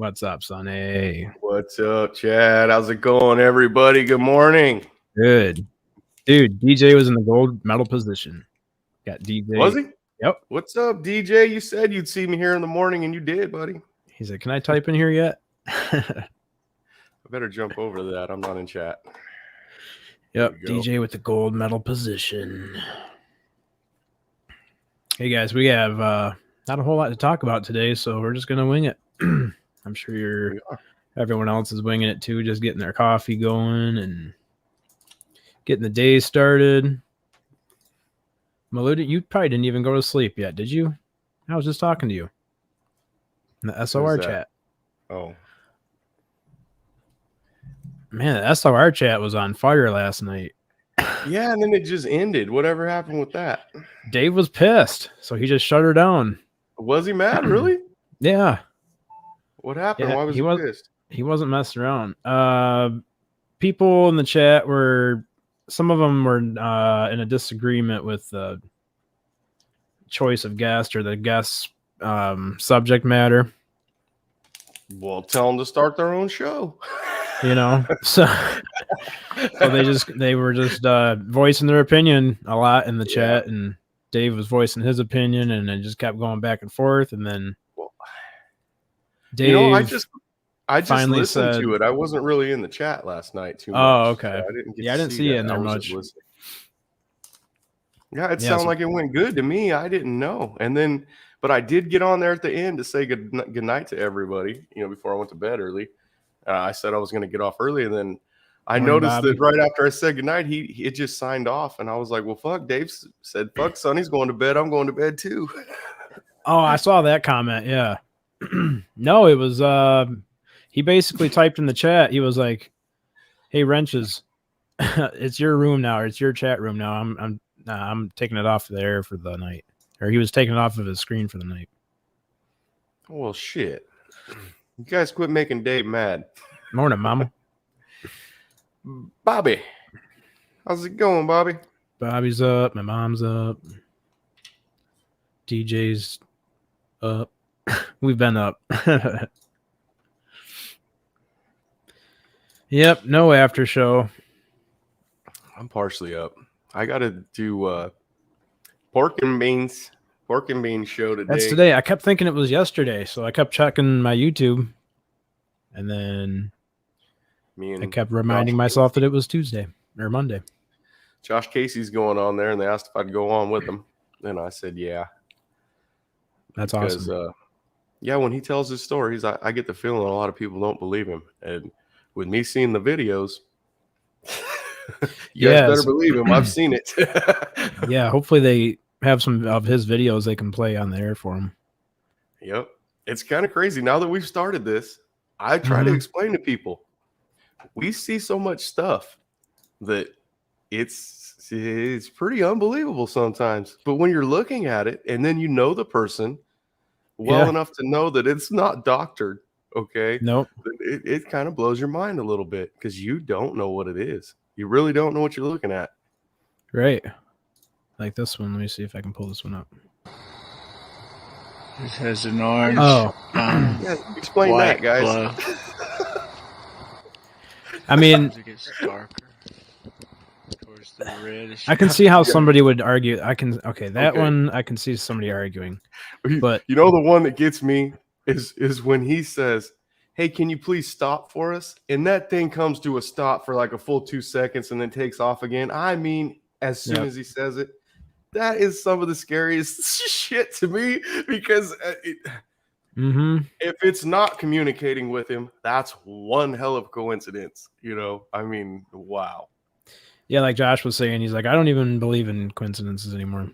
What's up, Sonny? What's up, Chad? How's it going, everybody? Good morning. Good. Dude, DJ was in the gold medal position. Got DJ. Was he? Yep. What's up, DJ? You said you'd see me here in the morning, and you did, buddy. He's like, can I type in here yet? I better jump over to that. I'm not in chat. Yep, DJ with the gold medal position. Hey, guys, we have not a whole lot to talk about today, so we're just going to wing it. I'm sure everyone else is winging it, too, just getting their coffee going and getting the day started. Malou, you probably didn't even go to sleep yet, did you? I was just talking to you in the SOR chat. Oh. Man, the SOR chat was on fire last night. Yeah, and then it just ended. Whatever happened with that? Dave was pissed, so he just shut her down. Was he mad, really? Yeah. What happened? Why was he pissed? He wasn't messing around. People in the chat were... Some of them were in a disagreement with the choice of guest or the guest subject matter. Well, tell them to start their own show. You know, so they were just voicing their opinion a lot in the chat, and Dave was voicing his opinion, and it just kept going back and forth. And then Dave, I just listened to it. I wasn't really in the chat last night too much. Oh, okay. So I didn't see you in there much. Yeah, it sounded like it went good to me. I didn't know. And then, but I did get on there at the end to say good night to everybody, before I went to bed early. I said I was going to get off early, and then I noticed that right after I said goodnight, it just signed off, and I was like, well, fuck, Dave said, fuck, Sonny's going to bed. I'm going to bed too. Oh, I saw that comment. Yeah. No, it was, he basically typed in the chat. He was like, hey, Wrenches, it's your room now, or it's your chat room now. I'm taking it off there for the night. Or he was taking it off of his screen for the night. Well, shit. You guys quit making Dave mad. Morning, Mama. Bobby. How's it going, Bobby? Bobby's up. My mom's up. DJ's up. We've been up. Yep, no after show. I'm partially up. I got to do pork and beans show today. That's today. I kept thinking it was yesterday, so I kept checking my YouTube, and then I kept reminding myself that it was Tuesday or Monday. Josh Casey's going on there, and they asked if I'd go on with them, and I said yeah. That's awesome. Yeah, when he tells his stories, I get the feeling a lot of people don't believe him, and with me seeing the videos, you guys better believe him. I've seen it. Yeah, hopefully they have some of his videos they can play on the air for him. Yep. It's kind of crazy. Now that we've started this, I try to explain to people, we see so much stuff that it's pretty unbelievable sometimes. But when you're looking at it and then you know the person well enough to know that it's not doctored, okay? Nope. It kind of blows your mind a little bit because you don't know what it is. You really don't know what you're looking at. Right. Like this one. Let me see if I can pull this one up. It has an orange. Oh. Yeah, explain that, guys. I mean, it gets darker towards the reddish. I can see how somebody would argue. That one I can see somebody arguing. But the one that gets me is when he says, hey, can you please stop for us? And that thing comes to a stop for like a full 2 seconds and then takes off again. I mean, as soon as he says it, that is some of the scariest shit to me because if it's not communicating with him, that's one hell of a coincidence. I mean, wow. Yeah, like Josh was saying, he's like, I don't even believe in coincidences anymore.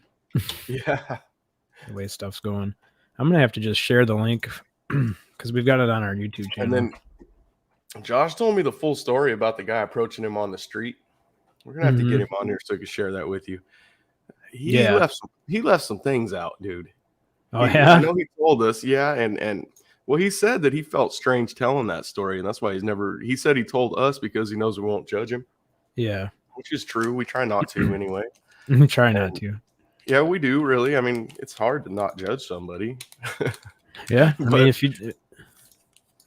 Yeah. The way stuff's going. I'm going to have to just share the link because we've got it on our YouTube channel. And then Josh told me the full story about the guy approaching him on the street. We're going to have to get him on here so he can share that with you. He left some things out, dude. Oh, yeah? I know he told us, and well, he said that he felt strange telling that story, and that's why he said he told us because he knows we won't judge him. Yeah. Which is true. We try not to anyway. We try not to. Yeah, we do, really. I mean, it's hard to not judge somebody. Yeah. I mean, if you...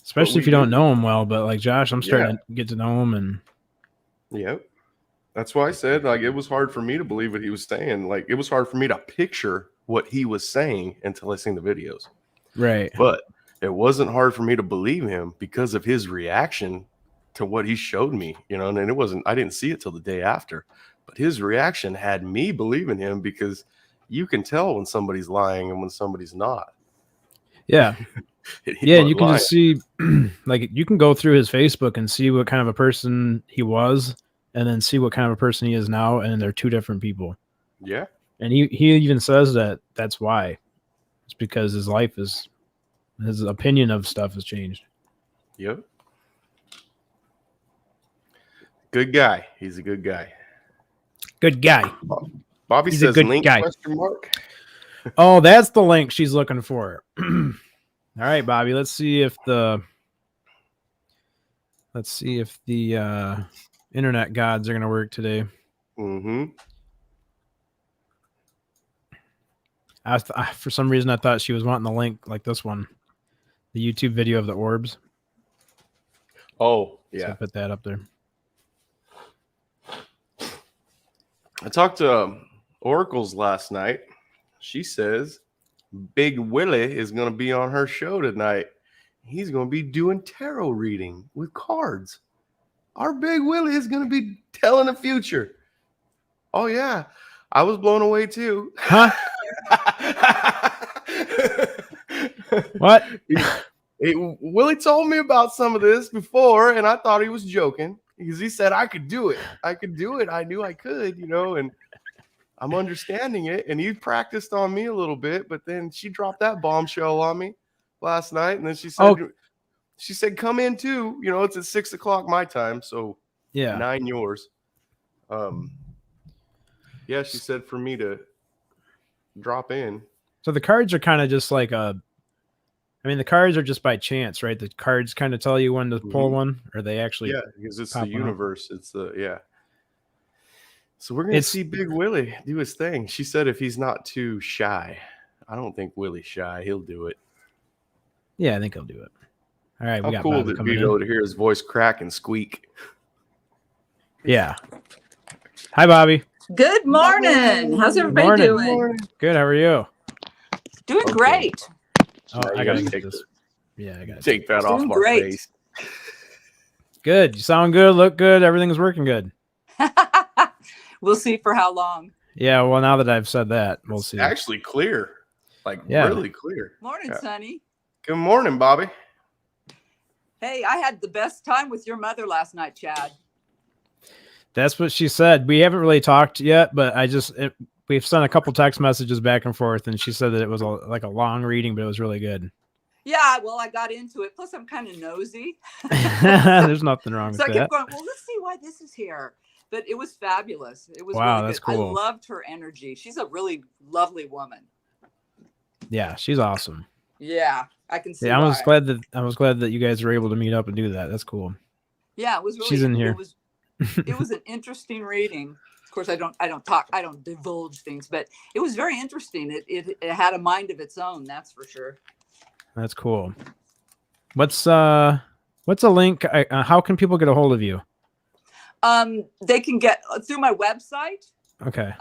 Especially if you don't know him well, but like Josh, I'm starting Yeah. to get to know him, and Yep. That's why I said, like, it was hard for me to believe what he was saying. Like, it was hard for me to picture what he was saying until I seen the videos. right. But it wasn't hard for me to believe him because of his reaction to what he showed me, you know, and it wasn't, I didn't see it till the day after, but his reaction had me believing him because you can tell when somebody's lying and when somebody's not. Yeah. He Yeah, and wasn't you can lying. just see, like, you can go through his Facebook and see what kind of a person he was, and then see what kind of a person he is now, and they're two different people. Yeah. And he even says that that's why. It's because his life is, his opinion of stuff has changed. Yep. Good guy. He's a good guy. Good guy. Bobby He's a says good link guy. question mark. Oh, that's the link she's looking for. All right, Bobby. Let's see if the internet gods are gonna work today. Mm-hmm. For some reason, I thought she was wanting the link like this one, the YouTube video of the orbs. Oh, So yeah. I put that up there. I talked to Oracles last night. She says Big Willie is going to be on her show tonight. He's going to be doing tarot reading with cards. Our Big Willie is going to be telling the future. Oh, yeah. I was blown away too. Huh? What? Willie told me about some of this before, and I thought he was joking because he said I could do it. I could do it. I knew I could, you know, and I'm understanding it. And he practiced on me a little bit, but then she dropped that bombshell on me last night. And then she said, come in too. You know, it's at 6 o'clock my time. So Yeah. 9 yours. Yeah, she said for me to drop in. So the cards are kind of just like the cards are just by chance, right? The cards kind of tell you when to pull one, or they actually because it's pop the one up? universe. It's the So we're gonna see Big Willie do his thing. She said if he's not too shy. I don't think Willie's shy. He'll do it. Yeah, I think he'll do it. All right, we How got cool Bobby would it coming be in. though to hear his voice crack and squeak? Yeah. Hi, Bobby. Good morning. How's everybody Morning. doing? Good. How are you? Doing Okay. great. Oh, Now I you gotta gotta get this. Yeah, I gotta Take that off Doing our great. face. Good. You sound good. Look good. Everything's working good. We'll see for how long. Yeah. Well, now that I've said that, we'll see. Actually clear. Like Yeah. really clear. Morning, Yeah. Sonny. Good morning, Bobby. Hey, I had the best time with your mother last night, Chad. That's what she said. We haven't really talked yet, but we've sent a couple text messages back and forth, and she said that it was like a long reading, but it was really good. Yeah, well, I got into it. Plus, I'm kind of nosy. There's nothing wrong So I with that. kept going, well, let's see why this is here. But it was fabulous. It was Wow, really that's good. cool. I loved her energy. She's a really lovely woman. Yeah, she's awesome. Yeah, I can see Yeah, why. I was glad that you guys were able to meet up and do that. That's cool. Yeah, it was really. She's in here. It was an interesting reading. Of course, I don't divulge things, but it was very interesting. It had a mind of its own, that's for sure. That's cool. What's a link? How can people get a hold of you? They can get through my website. Okay.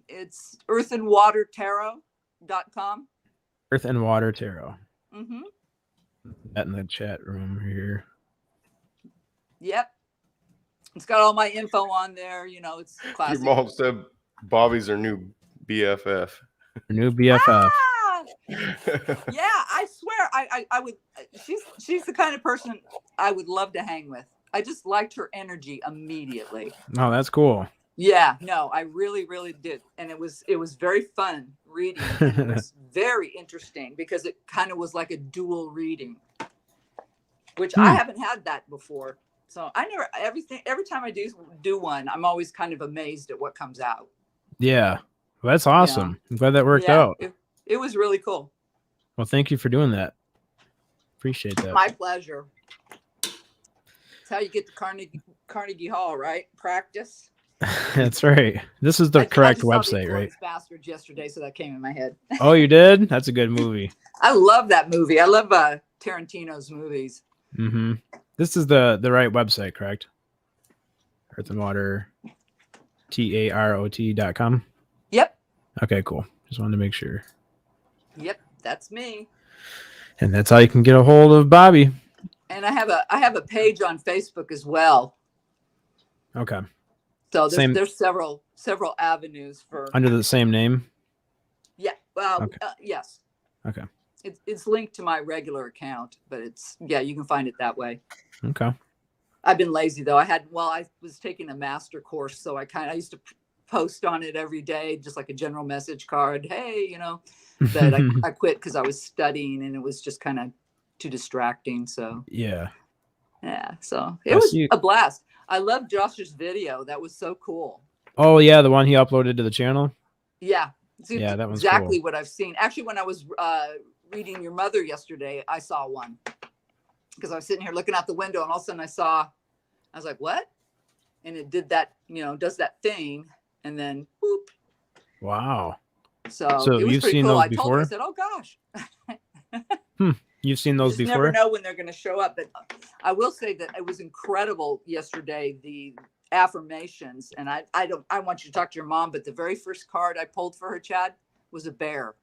It's earthandwatertarot.com. Earth and Water Tarot. Mm-hmm. That in the chat room here. Yep. It's got all my info on there. You know, it's classic. Your mom said Bobby's her new BFF. New BFF. Ah! Yeah, I swear, I would. She's the kind of person I would love to hang with. I just liked her energy immediately. Oh, that's cool. Yeah, no, I really, really did, and it was very fun reading. And it was very interesting because it kind of was like a dual reading, which I haven't had that before. So I never every time I do one, I'm always kind of amazed at what comes out. Yeah. Well, that's awesome. I'm glad that worked out. It was really cool. Well, thank you for doing that. Appreciate that. My pleasure. That's how you get to Carnegie Hall, right? Practice. That's right. This is the correct website, right? Bastards yesterday, so that came in my head. Oh, you did? That's a good movie. I love that movie. I love Tarantino's movies. Mm-hmm. This is the right website, correct? Earth and Water, TAROT.com. Yep. Okay, cool. Just wanted to make sure. Yep. That's me. And that's how you can get a hold of Bobbi. And I have a page on Facebook as well. Okay. So Same. there's several avenues for Under the same name? Yeah. Well, Okay. yes. Okay. It's linked to my regular account, but you can find it that way. Okay. I've been lazy though. I was taking a master course, so I used to post on it every day, just like a general message card. Hey, but I quit because I was studying and it was just kind of too distracting. So yeah. So it was a blast. I love Josh's video. That was so cool. Oh yeah, the one he uploaded to the channel. Yeah. Yeah, that was exactly cool. what I've seen. Actually, when I was reading your mother yesterday, I saw one because I was sitting here looking out the window, and all of a sudden I was like, "What?" And it did that, does that thing, and then whoop. Wow. So it was you've pretty seen cool. those I before? told her, I said, "Oh gosh." You've seen those you just before? never know when they're going to show up. But I will say that it was incredible yesterday. The affirmations, and I want you to talk to your mom, but the very first card I pulled for her, Chad, was a bear.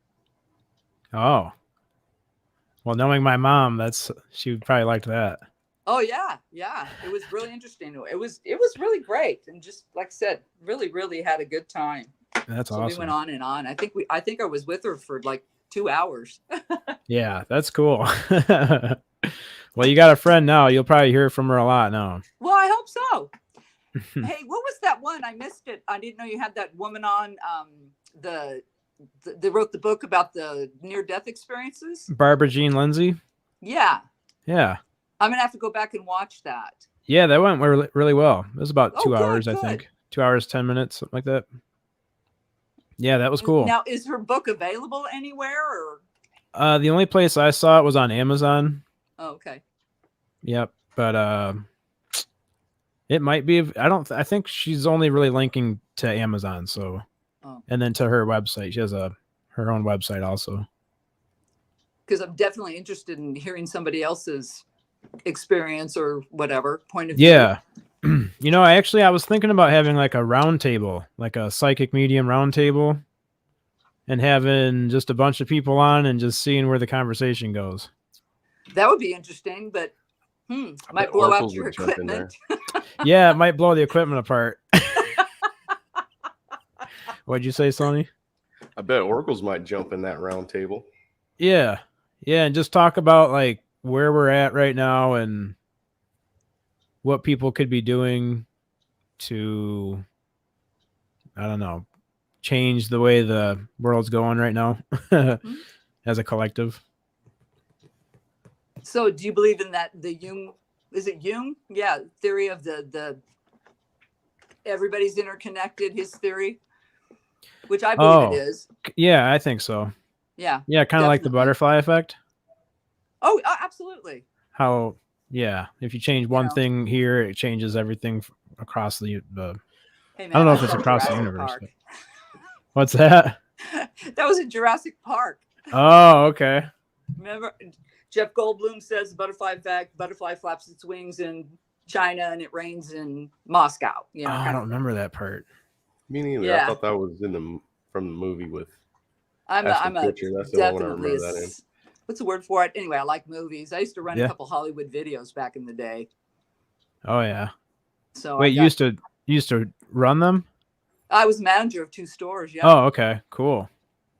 Oh, well, knowing my mom, she would probably like that. Oh yeah, it was really interesting. It was really great, and just like I said, really had a good time. That's so awesome. We went on and on. I think I was with her for like 2 hours. Yeah, that's cool. Well, you got a friend now. You'll probably hear from her a lot now. Well, I hope so. Hey, what was that one? I missed it. I didn't know you had that woman on. They wrote the book about the near-death experiences. Barbara Jean Lindsay. Yeah. Yeah. I'm gonna have to go back and watch that. Yeah, that went really, really well. It was about 2 hours, good. I think. 2 hours, 10 minutes, something like that. Yeah, that was cool. Now, is her book available anywhere? Or the only place I saw it was on Amazon. Oh, okay. Yep, but it might be. I think she's only really linking to Amazon. So, and then to her website. She has her own website also. Because I'm definitely interested in hearing somebody else's experience or whatever point of view. Yeah. I was thinking about having like a round table, like a psychic medium round table, and having just a bunch of people on and just seeing where the conversation goes. That would be interesting, but might blow out your equipment. Yeah, it might blow the equipment apart. What'd you say, Sonny? I bet oracles might jump in that round table. Yeah. Yeah, and just talk about like where we're at right now and what people could be doing to, I don't know, change the way the world's going right now as a collective. So do you believe in that, the Jung, is it Jung? Yeah, theory of the everybody's interconnected, his theory, which I believe it is. Yeah, I think so. Yeah. Yeah, kind of like the butterfly effect. Oh, absolutely. How, yeah, if you change one thing here, it changes everything across the hey, man, I don't know if it's across the universe. But... What's that? That was in Jurassic Park. Oh, okay. Remember, Jeff Goldblum says butterfly effect, butterfly flaps its wings in China and it rains in Moscow. I don't remember that part. Me neither. Yeah. I thought that was from the movie with. I'm a definitely. What's the word for it? Anyway, I like movies. I used to run a couple Hollywood videos back in the day. Oh yeah. So wait, you used to run them? I was manager of 2 stores. Yeah. Oh, okay, cool.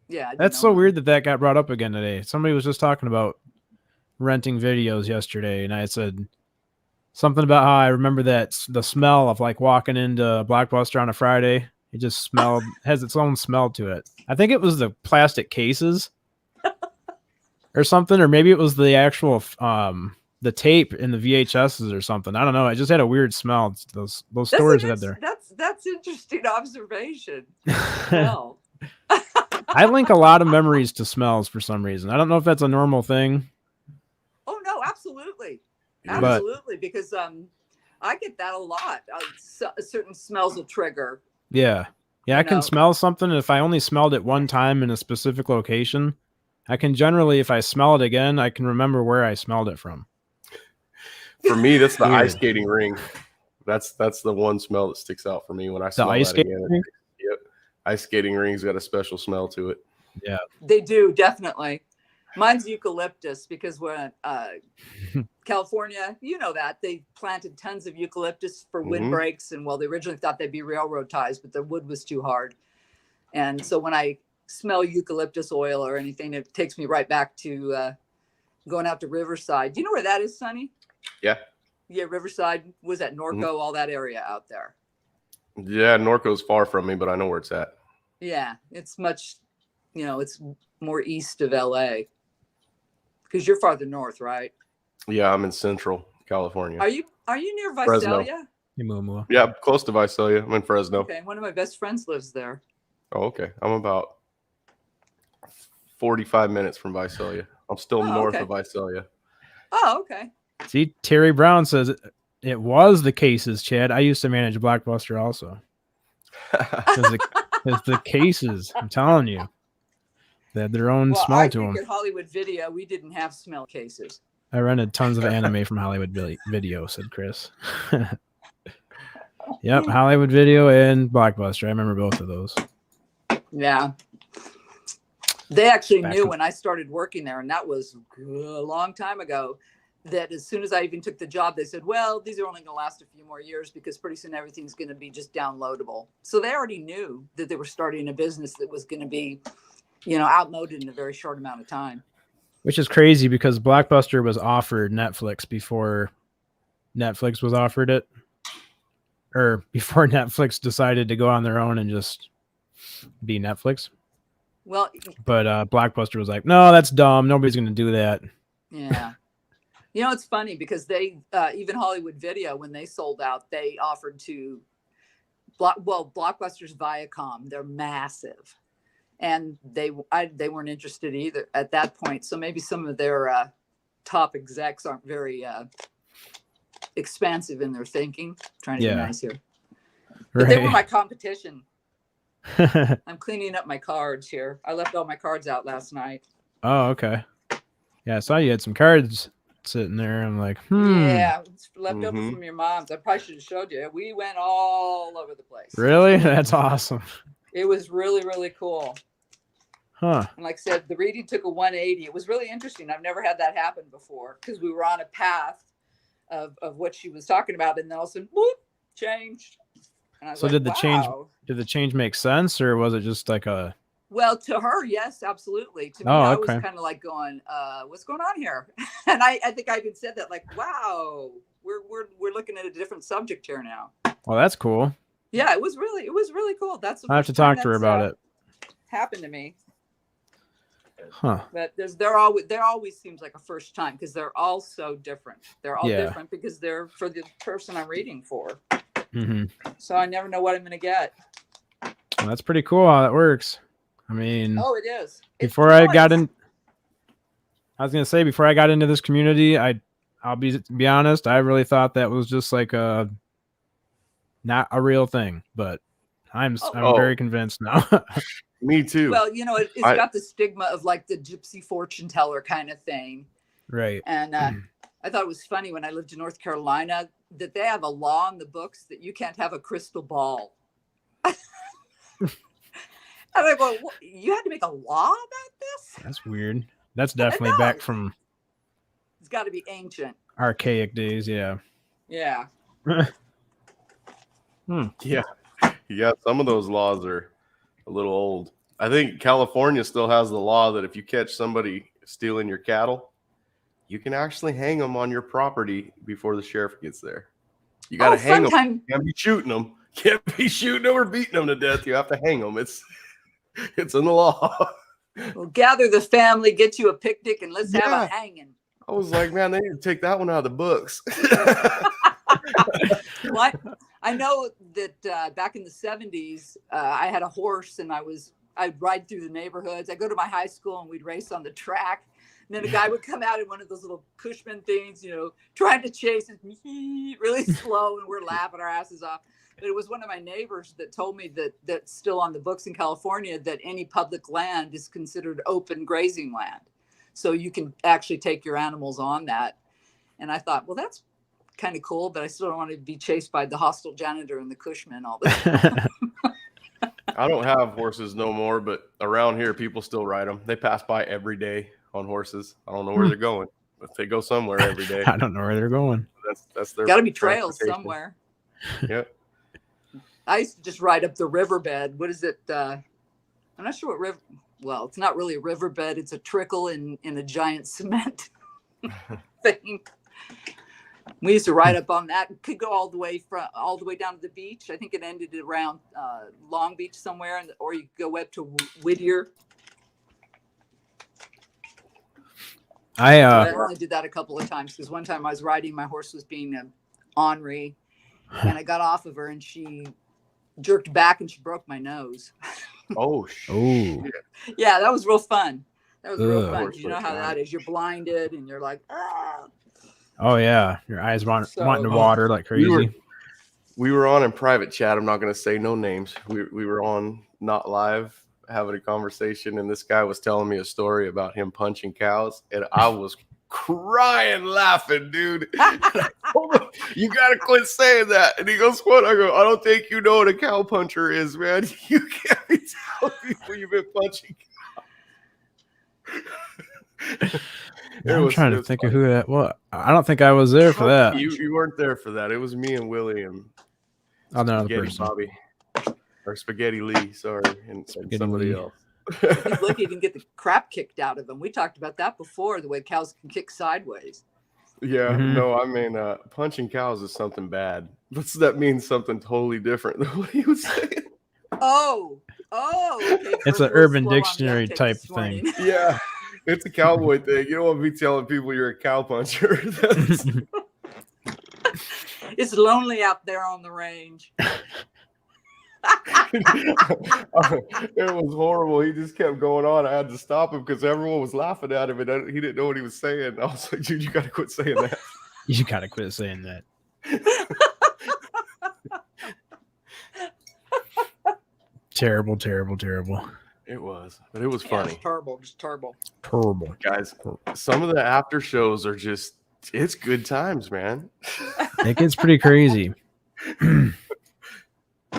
Yeah. That's so weird that got brought up again today. Somebody was just talking about renting videos yesterday, and I said something about how I remember that the smell of like walking into Blockbuster on a Friday. It just has its own smell to it. I think it was the plastic cases or something, or maybe it was the actual the tape in the VHSs or something. I don't know. It just had a weird smell. Those stores had there. That's interesting observation. Smell. I link a lot of memories to smells for some reason. I don't know if that's a normal thing. Oh no, absolutely, because I get that a lot. Certain smells will trigger. Yeah, I can smell something, and if I only smelled it one time in a specific location, I can generally, if I smell it again, I can remember where I smelled it from. For me, that's the ice Weird. skating ring. That's the one smell that sticks out for me when I The smell ice that skating again. rink? Yep. Ice skating ring's got a special smell to it. Yeah. They do, definitely. Mine's eucalyptus because when California, you know that they planted tons of eucalyptus for windbreaks, and well, they originally thought they'd be railroad ties, but the wood was too hard. And so when I smell eucalyptus oil or anything, it takes me right back to going out to Riverside. Do you know where that is, Sonny? Yeah. Yeah, Riverside was at Norco, all that area out there. Yeah, Norco's far from me, but I know where it's at. Yeah, it's much, it's more east of LA. Because you're farther north, right? Yeah, I'm in Central California. Are you near Fresno. Visalia? Yeah, close to Visalia. I'm in Fresno. Okay, one of my best friends lives there. Oh, okay. I'm about 45 minutes from Visalia. I'm still north of Visalia. Oh, okay. See, Terry Brown says it was the cases, Chad. I used to manage Blockbuster also. It's the cases. I'm telling you. They had their own smell to them. At Hollywood Video, we didn't have smell cases. I rented tons of anime from Hollywood Video, said Chris. Yep, Hollywood Video and Blockbuster. I remember both of those. Yeah. They actually knew when I started working there, and that was a long time ago, that as soon as I even took the job, they said, well, these are only going to last a few more years because pretty soon everything's going to be just downloadable. So they already knew that they were starting a business that was going to be, outmoded in a very short amount of time. Which is crazy because Blockbuster was offered Netflix before Netflix was offered it. Or before Netflix decided to go on their own and just be Netflix. Well, but Blockbuster was like, no, that's dumb. Nobody's going to do that. Yeah. It's funny because they, even Hollywood Video, when they sold out, they offered to Blockbuster's Viacom. They're massive. And they weren't interested either at that point. So maybe some of their top execs aren't very expansive in their thinking. Trying to be nice here. But they were my competition. I'm cleaning up my cards here. I left all my cards out last night. Oh, okay. Yeah, I saw you had some cards sitting there. I'm like, Yeah, it's left over from your mom's. I probably should have showed you. We went all over the place. Really? That's awesome. It was really, really cool. Huh. And like I said, the reading took a 180. It was really interesting. I've never had that happen before because we were on a path of what she was talking about, and then all of a sudden, whoop, changed. And I was so like, did the change make sense, or was it just like a? Well, to her, yes, absolutely. To me, I was kind of like going, "What's going on here?" And I think I even said that, like, "Wow, we're looking at a different subject here now." Well, that's cool. Yeah, it was really cool. That's the I have to talk to her about it. Happened to me. Huh. But there always seems like a first time because they're all so different. They're all different because they're for the person I'm reading for. Mm-hmm. So I never know what I'm going to get. Well, that's pretty cool how that works. I mean, it is. Before I got in, I was going to say before I got into this community, I'll be honest, I really thought that was just like not a real thing, but I'm very convinced now. Me too. Well, it's got the stigma of like the gypsy fortune teller kind of thing. Right. And I thought it was funny when I lived in North Carolina that they have a law in the books that you can't have a crystal ball. I'm like, well, you had to make a law about this? That's weird. That's definitely back from. It's got to be ancient. Archaic days, yeah. Yeah. Yeah. Yeah, some of those laws are a little old. I think California still has the law that if you catch somebody stealing your cattle, you can actually hang them on your property before the sheriff gets there. You got to hang them. You can't be shooting them. Can't be shooting them or beating them to death. You have to hang them. It's in the law. Well, gather the family, get you a picnic, and let's have a hanging. I was like, man, they need to take that one out of the books. What? I know that back in the 70s, I had a horse and I'd ride through the neighborhoods. I'd go to my high school and we'd race on the track. And then a guy would come out in one of those little Cushman things, trying to chase us really slow, and we're laughing our asses off. But it was one of my neighbors that told me that's still on the books in California that any public land is considered open grazing land. So you can actually take your animals on that. And I thought, well, that's kind of cool, but I still don't want to be chased by the hostile janitor and the Cushman all the time. I don't have horses no more, but around here, people still ride them. They pass by every day on horses. I don't know where they're going, but they go somewhere every day. I don't know where they're going. That's their Got to be trails transportation. somewhere. Yep. I used to just ride up the riverbed. What is it? I'm not sure what river. Well, it's not really a riverbed. It's a trickle in a giant cement thing. We used to ride up on that. Could go all the way down to the beach. I think it ended around Long Beach somewhere, or you could go up to Whittier. I only did that a couple of times because one time I was riding, my horse was being ornery, and I got off of her and she jerked back and she broke my nose. Oh, shit. Yeah, that was real fun. That was real Ugh. fun. You know how that is. You're blinded and you're like, ah. Oh yeah, your eyes wanting to water like crazy. We were on in private chat. I'm not going to say no names. We were on not live having a conversation, and this guy was telling me a story about him punching cows, and I was crying laughing, dude. I told him, you got to quit saying that. And he goes, what? I go, I don't think you know what a cow puncher is, man. You can't be telling people you've been punching cows. I'm trying to think of who that was. I don't think I was there for that. You weren't there for that. It was me and Willie and Another person. Bobby. Or Spaghetti Lee, sorry, and somebody else. He's lucky he didn't get the crap kicked out of him. We talked about that before, the way cows can kick sideways. Yeah, no, I mean, punching cows is something bad. That means something totally different than what he was saying. Oh, okay. It's an Urban Dictionary type thing. Yeah, it's a cowboy thing. You don't want to be telling people you're a cow puncher. It's lonely out there on the range. It was horrible. He just kept going on. I had to stop him because everyone was laughing at him, and he didn't know what he was saying. I was like, dude, you got to quit saying that. You got to quit saying that. Terrible. It was, but it was funny. It's terrible, just terrible. Terrible. Guys, some of the after shows are just, it's good times, man. It gets pretty crazy.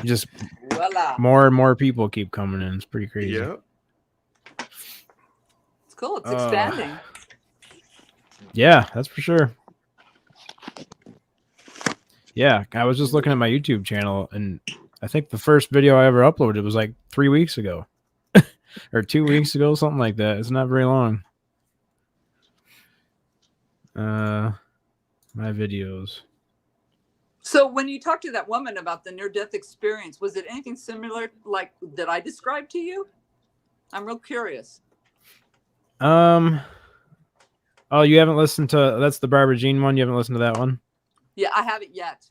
Just Voila. more and more people keep coming in. It's pretty crazy. Yeah. It's cool. It's expanding. Yeah, that's for sure. Yeah, I was just looking at my YouTube channel, and I think the first video I ever uploaded was like 3 weeks ago. Or 2 weeks ago, something like that. It's not very long. My videos. So when you talked to that woman about the near-death experience, was it anything similar like that I described to you? I'm real curious. Oh, you haven't listened to, that's the Barbara Jean one? You haven't listened to that one? Yeah, I haven't yet.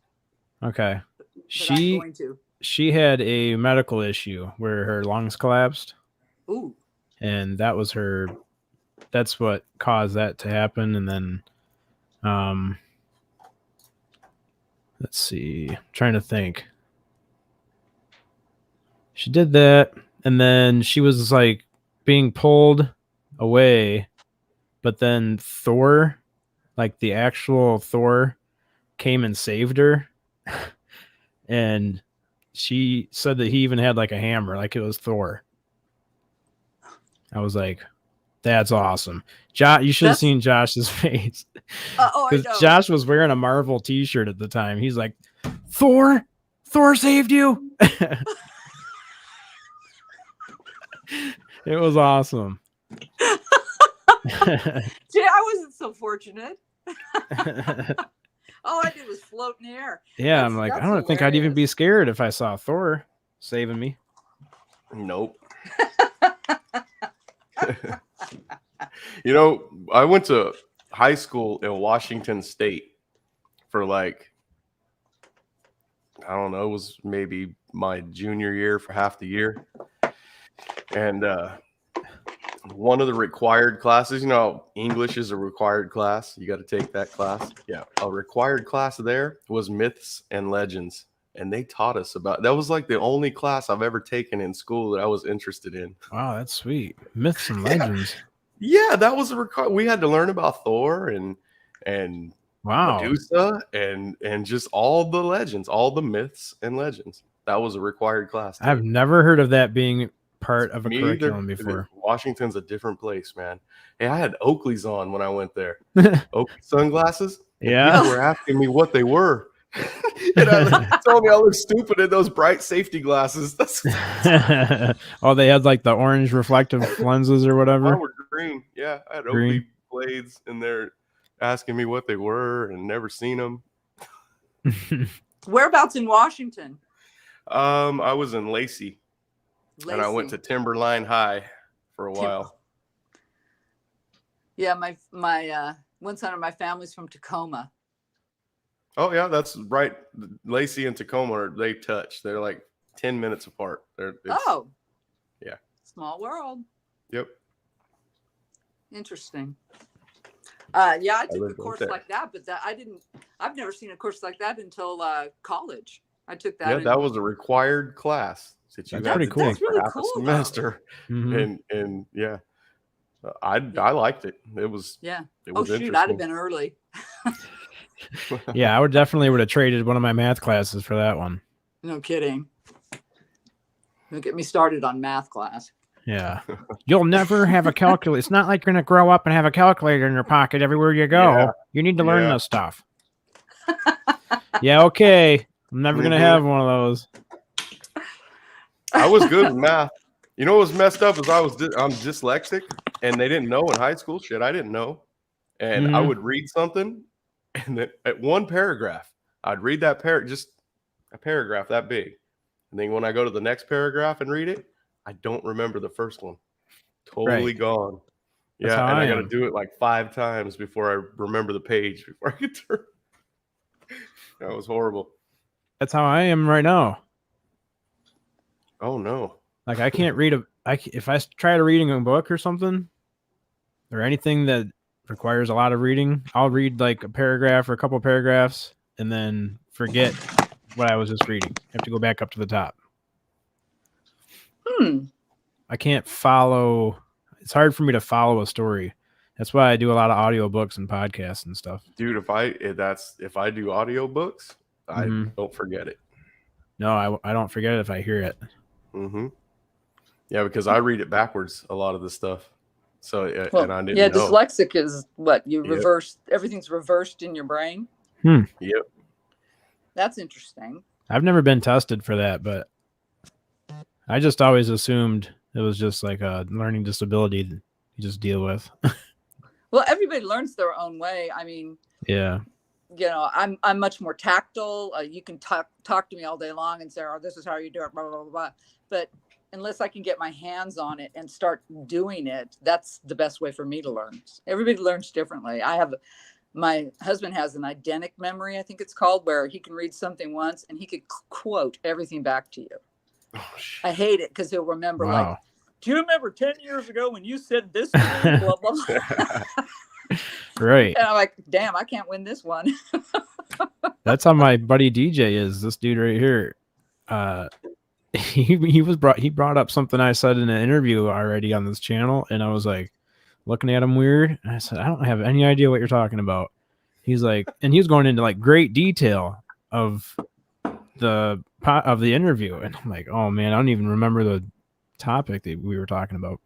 Okay. But I'm going to. She had a medical issue where her lungs collapsed. Ooh. And that's what caused that to happen. And then, let's see, I'm trying to think. She did that, and then she was like being pulled away, but then Thor, like the actual Thor, came and saved her. And she said that he even had like a hammer, like it was Thor. I was like, that's awesome. You should have seen Josh's face. Because Josh was wearing a Marvel t-shirt at the time. He's like, Thor saved you. It was awesome. Gee, I wasn't so fortunate. All I did was float in the air. Yeah, I'm like, I don't think I'd even be scared if I saw Thor saving me. Nope. You know, I went to high school in Washington State for like, I don't know, it was maybe my junior year for half the year. And one of the required classes, you know, English is a required class. You got to take that class. Yeah. A required class there was myths and legends. And they taught us about, that was like the only class I've ever taken in school that I was interested in. Wow, that's sweet. Myths and legends. Yeah, that was we had to learn about Thor and Wow. Medusa, and just all the legends, all the myths and legends. That was a required class. I've never heard of that being part of a Me curriculum either. before. Washington's a different place, man. Hey, I had Oakleys on when I went there. Oakley sunglasses. And Yeah. people were asking me what they were. And I told me I look stupid in those bright safety glasses. Oh, they had like the orange reflective lenses or Mine whatever. were green. Yeah, I had Green. Oakley blades, and they're asking me what they were and never seen them. Whereabouts in Washington? I was in Lacey. And I went to Timberline High for a while. Yeah, my one side of my family's from Tacoma. Oh yeah, that's right. Lacey and Tacoma, they touch. They're like 10 minutes apart. Yeah. Small world. Yep. Interesting. Yeah, I took a course there. like that, but I've never seen a course like that until college. I took that. Yeah, that was a required class that you That's had pretty to cool. take That's really for half cool, a semester. Mhm. And yeah, I liked it. It was Yeah. It Oh was shoot, I'd have been early. Yeah, I would definitely would have traded one of my math classes for that one. No kidding. Don't get me started on math class. Yeah. You'll never have a calculator. It's not like you're going to grow up and have a calculator in your pocket everywhere you go. Yeah. You need to learn Yeah. this stuff. Yeah, okay. I'm never going to have one of those. I was good with math. You know what was messed up is I'm dyslexic, and they didn't know in high school. Shit, I didn't know. And I Mhm. would read something, and then at one paragraph, I'd read that just a paragraph that big. And then when I go to the next paragraph and read it, I don't remember the first one. Totally gone. That's Yeah, how and I I got to am. do it like 5 times before I remember the page before I get through. That was horrible. That's how I am right now. Oh no. Like I can't read if I try to reading a book or something or anything that requires a lot of reading, I'll read like a paragraph or a couple paragraphs and then forget what I was just reading. I have to go back up to the top. I can't follow. It's hard for me to follow a story. That's why I do a lot of audiobooks and podcasts and stuff. Dude, if I do audiobooks, I Mhm. don't forget it. No, I don't forget it if I hear it. Mm-hmm. Yeah, because I read it backwards a lot of the stuff. So and I didn't know. Dyslexic is what you Yep. reverse. Everything's reversed in your brain. Yep. That's interesting. I've never been tested for that, but I just always assumed it was just like a learning disability that you just deal with. Well, everybody learns their own way. I mean, Yeah. you know, I'm much more tactile. You can talk to me all day long and say, "Oh, this is how you do it," blah blah blah blah. But unless I can get my hands on it and start doing it, that's the best way for me to learn. Everybody learns differently. My husband has an eidetic memory, I think it's called, where he can read something once and he could quote everything back to you. Oh, shit. I hate it because he'll remember Wow. like, do you remember 10 years ago when you said this to me? Blah, blah, blah. Right. And I'm like, damn, I can't win this one. That's how my buddy DJ is. This dude right here. He brought up something I said in an interview already on this channel, and I was like looking at him weird. And I said, I don't have any idea what you're talking about. He's like, and he was going into like great detail of the interview, and I'm like, oh man, I don't even remember the topic that we were talking about.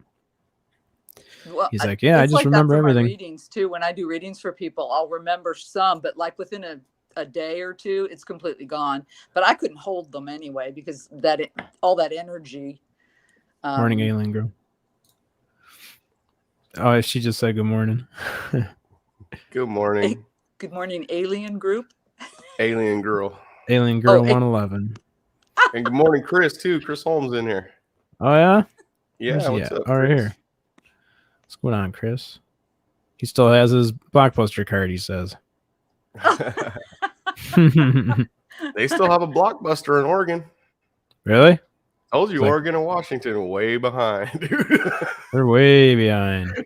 Well, He's like, yeah, I just remember everything. My readings too. When I do readings for people, I'll remember some, but like within a day or two, it's completely gone. But I couldn't hold them anyway because all that energy. Morning, Alien Girl. Oh, she just said good morning. Good morning. Good morning, Alien Group. Alien Girl. Alien Girl 111. And good morning, Chris, too. Chris Holmes in here. Oh, yeah? Yeah, what's up? Oh, right here. What's going on, Chris? He still has his Blockbuster card, he says. They still have a Blockbuster in Oregon. Really? Told you, It's like- Oregon and Washington are way behind, dude. They're way behind.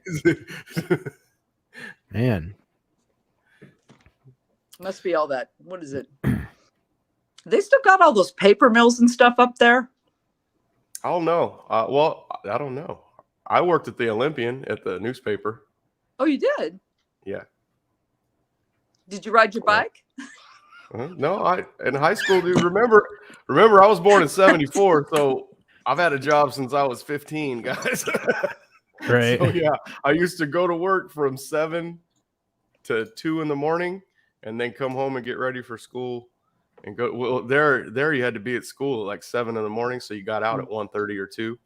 Man. Must be all that. What is it? They still got all those paper mills and stuff up there? I don't know. Well, I don't know. I worked at the Olympian at the newspaper. Oh, you did? Yeah. Did you ride your bike? No, in high school, dude. Remember, I was born in '74, so I've had a job since I was 15, guys. Right. So yeah, I used to go to work from 7 to 2 in the morning, and then come home and get ready for school, and go. Well, there you had to be at school at like 7 in the morning, so you got out at 1:30 or 2,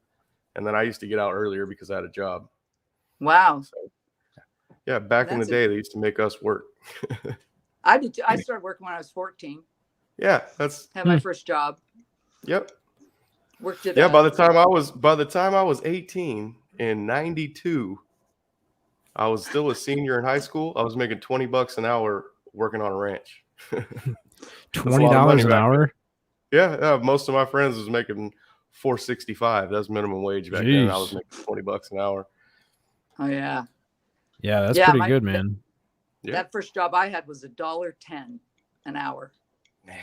and then I used to get out earlier because I had a job. Wow. So, yeah, back in the day, they used to make us work. I did. I started working when I was 14. Yeah, had my first job. Yep. Worked at by the time I was 18 in '92, I was still a senior in high school. I was making $20 an hour working on a ranch. $20 an hour? Yeah, most of my friends was making $4.65. That's minimum wage back then. I was making $20 an hour. Oh yeah. Yeah, that's pretty good, man. That first job I had was $1.10 an hour. Man.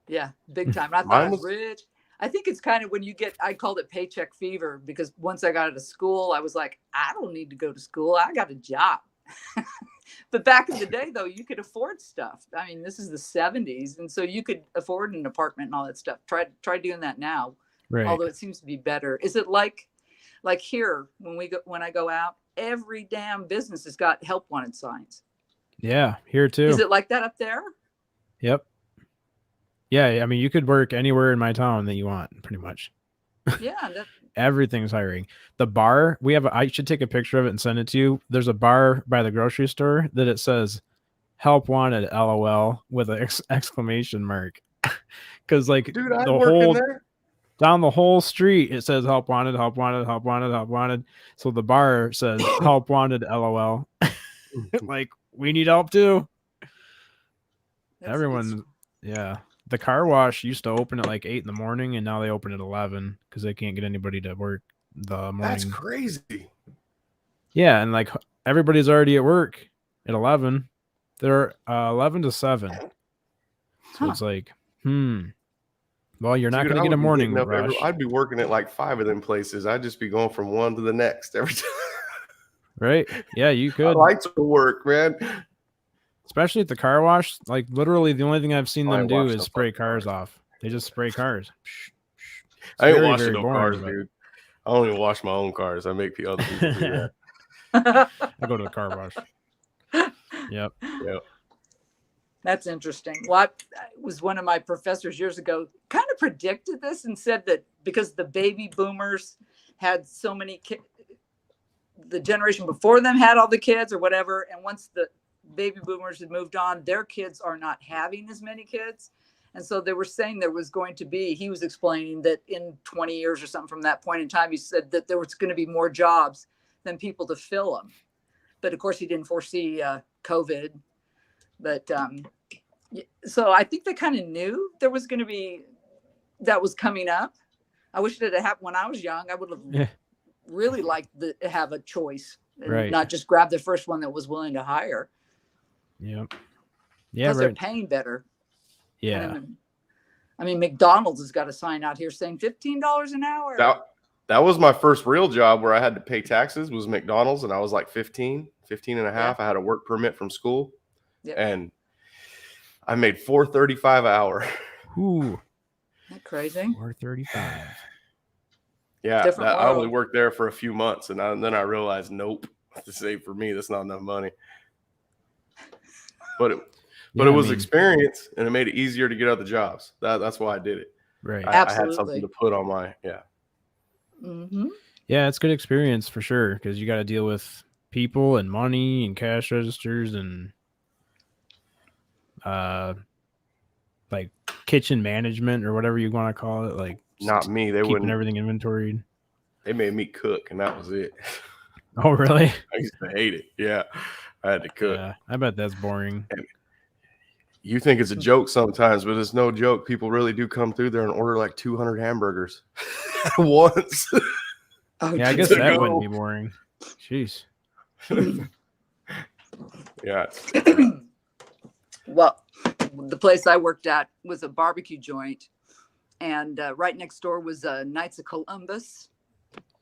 Yeah, big time. And I thought I was rich. I think it's kind of when I called it paycheck fever, because once I got out of school, I was like, I don't need to go to school. I got a job. But back in the day, though, you could afford stuff. I mean, this is the 70s. And so you could afford an apartment and all that stuff. Try doing that now. Right. Although it seems to be better. Is it like here when I go out, every damn business has got help wanted signs? Yeah, here too. Is it like that up there? Yep. Yeah, I mean, you could work anywhere in my town that you want, pretty much. Yeah. Everything's hiring. The bar, I should take a picture of it and send it to you. There's a bar by the grocery store that it says help wanted, LOL, with an exclamation mark. Because like, dude, I work in there. Down the whole street, it says help wanted, help wanted, help wanted, help wanted. So the bar says help wanted, LOL. Like, we need help too. Everyone, yeah. The car wash used to open at like 8 in the morning, and now they open at 11 because they can't get anybody to work the morning. That's crazy. Yeah, and like everybody's already at work at 11. They're 11 to 7. So it's like, well, you're not going to get a morning rush. I'd be working at like 5 of them places. I'd just be going from one to the next every time. Right? Yeah, you could. I like to work, man. Especially at the car wash. Like, literally, the only thing I've seen them do is spray cars off. They just spray cars. I ain't washing no cars, dude. I don't even wash my own cars. I make other people do that. I go to the car wash. Yep. That's interesting. Well, it was one of my professors years ago kind of predicted this and said that because the baby boomers had so many kids, the generation before them had all the kids or whatever, and once the baby boomers had moved on, their kids are not having as many kids. And so they were saying there was going to be, he was explaining that in 20 years or something from that point in time, he said that there was going to be more jobs than people to fill them. But of course, he didn't foresee COVID. But so I think they kind of knew there was going to be, that was coming up. I wish it had happened when I was young. I would have really liked to have a choice and not just grab the first one that was willing to hire. Yep. Yeah, because they're paying better. Yeah. I mean, McDonald's has got a sign out here saying $15 an hour. That was my first real job where I had to pay taxes, was McDonald's, and I was like 15 and a half. I had a work permit from school, and I made $4.35 an hour. Ooh. Isn't that crazy? $4.35. Yeah, I only worked there for a few months, and then I realized, nope, to save for me, that's not enough money. But it was experience, and it made it easier to get other jobs. That's why I did it. Right. I had something to put on my Yeah, it's good experience for sure, because you got to deal with people and money and cash registers and like kitchen management or whatever you want to call it. Like, not me. They keeping wouldn't everything inventoried. They made me cook, and that was it. Oh, really? I used to hate it. Yeah, I had to cook. Yeah, I bet that's boring. And you think it's a joke sometimes, but it's no joke. People really do come through there and order like 200 hamburgers once. Yeah, I guess that wouldn't be boring. Jeez. Yeah. Well, the place I worked at was a barbecue joint, and right next door was a Knights of Columbus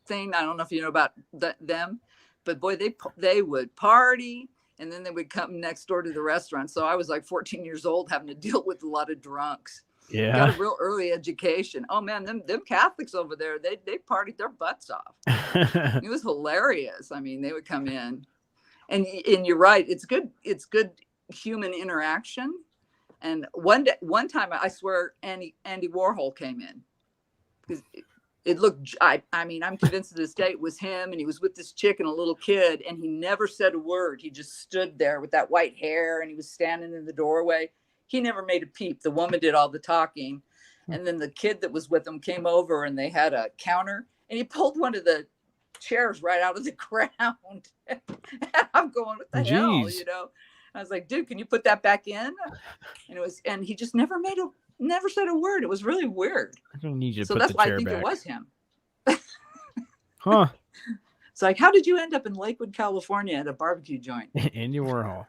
thing. I don't know if you know about them, but boy, they would party. and then they would come next door to the restaurant. So I was like 14 years old having to deal with a lot of drunks. Yeah. Got a real early education. Oh man, them Catholics over there, they partied their butts off. It was hilarious. I mean, they would come in, and you're right. It's good human interaction. And one time, I swear, Andy Warhol came in, because it looked. I mean, I'm convinced to this day it was him, and he was with this chick and a little kid, and he never said a word. He just stood there with that white hair, and he was standing in the doorway. He never made a peep. The woman did all the talking. And then the kid that was with him came over, and they had a counter, and he pulled one of the chairs right out of the ground. And I'm going, what the hell, you know? I was like, dude, can you put that back in? And he just never said a word. It was really weird. I don't need you to So put that's the why I chair think back. it was him. Huh. It's like, how did you end up in Lakewood, California at a barbecue joint? Andy Warhol.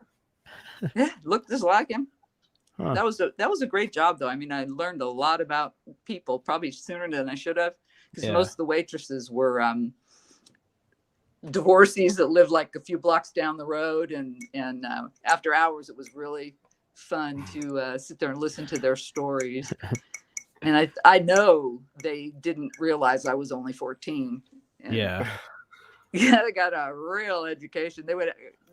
Yeah, looked just like him. Huh. That was a great job, though. I mean, I learned a lot about people, probably sooner than I should have, because most of the waitresses were divorcees that lived like a few blocks down the road, and after hours, it was really fun to sit there and listen to their stories. And I know they didn't realize I was only 14. And Yeah. yeah, I got a real education.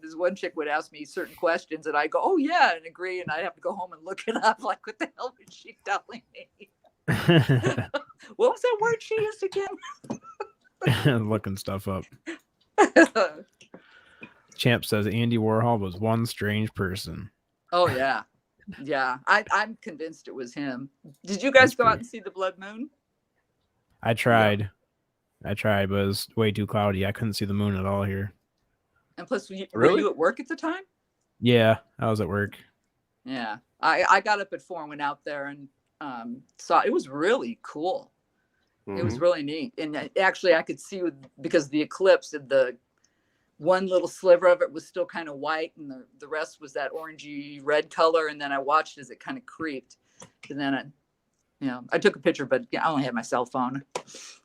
This one chick would ask me certain questions, and I go, "Oh yeah," and agree, and I'd have to go home and look it up. Like, what the hell was she telling me? What was that word she used again? Looking stuff up. Champ says Andy Warhol was one strange person. Oh yeah, yeah. I'm convinced it was him. Did you guys go out and see the blood moon? I tried. But it was way too cloudy. I couldn't see the moon at all here. And plus, were you at work at the time? Yeah, I was at work. Yeah, I got up at 4 and went out there and saw. It was really cool. Mm-hmm. It was really neat. And actually, I could see because the eclipse, the one little sliver of it was still kind of white, and the rest was that orangey red color. And then I watched as it kind of creeped. And then I took a picture, but I only had my cell phone,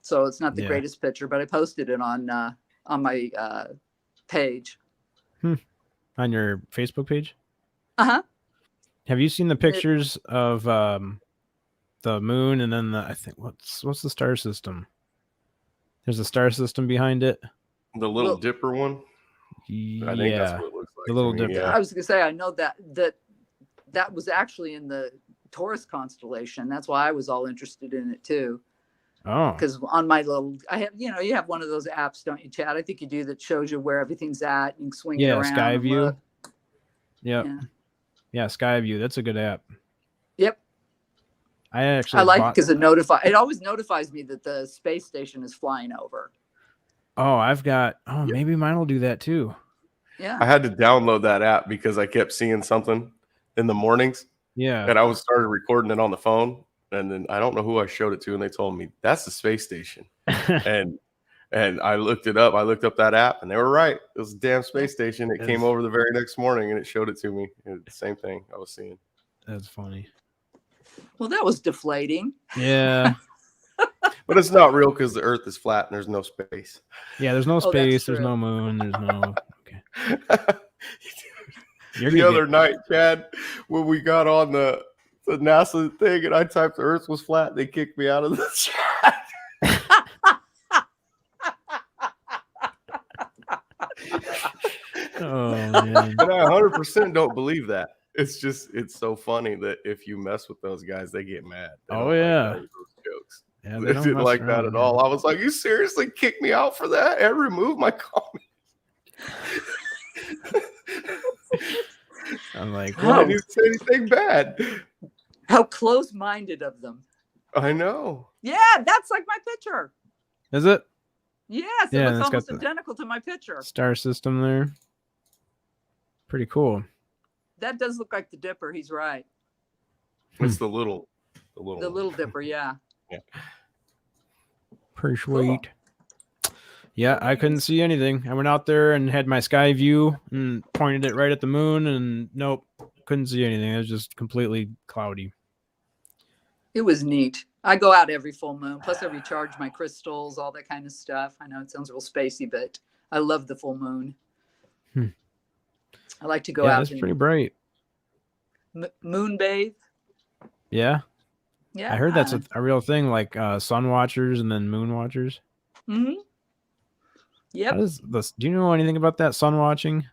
so it's not the greatest picture. But I posted it on my page. On your Facebook page? Uh-huh. Have you seen the pictures of the moon and then I think what's the star system? There's a star system behind it. The little dipper one? Yeah. I think that's what it looks like. The little dipper. Yeah. I was gonna say I know that was actually in the Taurus constellation. That's why I was all interested in it too. Oh, because on my I have, you have one of those apps, don't you, Chad? I think you do, that shows you where everything's at. You can swing it around. Sky View. Yep. Yeah, Sky View. That's a good app. Yep. I like it because it always notifies me that the space station is flying over. Oh, maybe mine will do that too. Yeah. I had to download that app because I kept seeing something in the mornings. Yeah. And I started recording it on the phone. And then I don't know who I showed it to, and they told me that's the space station. and I looked it up. I looked up that app, and they were right. It was a damn space station. It came over the very next morning, and it showed it to me. The same thing I was seeing. That's funny. Well, that was deflating. Yeah. But it's not real because the Earth is flat and there's no space. Yeah, there's no space. There's no moon. There's no. Okay. The other night, Chad, when we got on the NASA thing and I typed the Earth was flat, they kicked me out of the chat. Oh man. And I 100% don't believe that. It's so funny that if you mess with those guys, they get mad. Oh yeah. Those jokes. Yeah, they didn't like that at all. I was like, you seriously kicked me out for that and removed my comment? I'm like, I didn't even say anything bad. How close-minded of them. I know. Yeah, that's like my picture. Is it? Yes, it looks almost identical to my picture. Star system there. Pretty cool. That does look like the Dipper. He's right. It's the little Dipper. Yeah. Yeah. Pretty sweet. Cool. Yeah, I couldn't see anything. I went out there and had my sky view and pointed it right at the moon, and nope, couldn't see anything. It was just completely cloudy. It was neat. I go out every full moon. Plus, I recharge my crystals, all that kind of stuff. I know it sounds real spacey, but I love the full moon. I like to go Yeah, out it's and pretty bright. moon bathe. Yeah. Yeah. I heard that's a real thing, like sun watchers and then moon watchers. Mm-hmm. Yep. How does this? Do you know anything about that sun watching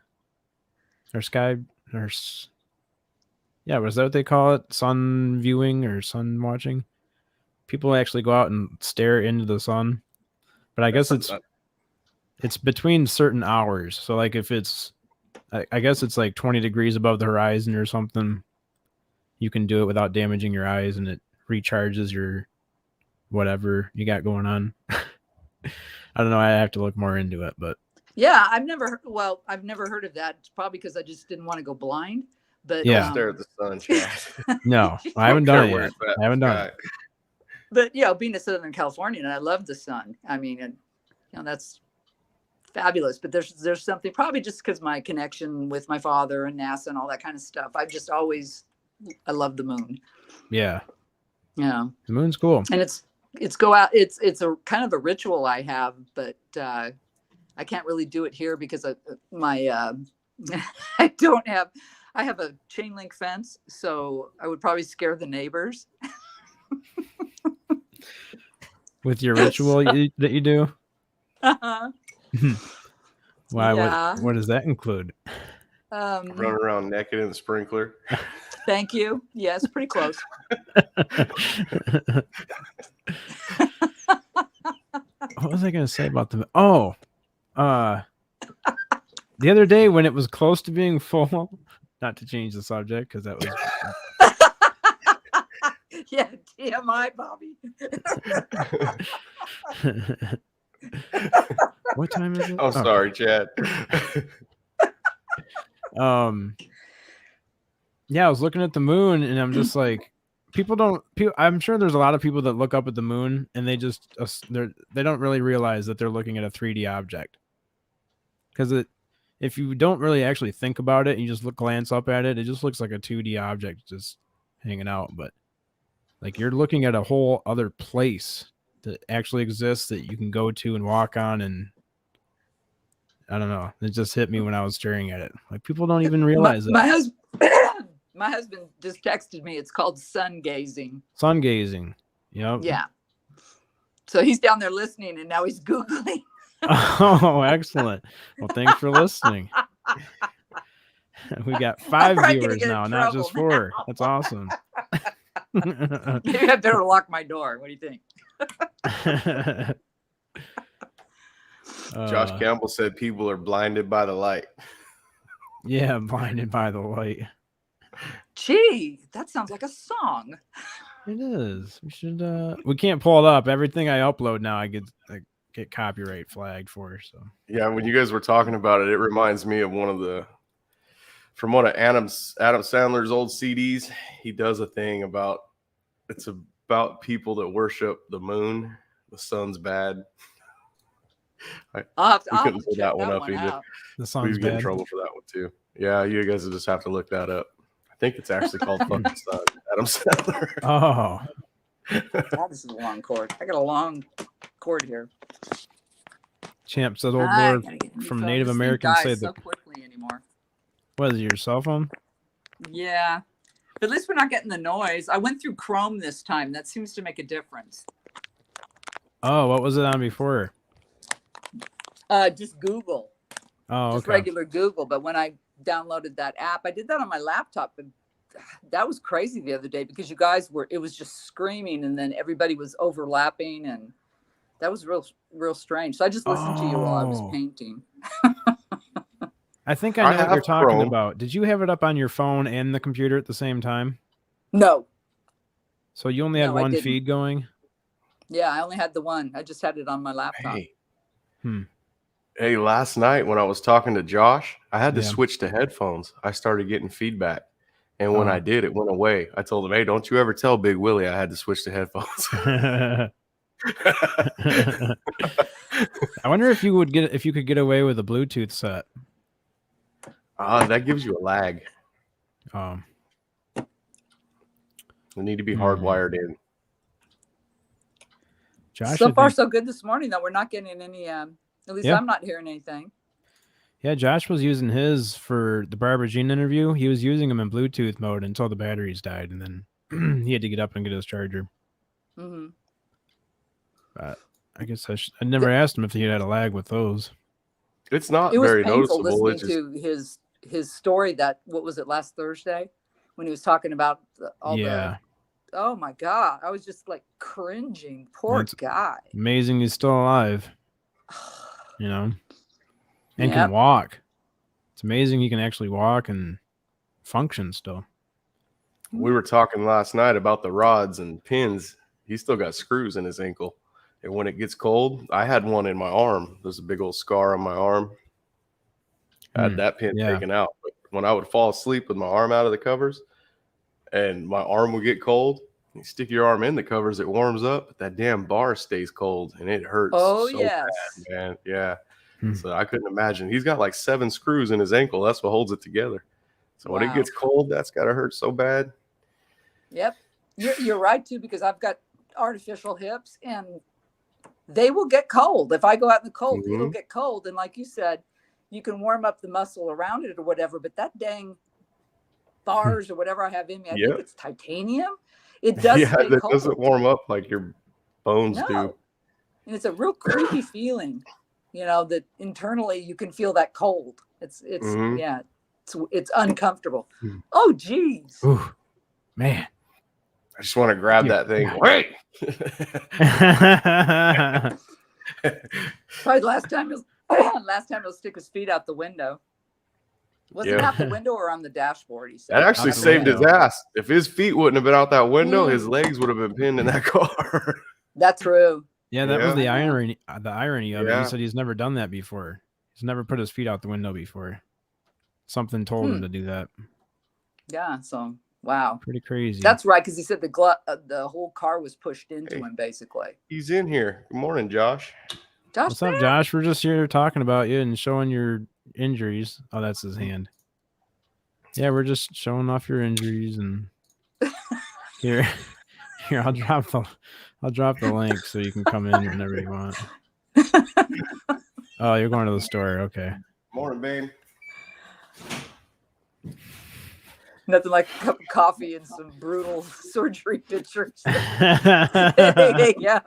or sky or? Yeah, was that what they call it? Sun viewing or sun watching? People actually go out and stare into the sun, but I guess it's between certain hours. So like if it's, I guess it's like 20 degrees above the horizon or something, you can do it without damaging your eyes, and it recharges your whatever you got going on. I don't know. I have to look more into it, but Yeah, I've never heard of that. It's probably because I just didn't want to go blind. But Yeah. Don't stare at the sun, Chad. no, I haven't done it Care where yet. it's at, I haven't done Sky. it. But being a Southern Californian, I love the sun. I mean, and, that's fabulous. But there's something, probably just because my connection with my father and NASA and all that kind of stuff. I love the moon. Yeah, Yeah, the moon's cool. and it's go out. It's a kind of a ritual I have, but I can't really do it here because I have a chain link fence, so I would probably scare the neighbors. With your ritual that you do. Uh-huh. Why? Yeah. What does that include? Running around naked in the sprinkler. Thank you. Yes, pretty close. What was I going to say about the? Oh, the other day when it was close to being full. Not to change the subject because that was. Yeah, TMI, Bobby. What time is it? Oh, sorry, Chad. Yeah, I was looking at the moon and I'm just like, I'm sure there's a lot of people that look up at the moon and they don't really realize that they're looking at a 3D object. Because if you don't really actually think about it, you just glance up at it, it just looks like a 2D object just hanging out. But like you're looking at a whole other place that actually exists that you can go to and walk on, and I don't know. It just hit me when I was staring at it. Like people don't even realize my husband just texted me. It's called sun gazing. Sun gazing. Yep. Yeah. So he's down there listening, and now he's Googling. Oh, excellent. Well, thanks for listening. We got 5 viewers now, not just 4. Now. That's awesome. Maybe I better lock my door. What do you think? Josh Campbell said people are blinded by the light. Yeah, blinded by the light. Gee, that sounds like a song. It is. We should. We can't pull it up. Everything I upload now, I get copyright flagged for. So yeah, when you guys were talking about it, it reminds me of one of Adam Sandler's old CDs. He does a thing about people that worship the moon. The sun's bad. I'll We couldn't pull that one up out. either. the sun's We'd get in bad. trouble for that one too. Yeah, you guys will just have to look that up. I think it's actually called Fucking Sun. Adam Sandler. Oh, God, this is a long cord. I got a long cord here. Champ said old I lord gotta get a new from phone. Native This thing Americans dies say so that. quickly anymore. What is it, your cell phone? Yeah, but at least we're not getting the noise. I went through Chrome this time. That seems to make a difference. Oh, what was it on before? Just Google. Oh, Just okay. regular Google. But when I downloaded that app, I did that on my laptop, but that was crazy the other day because you guys it was just screaming, and then everybody was overlapping, and that was real strange. So I just listened to you while I was painting. I think I know what have you're talking Chrome. about. Did you have it up on your phone and the computer at the same time? No. So you only had No, I one didn't. feed going? Yeah, I only had the one. I just had it on my laptop. Hey, last night when I was talking to Josh, I had to Yeah. switch to headphones. I started getting feedback. And when I did, it went away. I told him, hey, don't you ever tell Big Willie I had to switch to headphones. I wonder if you could get away with a Bluetooth set. That gives you a lag. Um, They need to be hardwired in. Josh, So I far, think- so good this morning, though. We're not getting any, at least Yeah. I'm not hearing anything. Yeah, Josh was using his for the Barbara Jean interview. He was using them in Bluetooth mode until the batteries died, and then he had to get up and get his charger. Mm-hmm. But I guess I never asked him if he had a lag with those. It's not It was very painful noticeable. listening It's just, to his story. That what was it last Thursday when he was talking about all Yeah, the. Oh my God! I was just like cringing. Poor That's- guy. amazing he's still alive. You know, and can Yep. walk. It's amazing he can actually walk and function still. we were talking last night about the rods and pins. He's still got screws in his ankle. And when it gets cold, I had one in my arm. There's a big old scar on my arm. I had that pin yeah. taken out. But when I would fall asleep with my arm out of the covers and my arm would get cold, you stick your arm in the covers, it warms up, but that damn bar stays cold and it hurts. Oh so yes. bad, man. Yeah. Hmm. So I couldn't imagine. He's got like 7 screws in his ankle. That's what holds it together. So when it Wow. gets cold, that's got to hurt so bad. Yep. You're right too, because I've got artificial hips and they will get cold. If I go out in the cold, it'll get cold. And like you said, you can warm up the muscle around it or whatever, but that dang bars or whatever I have in me, I think it's titanium. It does Yeah, stay that cold. doesn't warm up like your bones do. No. And it's a real creepy feeling, that internally you can feel that cold. It's yeah, it's uncomfortable. Oh geez. Ooh, man. I just want to grab that thing. Wait. Probably last time he'll stick his feet out the window. Was it out the window or on the dashboard? He said That actually Out the saved his window. ass. If his feet wouldn't have been out that window, his legs would have been pinned in that car. That's true. Yeah, that was the irony. The irony of it. Yeah. He said he's never done that before. He's never put his feet out the window before. Something told him to do that. Yeah. So wow. Pretty crazy. That's right, because he said the whole car was pushed into him basically. He's in here. Good morning, Josh. Josh, What's up, Josh? We're just here talking about you and showing your injuries. Oh, that's his hand. Yeah, we're just showing off your injuries and here, I'll drop the link so you can come in whenever you want. Oh, you're going to the store. Okay. Morning, babe. Nothing like a cup of coffee and some brutal surgery pictures. 8 a.m.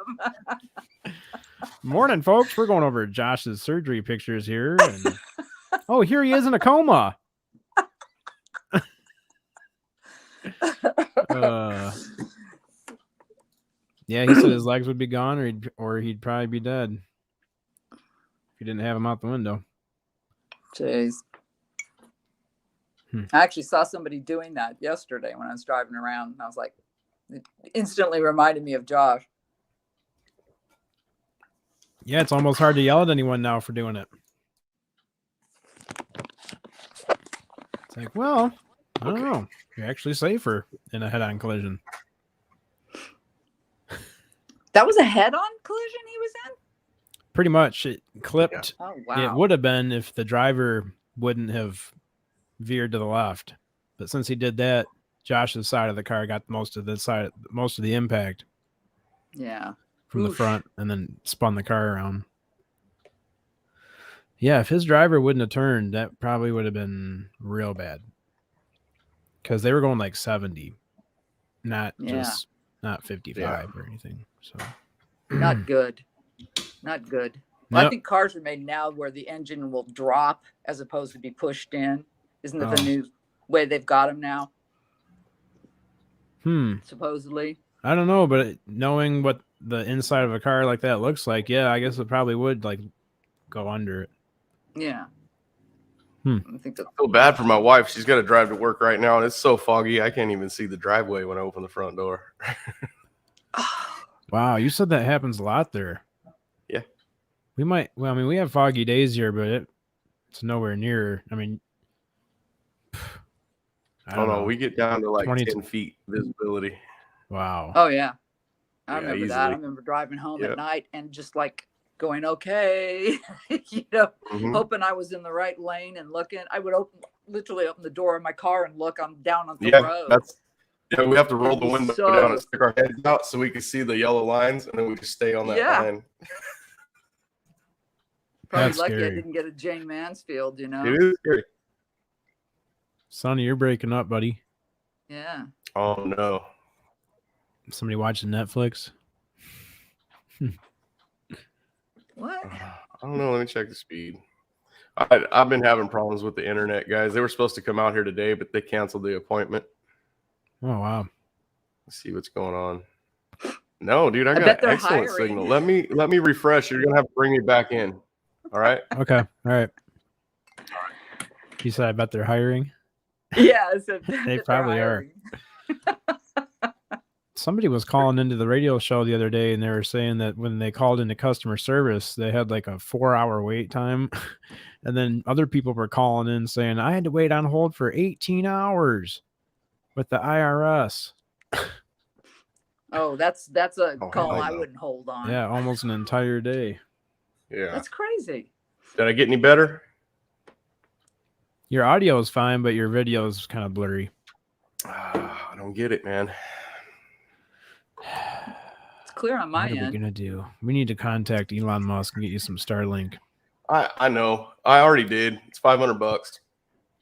Morning, folks. We're going over Josh's surgery pictures here. And... oh, here he is in a coma. Yeah, he said his legs would be gone, or he'd probably be dead if you didn't have him out the window. Jeez. I actually saw somebody doing that yesterday when I was driving around. And I was like, it instantly reminded me of Josh. Yeah, it's almost hard to yell at anyone now for doing it. It's like, well, I don't know. You're actually safer in a head-on collision. That was a head-on collision he was in? Pretty much. It clipped. Oh, wow. It would have been if the driver wouldn't have veered to the left. But since he did that, Josh's side of the car got most of the impact. Yeah. From the front and then spun the car around. Yeah, if his driver wouldn't have turned, that probably would have been real bad. Because they were going like 70, not 55 or anything. So not good. Not good. Well, Yep. I think cars are made now where the engine will drop as opposed to be pushed in. Isn't that the new way they've got them now? Supposedly. I don't know, but knowing what the inside of a car like that looks like, yeah, I guess it probably would like go under it. Yeah. I think I feel bad for my wife. She's got to drive to work right now, and it's so foggy I can't even see the driveway when I open the front door. Wow, you said that happens a lot there. Yeah. We have foggy days here, but it's nowhere near. I mean, I don't know. We get down to like 10 feet visibility. Wow. Oh, yeah. I remember easily. that. I remember driving home at night and just like going, okay, hoping I was in the right lane and looking. I would literally open the door of my car and look. I'm down on the road. We have to roll the window down and stick our heads out so we can see the yellow lines, and then we just stay on that line. Probably That's lucky I scary. didn't get a Jane Mansfield, you know? It is scary. Sonny, you're breaking up, buddy. Yeah. Oh no. Somebody watching Netflix? What? I don't know. Let me check the speed. I've been having problems with the internet, guys. They were supposed to come out here today, but they canceled the appointment. Oh, wow. Let's see what's going on. No, dude, I bet got they're excellent hiring. signal. Let me refresh. You're gonna have to bring me back in. All right. Okay. All right. You said I bet they're hiring. Yeah. So They probably are. Somebody was calling into the radio show the other day, and they were saying that when they called into customer service, they had like a 4-hour wait time. And then other people were calling in saying, I had to wait on hold for 18 hours with the IRS. Oh, that's a Oh, call hell I no. wouldn't hold on. Yeah, almost an entire day. Yeah. That's crazy. Did I get any better? Your audio is fine, but your video is kind of blurry. I don't get it, man. It's clear on my What are we end. going to do? We need to contact Elon Musk and get you some Starlink. I know. I already did. It's $500.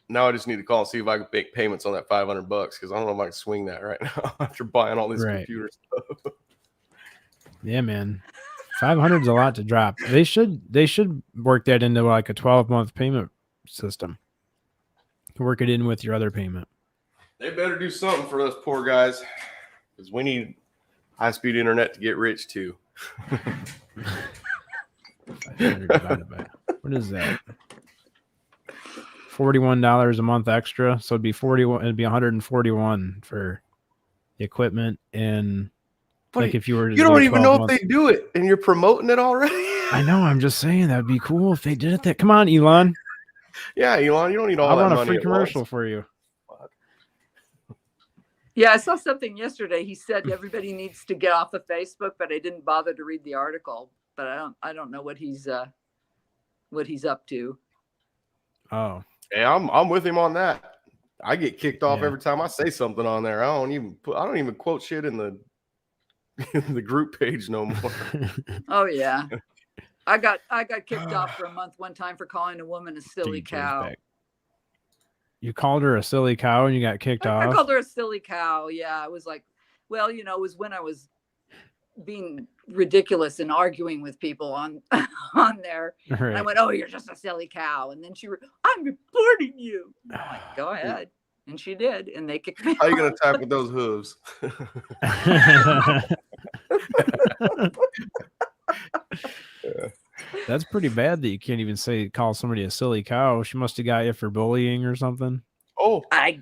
Now I just need to call and see if I can make payments on that $500 because I don't know if I can swing that right now after buying all this Right. computer stuff. Yeah, man. 500 is a lot to drop. They should work that into like a 12-month payment system. Work it in with your other payment. They better do something for us poor guys because we need high-speed internet to get rich too. 500 divided by, what is that? $41 a month extra, so it'd be 41. It'd be 141 for the equipment, and But like if you were to you don't do even 12 know months. if they do it, and you're promoting it already. I know. I'm just saying that'd be cool if they did it. That come on, Elon. Yeah, Elon, you don't need all I that want money a free at commercial once. for you. Yeah, I saw something yesterday. He said everybody needs to get off of Facebook, but I didn't bother to read the article. But I don't know what he's up to. Oh, Hey, I'm with him on that. I get kicked off Yeah. every time I say something on there. I don't even quote shit in the in the group page no more. Oh yeah, I got kicked off for a month one time for calling a woman a silly DJ's cow. back. You called her a silly cow and you got kicked I off. called her a silly cow. Yeah, it was like, well, it was when I was being ridiculous and arguing with people on there. Right. And I went, "Oh, you're just a silly cow." And then I'm reporting you. I'm like, go ahead. And she did, and they kicked me. How you gonna off. type with those hooves? That's pretty bad that you can't even call somebody a silly cow. She must have got you for bullying or something. Oh, I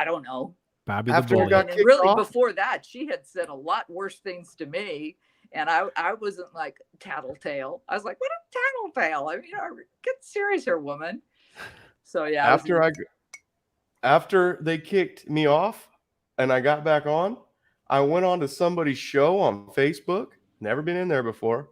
don't know. Bobby After the you bully. got And kicked really, off? before that, she had said a lot worse things to me, and I wasn't like tattletale. I was like, "What a tattletale!" I mean, get serious here, woman. So yeah. after they kicked me off and I got back on, I went on to somebody's show on Facebook. Never been in there before.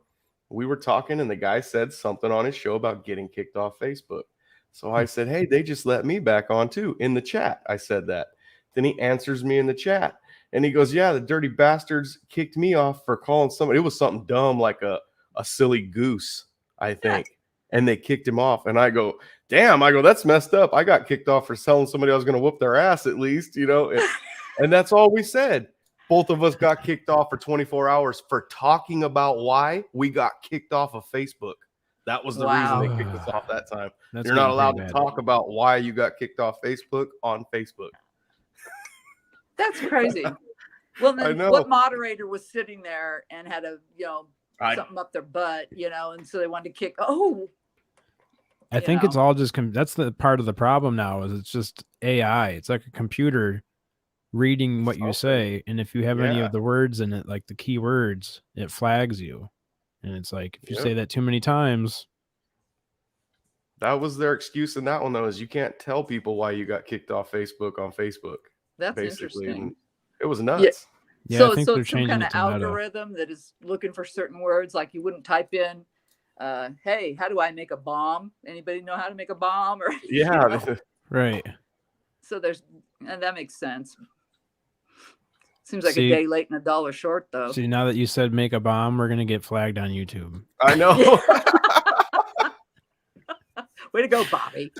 We were talking and the guy said something on his show about getting kicked off Facebook. So I said, "Hey, they just let me back on too." In the chat, I said that. Then he answers me in the chat and he goes, "Yeah, the dirty bastards kicked me off for calling somebody." It was something dumb like a silly goose, I think. And they kicked him off. And I go, "Damn," I go, "that's messed up. I got kicked off for telling somebody I was going to whoop their ass at least, And that's all we said. Both of us got kicked off for 24 hours for talking about why we got kicked off of Facebook. That was the Wow. reason they kicked us off that time. That's You're not getting allowed pretty to bad. talk about why you got kicked off Facebook on Facebook. That's crazy. Well, I then know. what moderator was sitting there and had I- something up their butt, and so they wanted to kick. Oh, I think it's all just that's the part of the problem now is it's just AI. It's like a computer reading what you say, and if you have any Yeah. of the words in it, like the key words, it flags you. And it's like if you Yep. say that too many times, That was their excuse in that one, though, is you can't tell people why you got kicked off Facebook on Facebook. that's Basically, interesting. and it was nuts. yeah, so I think so they're it's some changing kind it of to Meta. algorithm that is looking for certain words, like you wouldn't type in, "Hey, how do I make a bomb?" Anybody know how to make a bomb? Or Yeah, Right. So and that makes sense. Seems like See- a day late and a dollar short, though. See, now that you said make a bomb, we're gonna get flagged on YouTube. I know. Way to go, Bobby.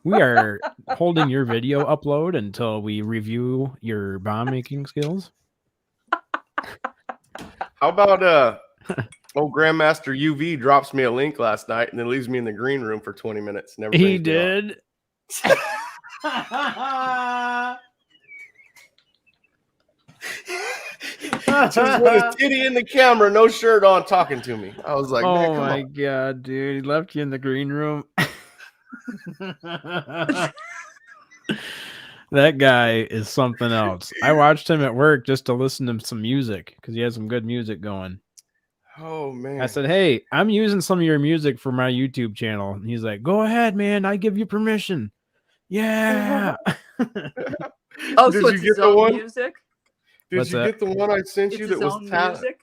We are holding your video upload until we review your bomb making skills. How about old Grandmaster UV drops me a link last night and then leaves me in the green room for 20 minutes. Never He brings me on. did. Just with his titty in the camera, no shirt on, talking to me. I was like, man, Oh come my on. god, dude. He left you in the green room. That guy is something else. I watched him at work just to listen to some music because he has some good music going. Oh man. I said, hey, I'm using some of your music for my YouTube channel. And he's like, go ahead, man. I give you permission. Yeah. Oh, Did so you it's get his the own one? music? Did What's you that? get the one I sent It's you his that was own music?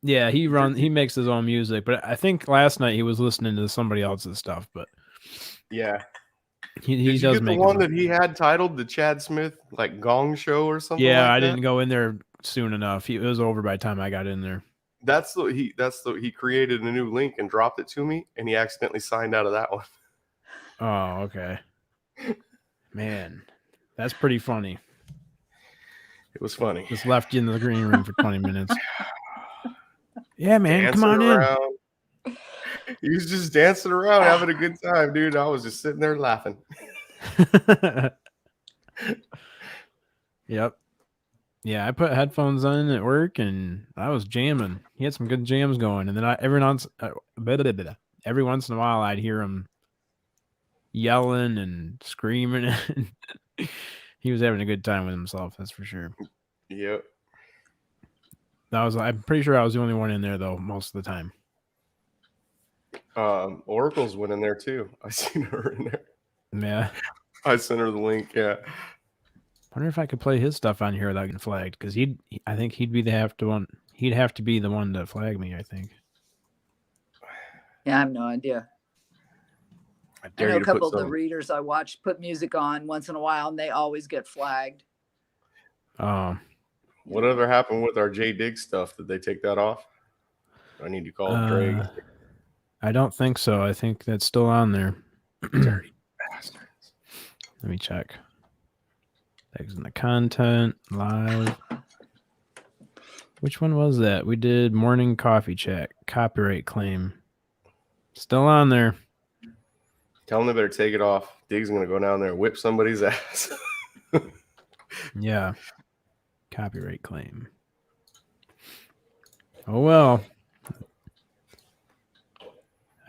Yeah, he makes his own music, but I think last night he was listening to somebody else's stuff, but Yeah. he Did you does get the make one his that he had titled the Chad Smith like Gong Show or something Yeah, like I that? didn't go in there soon enough. It was over by the time I got in there. He created a new link and dropped it to me, and he accidentally signed out of that one. Oh, okay. Man, that's pretty funny. It was funny. Just left you in the green room for 20 minutes. Yeah, man, Dancing come on around. He was just dancing around, having a good time, dude. I was just sitting there laughing. in. Yep. Yeah, I put headphones on at work and I was jamming. He had some good jams going, and then every once in a while I'd hear him yelling and screaming. He was having a good time with himself, that's for sure. Yep. I'm pretty sure I was the only one in there though most of the time. Oracle's went in there too. I seen her in there. Yeah. I sent her the link. Yeah. Wonder if I could play his stuff on here without getting flagged, because I think he'd have to be the one to flag me, I think. Yeah, I have no idea. I I dare know you a to couple put of the some. readers I watch put music on once in a while, and they always get flagged. Whatever happened with our J Dig stuff? Did they take that off? I need to call Drake. I don't think so. I think that's still on there. Dirty bastards. Let me check. Tags in the content, live. Which one was that? We did morning coffee chat, copyright claim. Still on there. Tell them they better take it off. Dig's gonna go down there and whip somebody's ass. Yeah. Copyright claim. Oh well.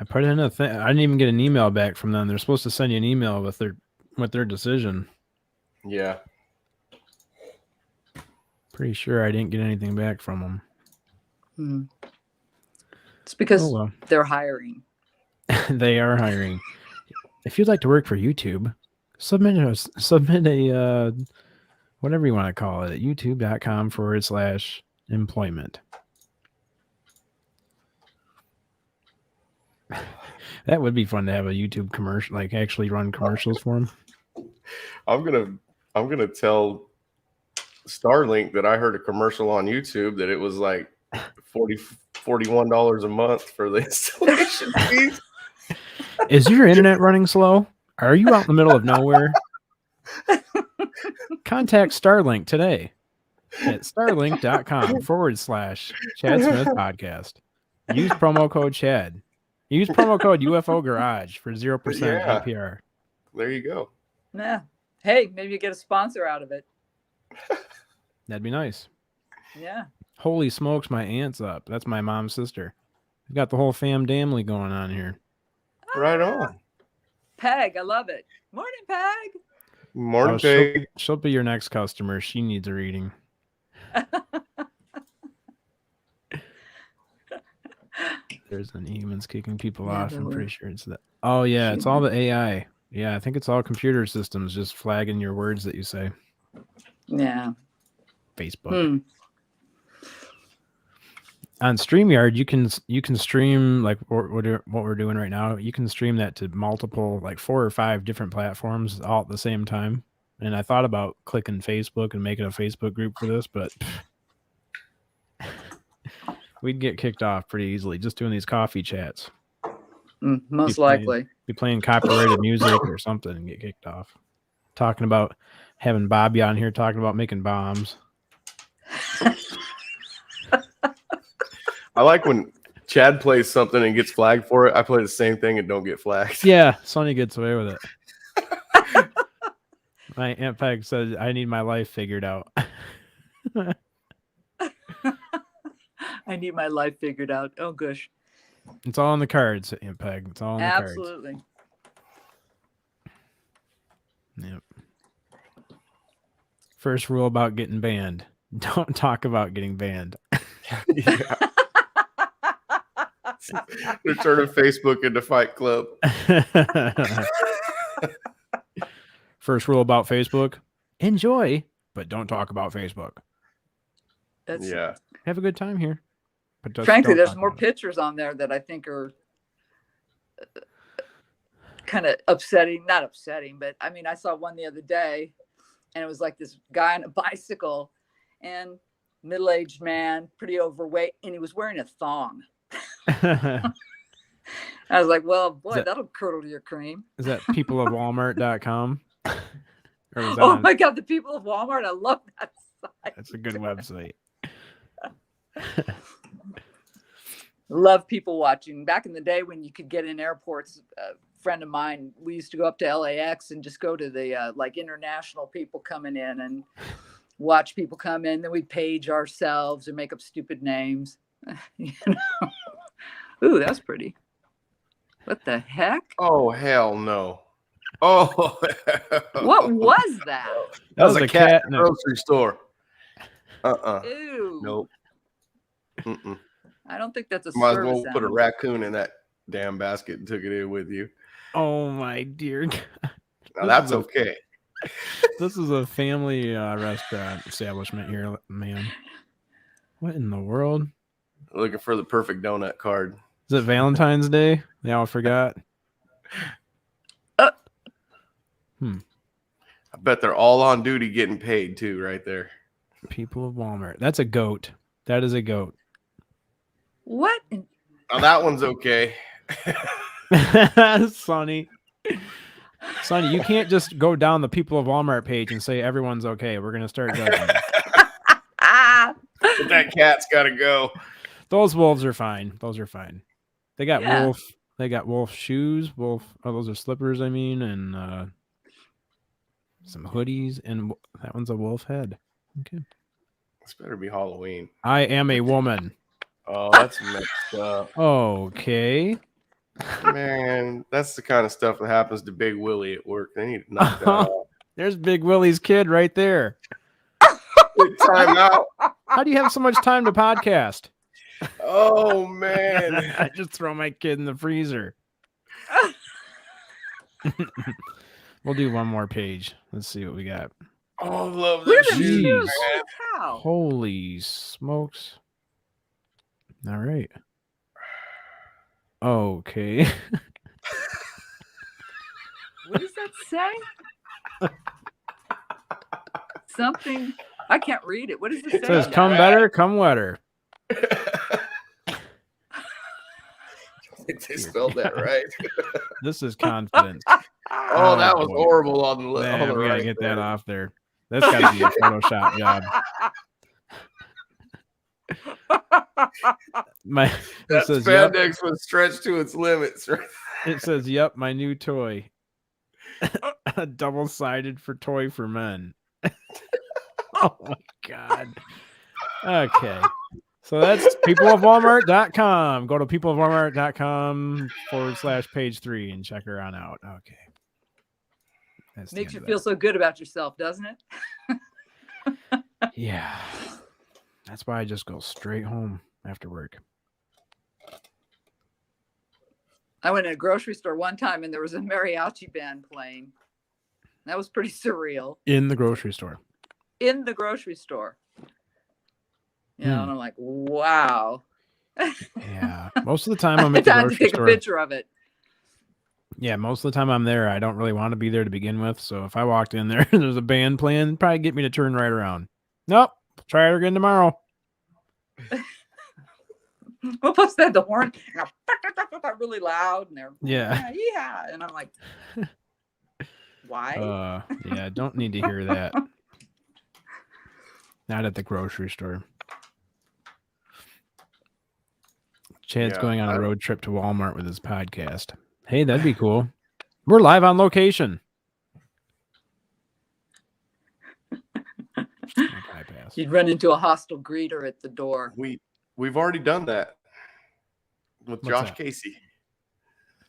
I put in a thing. I didn't even get an email back from them. They're supposed to send you an email with their decision. Yeah. Pretty sure I didn't get anything back from them. It's because Oh well. they're hiring. They are hiring. If you'd like to work for YouTube, submit a whatever you want to call it at youtube.com/employment. That would be fun to have a YouTube commercial, like actually run commercials for them. I'm gonna tell Starlink that I heard a commercial on YouTube that it was like $41 a month for the installation fees. Is your internet running slow? Are you out in the middle of nowhere? Contact Starlink today at starlink.com/Chad Smith podcast. Use promo code Chad. Use promo code UFO Garage for 0% APR. There you go. Yeah. Hey, maybe you get a sponsor out of it. That'd be nice. Yeah. Holy smokes, my aunt's up. That's my mom's sister. We've got the whole fam damly going on here. Right on. Peg, I love it. Morning, Peg. Morning, Peg. She'll be your next customer. She needs a reading. There's an humans kicking people off. I'm pretty sure it's that. Oh, yeah. It's all the AI. Yeah, I think it's all computer systems just flagging your words that you say. Yeah. Facebook. On StreamYard, you can stream like what we're doing right now. You can stream that to multiple, like 4 or 5 different platforms all at the same time. And I thought about clicking Facebook and making a Facebook group for this, but we'd get kicked off pretty easily just doing these coffee chats. Most Be playing- likely. Be playing copyrighted music or something and get kicked off. Talking about having Bobby on here talking about making bombs. I like when Chad plays something and gets flagged for it. I play the same thing and don't get flagged. Yeah, Sonny gets away with it. My Aunt Peg says I need my life figured out. I need my life figured out. Oh, gosh. It's all in the cards, Aunt Peg. It's all in the cards. Absolutely. Yep. First rule about getting banned: don't talk about getting banned. Yeah. They're turning Facebook into Fight Club. First rule about Facebook: enjoy, but don't talk about Facebook. That's, Yeah. Have a good time here. But just frankly, don't there's talk more about it. pictures on there that I think are kind of upsetting. Not upsetting, but I mean, I saw one the other day and it was like this guy on a bicycle and middle-aged man, pretty overweight, and he was wearing a thong. I was like, well, boy, that'll curdle your cream. Is that peopleofwalmart.com? Or was that Oh on- my God, the people of Walmart, I love that site. That's a good website. Love people watching. Back in the day when you could get in airports, a friend of mine, we used to go up to LAX and just go to the like international people coming in and watch people come in. Then we'd page ourselves and make up stupid names. You know? Ooh, that's pretty. What the heck? Oh, hell no. Oh, What was that? that was a cat in in a a- grocery store. Ew. Nope. Mm-mm. I don't think that's a Might as service well put a animal. raccoon in that damn basket and took it in with you. Oh my dear God. Now This that's is a- okay. This is a family restaurant establishment here, man. What in the world? Looking for the perfect donut card. Is it Valentine's Day? They all forgot. I bet they're all on duty getting paid too, right there. People of Walmart. That's a goat. That is a goat. What? Now that one's okay. Sonny. Sonny, you can't just go down the People of Walmart page and say everyone's okay. We're going to start judging. Ah! But that cat's got to go. Those wolves are fine. Those are fine. They got Yeah. wolf. They got wolf shoes. Wolf. Oh, those are slippers. I mean, and some hoodies, and that one's a wolf head. Okay. This better be Halloween. I am a woman. Oh, that's messed up. Okay. Man, that's the kind of stuff that happens to Big Willie at work. They need to knock that off. There's Big Willie's kid right there. Time out. How do you have so much time to podcast? Oh, man. I just throw my kid in the freezer. We'll do one more page. Let's see what we got. Oh, I love Look that at them shoes, shoes. man. Holy cow. Holy smokes. All right. Okay. What does that say? Something. I can't read it. What does it say? It says, on come that? better, come wetter. They spelled that right. This is confidence. Oh, that was boy. horrible on the list. Man, we gotta get that off there. That's gotta be a Photoshop job. It That says, yep. spandex was stretched to its limits, right? It says, yep, my new toy. Double-sided for toy for men. Oh my God. Okay. So that's peopleofwalmart.com. Go to peopleofwalmart.com/page 3 and check her on out. Okay. That's the Makes end you of feel so good about yourself, doesn't it? that. Yeah. That's why I just go straight home after work. I went to a grocery store one time and there was a mariachi band playing. That was pretty surreal. In the grocery store. In the grocery store. You know, and I'm like, wow. Yeah. Most of the time I'm I at the had to grocery take a store. picture of it. Yeah, most of the time I'm there. I don't really want to be there to begin with. So if I walked in there and there's a band playing, it'd probably get me to turn right around. Nope. Try it again tomorrow. Well, plus they had the horn. got really loud, and they're yeah, and I'm like, why? Yeah, don't need to hear that. Not at the grocery store. Chad's going on a road trip to Walmart with his podcast. Hey, that'd be cool. We're live on location. You'd run into a hostile greeter at the door. We've already done that with Josh Casey.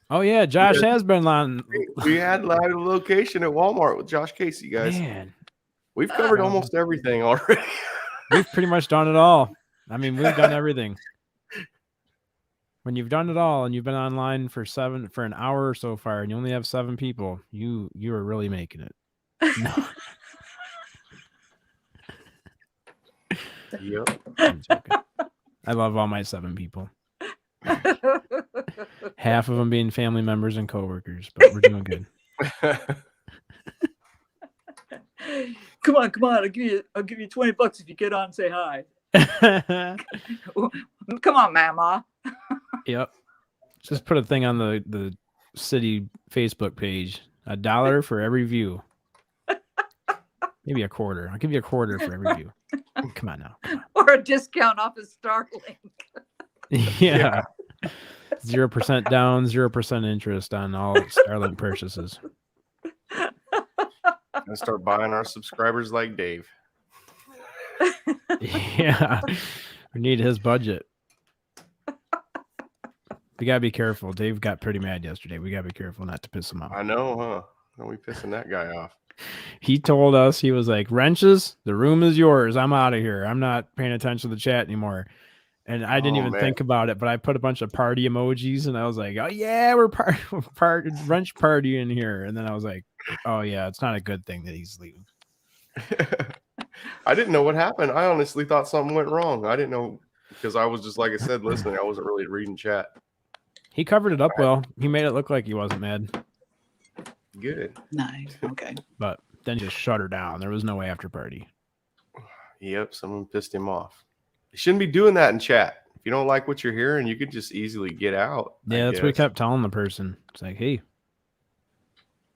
Oh yeah, Josh has been on. We had live location at Walmart with Josh Casey, guys. Man, we've covered almost everything already. We've pretty much done it all. I mean, we've done everything. When you've done it all and you've been online for an hour so far, and you only have 7 people, you are really making it. No. Yep. I love all my 7 people. Half of them being family members and coworkers, but we're doing good. Come on! I'll give you $20 if you get on and say hi. Come on, Mama. Yep. Just put a thing on the city Facebook page. $1 for every view. Maybe a quarter. I'll give you a quarter for every view. Come on now. Come on. Or a discount off of Starlink. Yeah. 0% down, 0% interest on all Starlink purchases. Gonna start buying our subscribers like Dave. Yeah. We need his budget. We gotta be careful. Dave got pretty mad yesterday. We gotta be careful not to piss him off. I know, huh? Are we pissing that guy off? He told us, he was like, Wrenches, the room is yours. I'm out of here. I'm not paying attention to the chat anymore. And I didn't even think about it, but I put a bunch of party emojis and I was like, oh yeah, we're wrench party in here. And then I was like, oh yeah, it's not a good thing that he's leaving. I didn't know what happened. I honestly thought something went wrong. I didn't know because I was just, like I said, listening. I wasn't really reading chat. He covered it up well. He made it look like he wasn't mad. Good. Nice. Okay. But then he just shut her down. There was no after party. Yep, someone pissed him off. You shouldn't be doing that in chat. If you don't like what you're hearing, you could just easily get out. Yeah, that's what we kept telling the person. It's like, hey,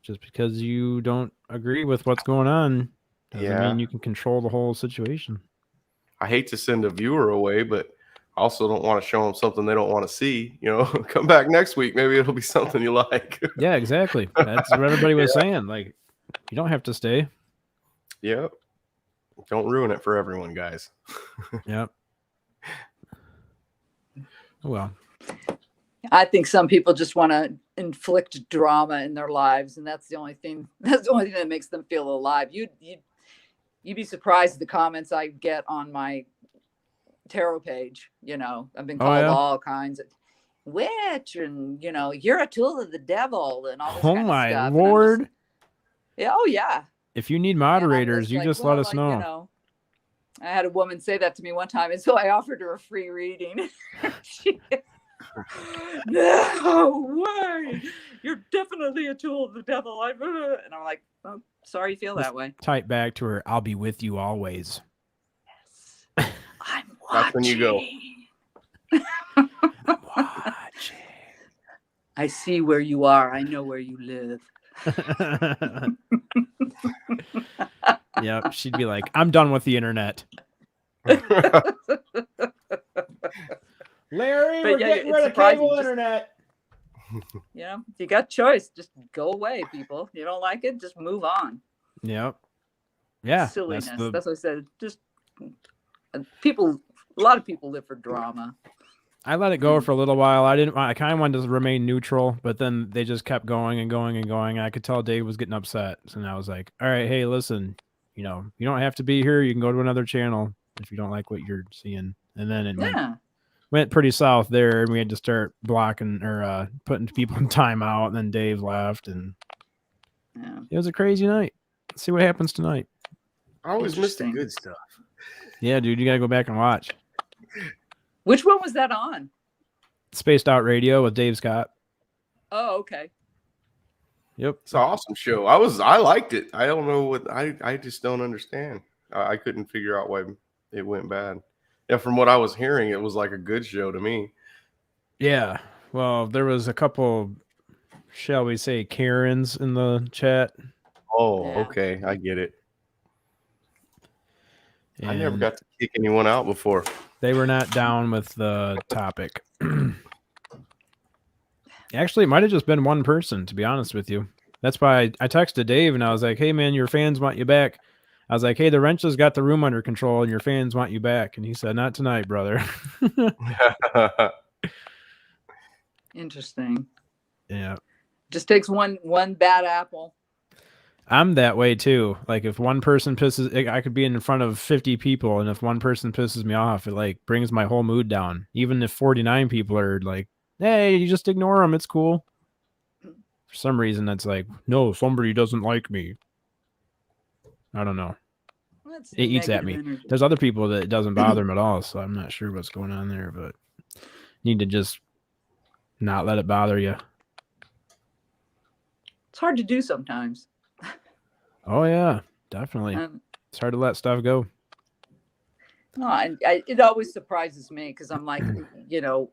just because you don't agree with what's going on doesn't mean you can control the whole situation. I hate to send a viewer away, but I also don't want to show them something they don't want to see. You know, come back next week. Maybe it'll be something you like. Yeah, exactly. That's what everybody was saying. Like, you don't have to stay. Yep. Don't ruin it for everyone, guys. Yep. Well, I think some people just want to inflict drama in their lives, and that's the only thing that makes them feel alive. You'd be surprised at the comments I get on my tarot page. You know, I've been called all kinds of witch, and you know, you're a tool of the devil, and all this kind of stuff. Oh my Lord! Yeah. If you need moderators, you just let us know. You know, I had a woman say that to me one time, and so I offered her a free reading. No way! You're definitely a tool of the devil. And I'm like, oh, sorry you feel that way. Type back to her, I'll be with you always. Yes. I'm watching. That's when you go. I'm watching. I see where you are. I know where you live. Yep, she'd be like, I'm done with the internet. Larry, we're getting rid of cable internet. You know, you got choice. Just go away, people. You don't like it, just move on. Yep. Yeah. Silliness. That's what I said. Just people. A lot of people live for drama. I let it go for a little while. I kind of wanted to remain neutral, but then they just kept going and going and going. I could tell Dave was getting upset. And I was like, all right, hey, listen, you know, you don't have to be here. You can go to another channel if you don't like what you're seeing. And then it went pretty south there, and we had to start blocking or putting people in timeout. And then Dave left, and it was a crazy night. Let's see what happens tonight. I always miss the good stuff. Yeah, dude, you got to go back and watch. Which one was that on? Spaced Out Radio with Dave Scott. Oh, okay. Yep. It's an awesome show. I liked it. I don't know what I just don't understand. I couldn't figure out why it went bad. Yeah, from what I was hearing, it was like a good show to me. Yeah. Well, there was a couple, shall we say, Karens in the chat. Oh, Yeah. okay. I get it. I never And got to kick anyone out before. they were not down with the topic. Actually, it might have just been one person, to be honest with you. That's why I texted Dave and I was like, hey, man, your fans want you back. I was like, hey, the wrenches got the room under control and your fans want you back. And he said, not tonight, brother. Interesting. Yeah. Just takes one bad apple. I'm that way too. Like if one person pisses, I could be in front of 50 people, and if one person pisses me off, it like brings my whole mood down. Even if 49 people are like, "Hey, you just ignore them. It's cool." For some reason, that's like, no, somebody doesn't like me. I don't know. That's It eats at negative me. energy. There's other people that it doesn't bother them at all, so I'm not sure what's going on there, but need to just not let it bother you. It's hard to do sometimes. Oh yeah, definitely. It's hard to let stuff go. No, it always surprises me because I'm like, you know,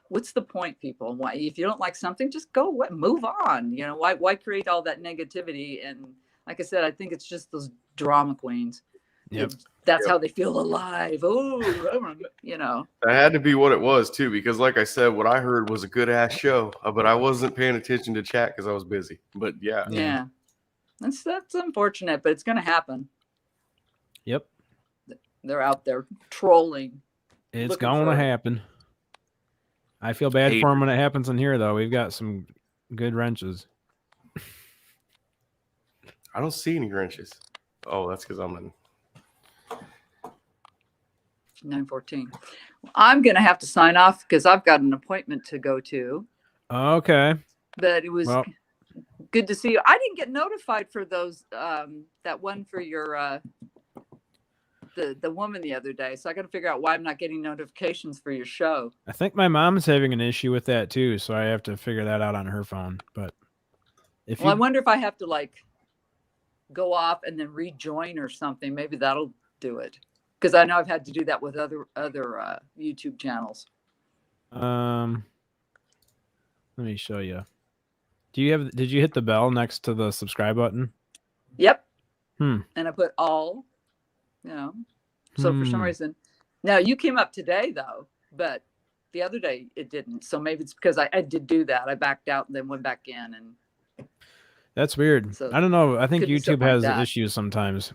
what's the point, people? Why, if you don't like something, just go away, move on. You know, why create all that negativity? And like I said, I think it's just those drama queens. Yep. That's how they feel alive. Oh, you know. That had to be what it was too, because like I said, what I heard was a good ass show, but I wasn't paying attention to chat because I was busy. But yeah. That's unfortunate, but it's going to happen. Yep. They're out there trolling. It's going to happen. I feel bad for them when it happens in here, though. We've got some good wrenches. I don't see any wrenches. Oh, that's because I'm in 9:14. I'm going to have to sign off because I've got an appointment to go to. Okay. But it was good to see you. I didn't get notified for those, that one for your, the woman the other day. So I got to figure out why I'm not getting notifications for your show. I think my mom's having an issue with that too, so I have to figure that out on her phone. But I wonder if I have to like go off and then rejoin or something. Maybe that'll do it. Because I know I've had to do that with other YouTube channels. Let me show you. Did you hit the bell next to the subscribe button? Yep. And I put all, you know. So for some reason, now you came up today though, but the other day it didn't. So maybe it's because I did do that. I backed out and then went back in, and that's weird. So I don't know. I think YouTube has like issues sometimes.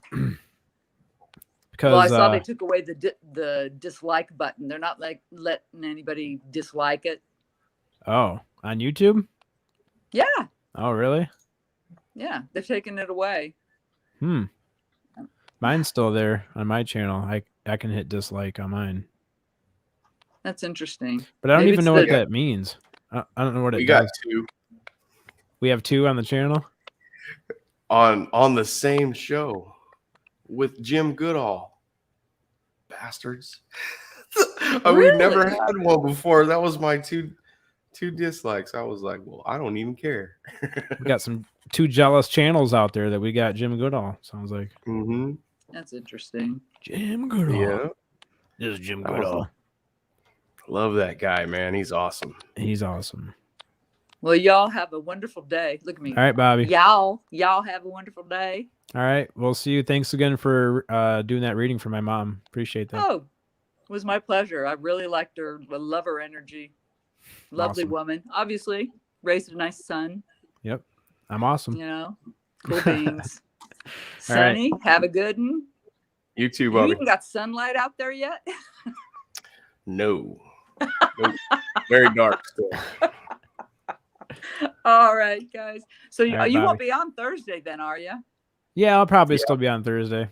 Because well, I saw they took away the dislike button. They're not like letting anybody dislike it. Oh, on YouTube? Yeah. Oh, really? Yeah, they've taken it away. Mine's still there on my channel. I can hit dislike on mine. That's interesting. But I don't even know what that means. I don't know what it does. We got two. We have two on the channel? On the same show with Jim Goodall. Bastards. We've never had one before. That was my two dislikes. I was like, well, I don't even care. We got two jealous channels out there that we got Jim Goodall. Sounds like. Mm-hmm. That's interesting. Jim Goodall. Yeah. This is Jim Goodall. Love that guy, man. He's awesome. He's awesome. Well, y'all have a wonderful day. Look at me. All right, Bobby. Y'all have a wonderful day. All right. We'll see you. Thanks again for doing that reading for my mom. Appreciate that. Oh, it was my pleasure. I really liked her. I love her energy. Lovely woman. Obviously, raised a nice son. Yep. I'm awesome. You know, cool beans. Sonny, have a good one. You too, Bobby. You even got sunlight out there yet? No. Nope. Very dark still. All right, guys. So you Bobby. won't be on Thursday then, are you? Yeah, I'll probably still be on Thursday.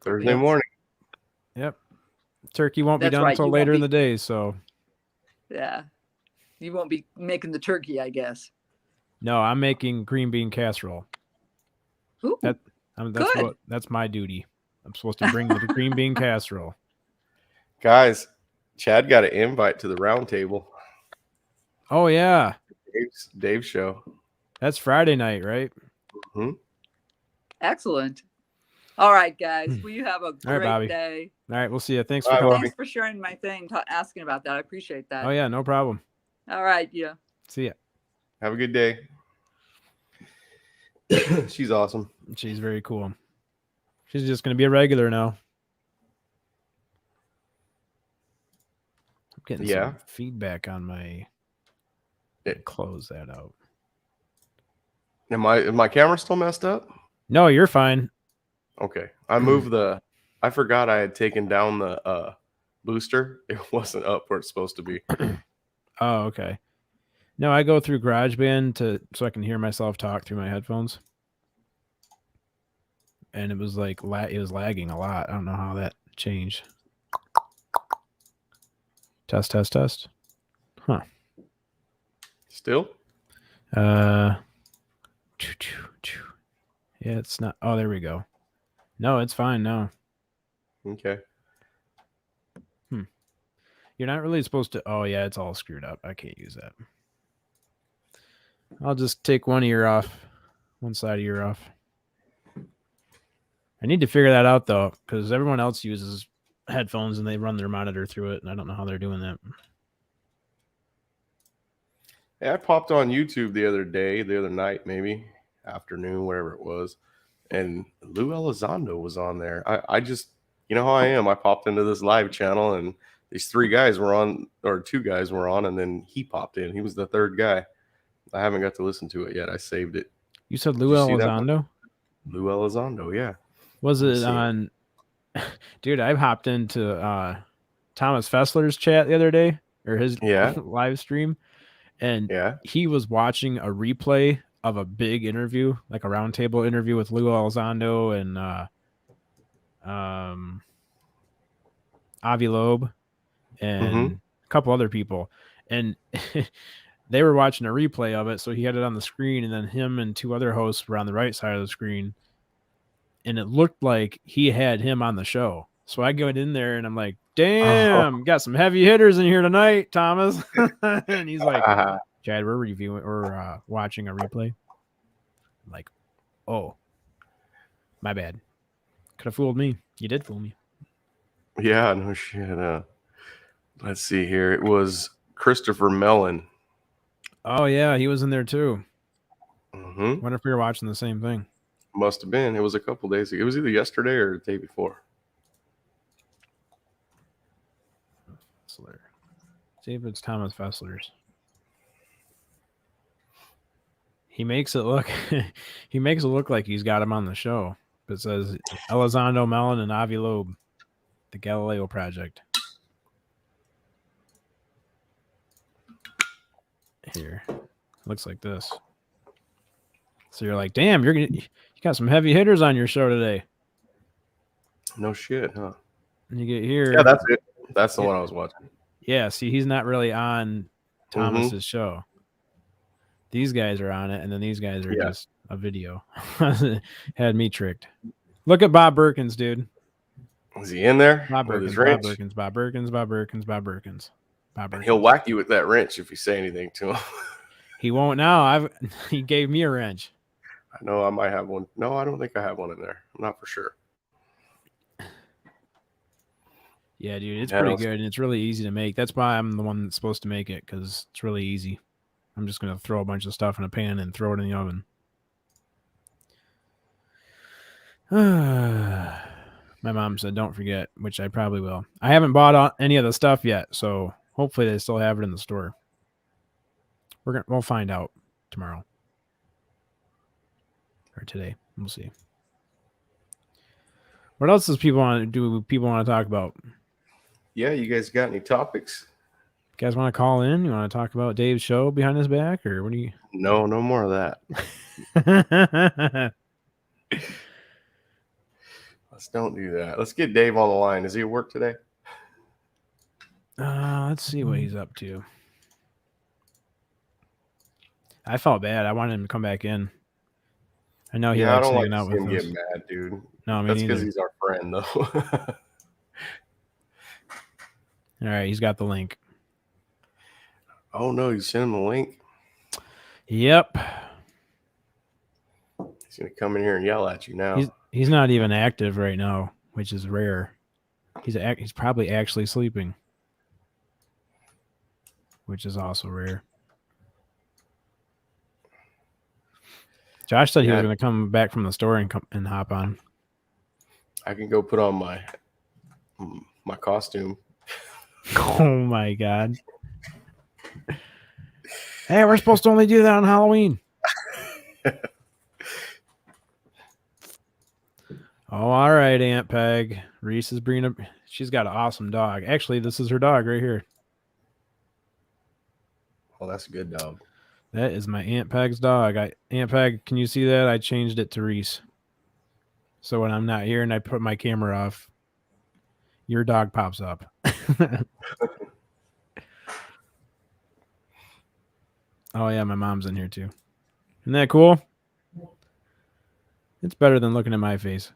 Thursday morning. Yep. Turkey won't be That's done right, until you later won't in the day, so. Yeah. You won't be making the turkey, I guess. No, I'm making green bean casserole. Ooh, That's my duty. I'm supposed to bring the green bean casserole. Guys, Chad got an invite to the round table. Oh, yeah. Dave's show. That's Friday night, right? Mm-hmm. excellent. All right, guys. Well, you have a great day. All right, we'll see you. Thanks All for right, calling. Bobby. Thanks for sharing my thing, asking about that. I appreciate that. Oh yeah, no problem. All right, yeah. See ya. Have a good day. She's awesome. She's very cool. She's just gonna be a regular now. I'm getting some feedback on my. Close that out. Is my camera still messed up? No, you're fine. Okay. I moved I forgot I had taken down the booster. It wasn't up where it's supposed to be. Oh, okay. No, I go through GarageBand so I can hear myself talk through my headphones. And it was like it was lagging a lot. I don't know how that changed. Test, test, test. Huh. Still? Yeah, it's not. Oh, there we go. No, it's fine now. Okay. You're not really supposed to. Oh, yeah, it's all screwed up. I can't use that. I'll just take one ear off, one side ear off. I need to figure that out, though, because everyone else uses headphones and they run their monitor through it, and I don't know how they're doing that. Yeah, I popped on YouTube the other night, maybe afternoon, whatever it was, and Lou Elizondo was on there. I just, you know how I am. I popped into this live channel, and these two guys were on, and then he popped in. He was the third guy. I haven't got to listen to it yet. I saved it. You said Lou Elizondo? Lou Elizondo, yeah. Was it on? Dude, I hopped into Thomas Fessler's chat the other day, or his live stream, and he was watching a replay of a big interview, like a roundtable interview with Lou Elizondo and Avi Loeb and a couple other people, and they were watching a replay of it. So he had it on the screen, and then him and two other hosts were on the right side of the screen. And it looked like he had him on the show. So I go in there and I'm like, damn, got some heavy hitters in here tonight, Thomas. And he's like, Chad, we're watching a replay. I'm like, oh, my bad. Could have fooled me. You did fool me. Yeah, no shit. Let's see here. It was Christopher Mellon. Oh, yeah, he was in there too. Mm-hmm. Wonder if we were watching the same thing. Must have been. It was a couple days ago. It was either yesterday or the day before. Fessler. See if it's Thomas Fessler's. He makes it look like he's got him on the show. It says Elizondo, Mellon, and Avi Loeb, the Galileo Project. Here. Looks like this. So you're like, damn, you got some heavy hitters on your show today. No shit, huh? And you get here. Yeah, that's it. That's the one I was watching. Yeah, see, he's not really on Thomas's show. These guys are on it, and then these guys are just a video. Had me tricked. Look at Bob Berkins, dude. Is he in there? Bob Berkins. And he'll whack you with that wrench if you say anything to him. He won't now. He gave me a wrench. I know I might have one. No, I don't think I have one in there. I'm not for sure. Yeah, dude, it's pretty good, and it's really easy to make. That's why I'm the one that's supposed to make it, because it's really easy. I'm just going to throw a bunch of stuff in a pan and throw it in the oven. My mom said, don't forget, which I probably will. I haven't bought any of the stuff yet, so hopefully they still have it in the store. We'll find out tomorrow. Or today. We'll see. What else do people want to talk about? Yeah, you guys got any topics? You guys want to call in? You want to talk about Dave's show behind his back, or what do you? No more of that. Let's don't do that. Let's get Dave on the line. Is he at work today? Let's see what he's up to. I felt bad. I wanted him to come back in. I know he likes hanging out with us. Get mad, dude. No, that's because he's our friend, though. All right, he's got the link. Oh no, you sent him the link. Yep. He's gonna come in here and yell at you now. He's not even active right now, which is rare. He's probably actually sleeping, which is also rare. Josh said he was Yeah. going to come back from the store and hop on. I can go put on my costume. Oh my god! Hey, we're supposed to only do that on Halloween. Oh, all right, Aunt Peg. Reese is bringing up. She's got an awesome dog. Actually, this is her dog right here. Oh, that's a good dog. That is my Aunt Peg's dog. Aunt Peg, can you see that? I changed it to Reese. So when I'm not here and I put my camera off, your dog pops up. Oh yeah, my mom's in here too. Isn't that cool? It's better than looking at my face.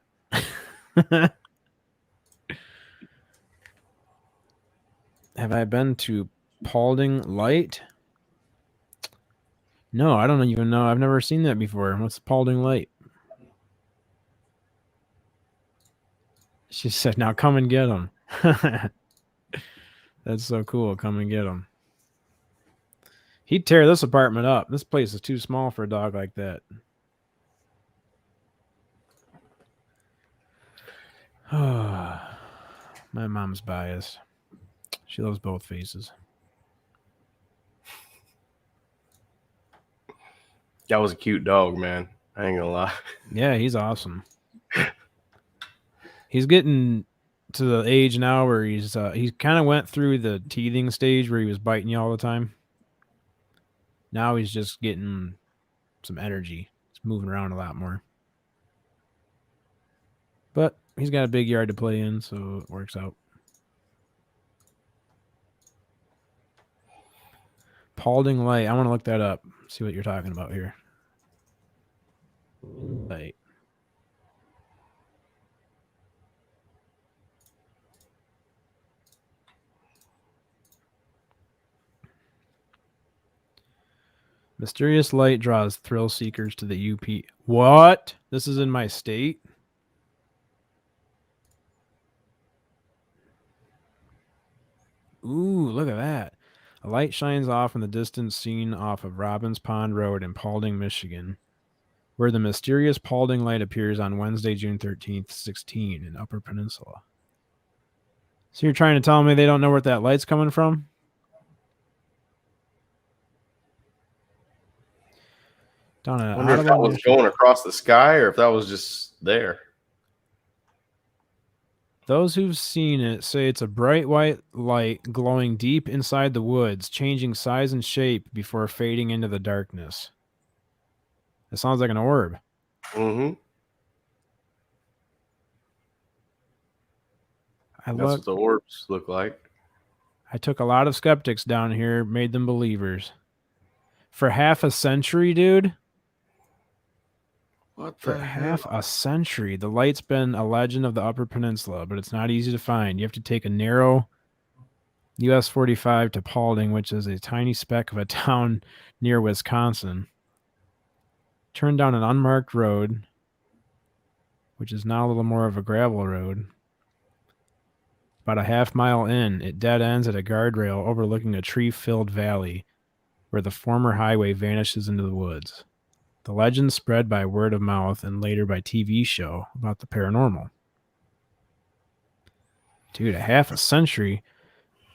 Have I been to Paulding Light? No, I don't even know. I've never seen that before. What's Paulding Light? She said, now come and get them. That's so cool. Come and get them. He'd tear this apartment up. This place is too small for a dog like that. My mom's biased. She loves both faces. That was a cute dog, man. I ain't gonna lie. Yeah, he's awesome. He's getting to the age now where he kind of went through the teething stage where he was biting you all the time. Now he's just getting some energy. He's moving around a lot more. But he's got a big yard to play in, so it works out. Paulding Light. I want to look that up. See what you're talking about here. Light. Mysterious light draws thrill seekers to the UP. What? This is in my state? Ooh, look at that. A light shines off in the distance seen off of Robbins Pond Road in Paulding, Michigan, where the mysterious Paulding light appears on Wednesday, June 13th, 16 in Upper Peninsula. So you're trying to tell me they don't know where that light's coming from? I wonder if that was going across the sky or if that was just there. Those who've seen it say it's a bright white light glowing deep inside the woods, changing size and shape before fading into the darkness. It sounds like an orb. Mm-hmm. That's what the orbs look like. I took a lot of skeptics down here, made them believers. For half a century, dude. For half a century, the light's been a legend of the Upper Peninsula, but it's not easy to find. You have to take a narrow US 45 to Paulding, which is a tiny speck of a town near Wisconsin. Turn down an unmarked road, which is now a little more of a gravel road. About a half mile in, it dead ends at a guardrail overlooking a tree-filled valley where the former highway vanishes into the woods. The legend spread by word of mouth and later by TV show about the paranormal. Dude, a half a century.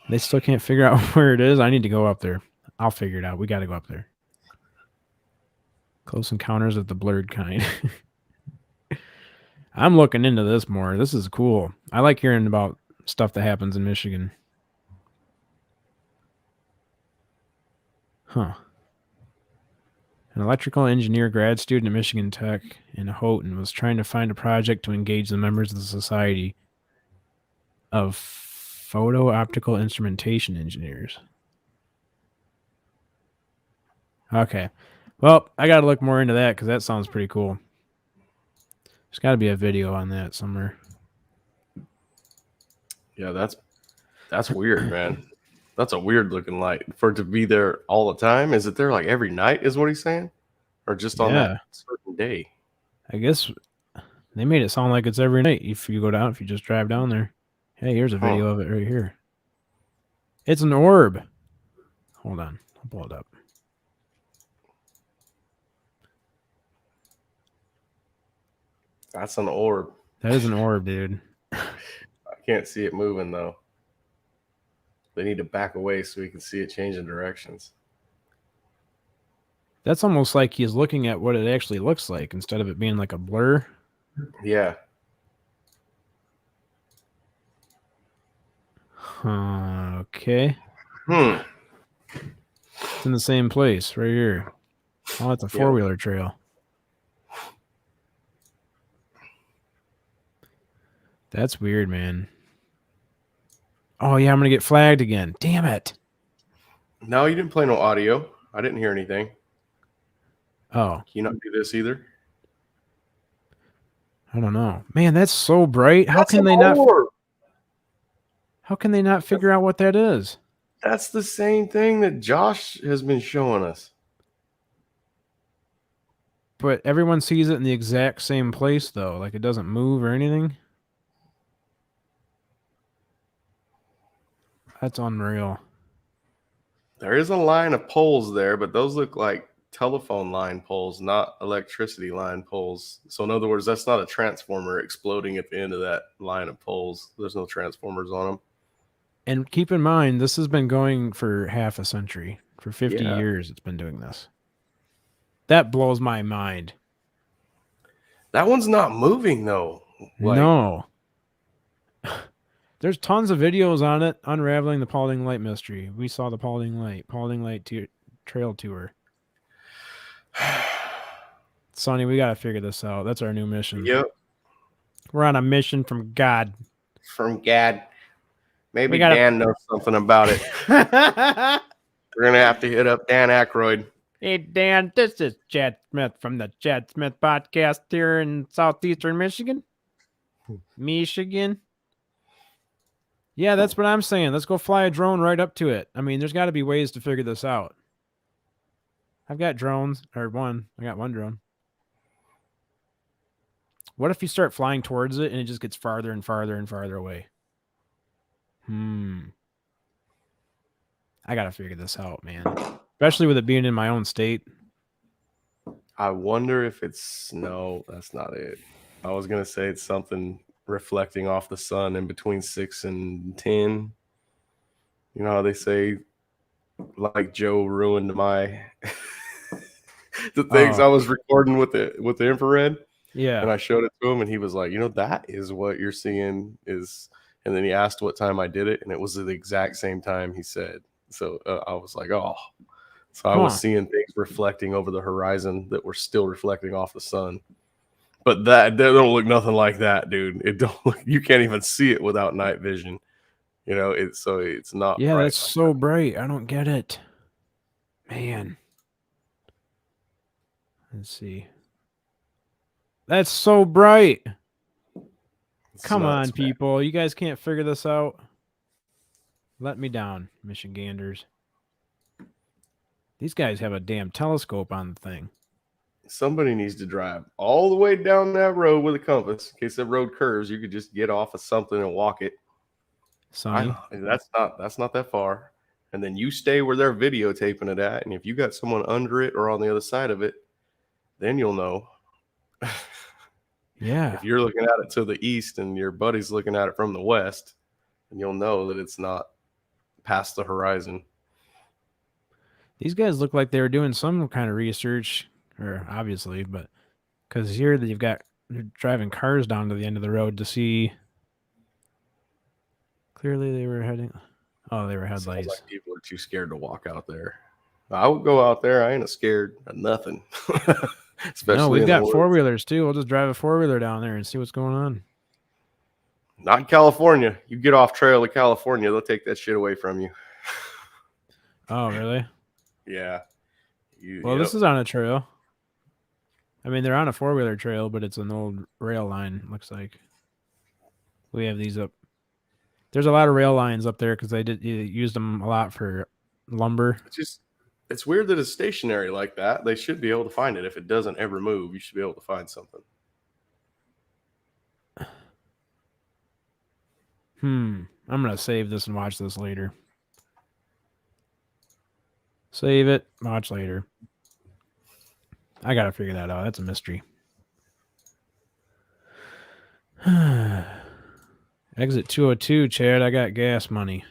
They still can't figure out where it is. I need to go up there. I'll figure it out. We got to go up there. Close Encounters of the Blurred Kind. I'm looking into this more. This is cool. I like hearing about stuff that happens in Michigan. Huh. An electrical engineer grad student at Michigan Tech in Houghton was trying to find a project to engage the members of the Society of Photo-Optical Instrumentation Engineers. Okay. Well, I got to look more into that because that sounds pretty cool. There's got to be a video on that somewhere. Yeah, that's weird, man. That's a weird looking light for it to be there all the time. Is it there like every night is what he's saying? Or just on that certain day? I guess they made it sound like it's every night if you go down, if you just drive down there. Hey, here's a video of it right here. It's an orb. Hold on. I'll pull it up. That's an orb. That is an orb, dude. I can't see it moving, though. They need to back away so we can see it changing directions. That's almost like he's looking at what it actually looks like instead of it being like a blur. Yeah. Okay. It's in the same place right here. Oh, it's a four-wheeler trail. That's weird, man. Oh, yeah, I'm going to get flagged again. Damn it. No, you didn't play no audio. I didn't hear anything. Oh. Can you not do this either? I don't know. Man, that's so bright. How can they not figure out what that is? That's the same thing that Josh has been showing us. But everyone sees it in the exact same place, though. Like, it doesn't move or anything. That's unreal. There is a line of poles there, but those look like telephone line poles, not electricity line poles. So in other words, that's not a transformer exploding at the end of that line of poles. There's no transformers on them. And keep in mind, this has been going for half a century. For 50 years, it's been doing this. That blows my mind. That one's not moving, though. No. There's tons of videos on it, unraveling the Paulding Light mystery. We saw the Paulding Light Trail Tour. Sonny, we got to figure this out. That's our new mission. Yep. We're on a mission from God. From God. Maybe Dan knows something about it. We're going to have to hit up Dan Aykroyd. Hey, Dan, this is Chad Smith from the Chad Smith podcast here in southeastern Michigan. Yeah, that's what I'm saying. Let's go fly a drone right up to it. I mean, there's got to be ways to figure this out. I've got drones, or one. I got one drone. What if you start flying towards it and it just gets farther and farther and farther away? I got to figure this out, man. Especially with it being in my own state. I wonder if it's... No, that's not it. I was going to say it's something reflecting off the sun in between 6 and 10. You know how they say, like Joe ruined my... the things I was recording with the infrared. Yeah. And I showed it to him and he was like, you know, that is what you're seeing is... And then he asked what time I did it, and it was the exact same time he said. So I was like, oh. So I was seeing things reflecting over the horizon that were still reflecting off the sun. But that don't look nothing like that, dude. It don't look, you can't even see it without night vision. You know, it's not. Yeah, that's so bright. I don't get it. Man. Let's see. That's so bright. Come on, people. You guys can't figure this out. Let me down, Michiganders. These guys have a damn telescope on the thing. Somebody needs to drive all the way down that road with a compass. In case the road curves, you could just get off of something and walk it. Sonny. That's not that far. And then you stay where they're videotaping it at. And if you got someone under it or on the other side of it, then you'll know. Yeah. If you're looking at it to the east and your buddy's looking at it from the west, then you'll know that it's not past the horizon. These guys look like they were doing some kind of research, or obviously, but because here they're driving cars down to the end of the road to see. Clearly they were heading. Oh, they were headlights. Sounds like people are too scared to walk out there. I would go out there. I ain't scared of nothing. Especially no, we've got four-wheelers too. We'll just drive a four-wheeler down there and see what's going on. Not in California. You get off trail of California, they'll take that shit away from you. Oh, really? Yeah. This is on a trail. I mean, they're on a four-wheeler trail, but it's an old rail line, looks like. We have these up. There's a lot of rail lines up there because they used them a lot for lumber. It's weird that it's stationary like that. They should be able to find it. If it doesn't ever move, you should be able to find something. I'm gonna save this and watch this later. Save it, watch later. I gotta figure that out. That's a mystery. Exit 202, Chad. I got gas money.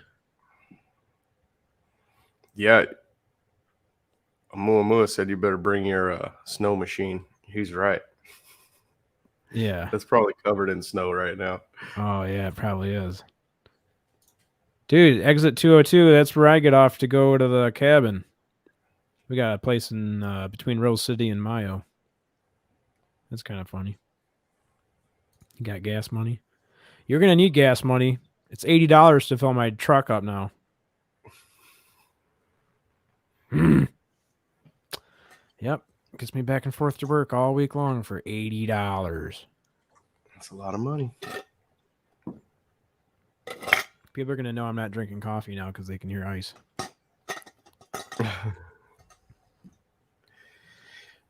Yeah. Muamua said you better bring your snow machine. He's right. Yeah. That's probably covered in snow right now. Oh, yeah, it probably is. Dude, exit 202, that's where I get off to go to the cabin. We got a place in between Rose City and Mayo. That's kind of funny. You got gas money? You're going to need gas money. It's $80 to fill my truck up now. Yep. Gets me back and forth to work all week long for $80. That's a lot of money. People are going to know I'm not drinking coffee now because they can hear ice.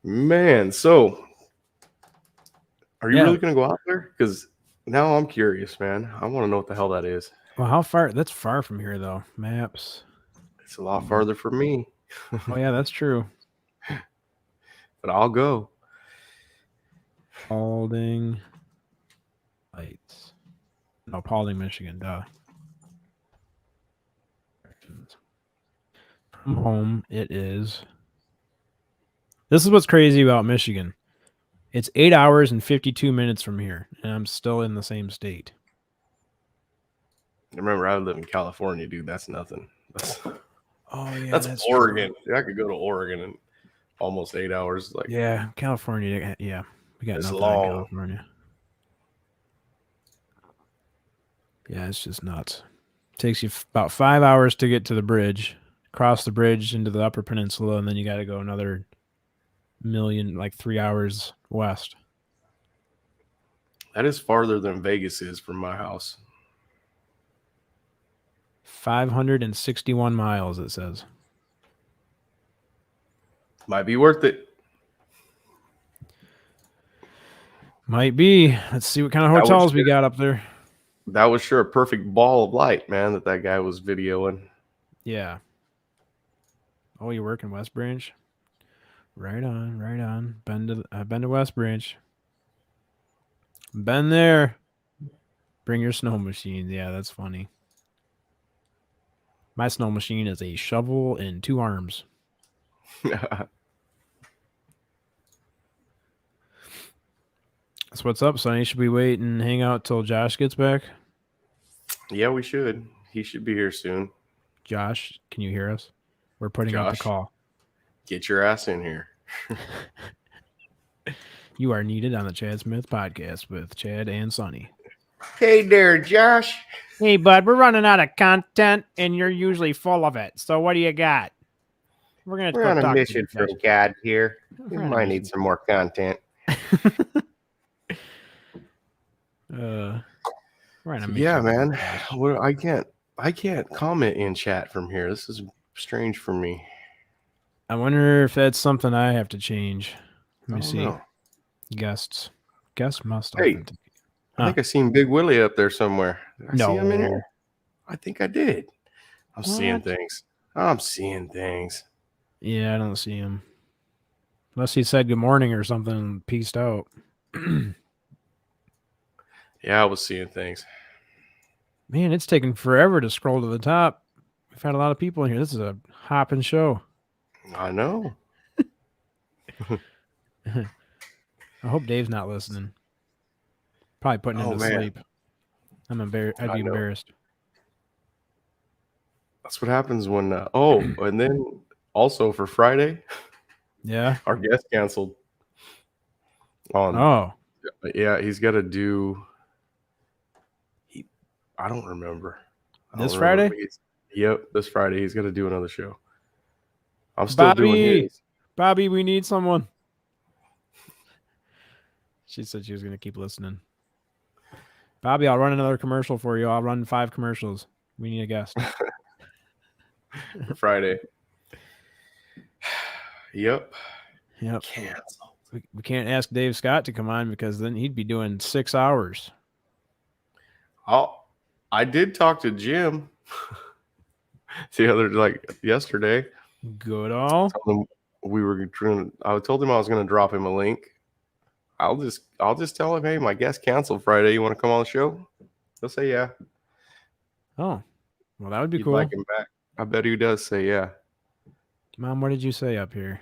Man, so are you Yeah. really going to go out there? Because now I'm curious, man. I want to know what the hell that is. Well, how far? That's far from here, though. Maps. It's a lot farther for me, Oh, yeah, that's true. but I'll go. Paulding Heights. No, Paulding, Michigan. Duh. From home, it is. This is what's crazy about Michigan. It's 8 hours and 52 minutes from here, and I'm still in the same state. Remember, I live in California, dude. That's nothing. Oh, yeah. That's Oregon. I could go to Oregon in almost 8 hours. Like, Yeah, California. Yeah, we got It's nothing long. in California. Yeah, it's just nuts. Takes you about 5 hours to get to the bridge, cross the bridge into the Upper Peninsula, and then you got to go another 3 hours west. that is farther than Vegas is from my house. 561 miles, it says. Might be worth it. Might be. Let's see what kind of That was hotels we good. got up there. That was sure a perfect ball of light, man, that guy was videoing. Yeah. Oh, you work in West Branch? Right on, right on. Been to West Branch. Been there. Bring your snow machine. Yeah, that's funny. My snow machine is a shovel and 2 arms. So what's up, Sonny? Should we wait and hang out till Josh gets back? Yeah, we should. He should be here soon. Josh, can you hear us? We're putting out the Josh? call. Get your ass in here. You are needed on the Chad Smith podcast with Chad and Sonny. Hey there, Josh. Hey, bud, we're running out of content, and you're usually full of it. So what do you got? We're We're on a mission from God here. We might need some more content. We're on a mission. Yeah, man. What I can't comment in chat from here. This is strange for me. I wonder if that's something I have to change. Let me I don't see. know. Guests must. Hey, authenticate. I think I seen Big Willie up there somewhere. Did I see him in No. here? I think I did. I'm seeing What? things. I'm seeing things. Yeah, I don't see him. Unless he said good morning or something and peaced out. Yeah, I was seeing things. Man, it's taken forever to scroll to the top. We've had a lot of people in here. This is a hopping show. I know. I hope Dave's not listening. Probably putting him to man. sleep. I'm embarrassed. I'd I be know. embarrassed. That's what happens when. And then also for Friday, Yeah. our guest canceled. On Oh. yeah, he's got to do. I don't remember. This Friday? Yep, this Friday he's got to do another show. I'm still doing his. Bobby, we need someone. She said she was going to keep listening. Bobby, I'll run another commercial for you. I'll run 5 commercials. We need a guest. Friday. Yep. Cancel. We can't ask Dave Scott to come on because then he'd be doing 6 hours. I did talk to Jim yesterday. Good all. Told him I told him I was going to drop him a link. I'll just tell him, hey, my guest canceled Friday. You want to come on the show? He'll say yeah. Oh, well, that would be You'd cool. like him back. I bet he does say yeah. Mom, what did you say up here?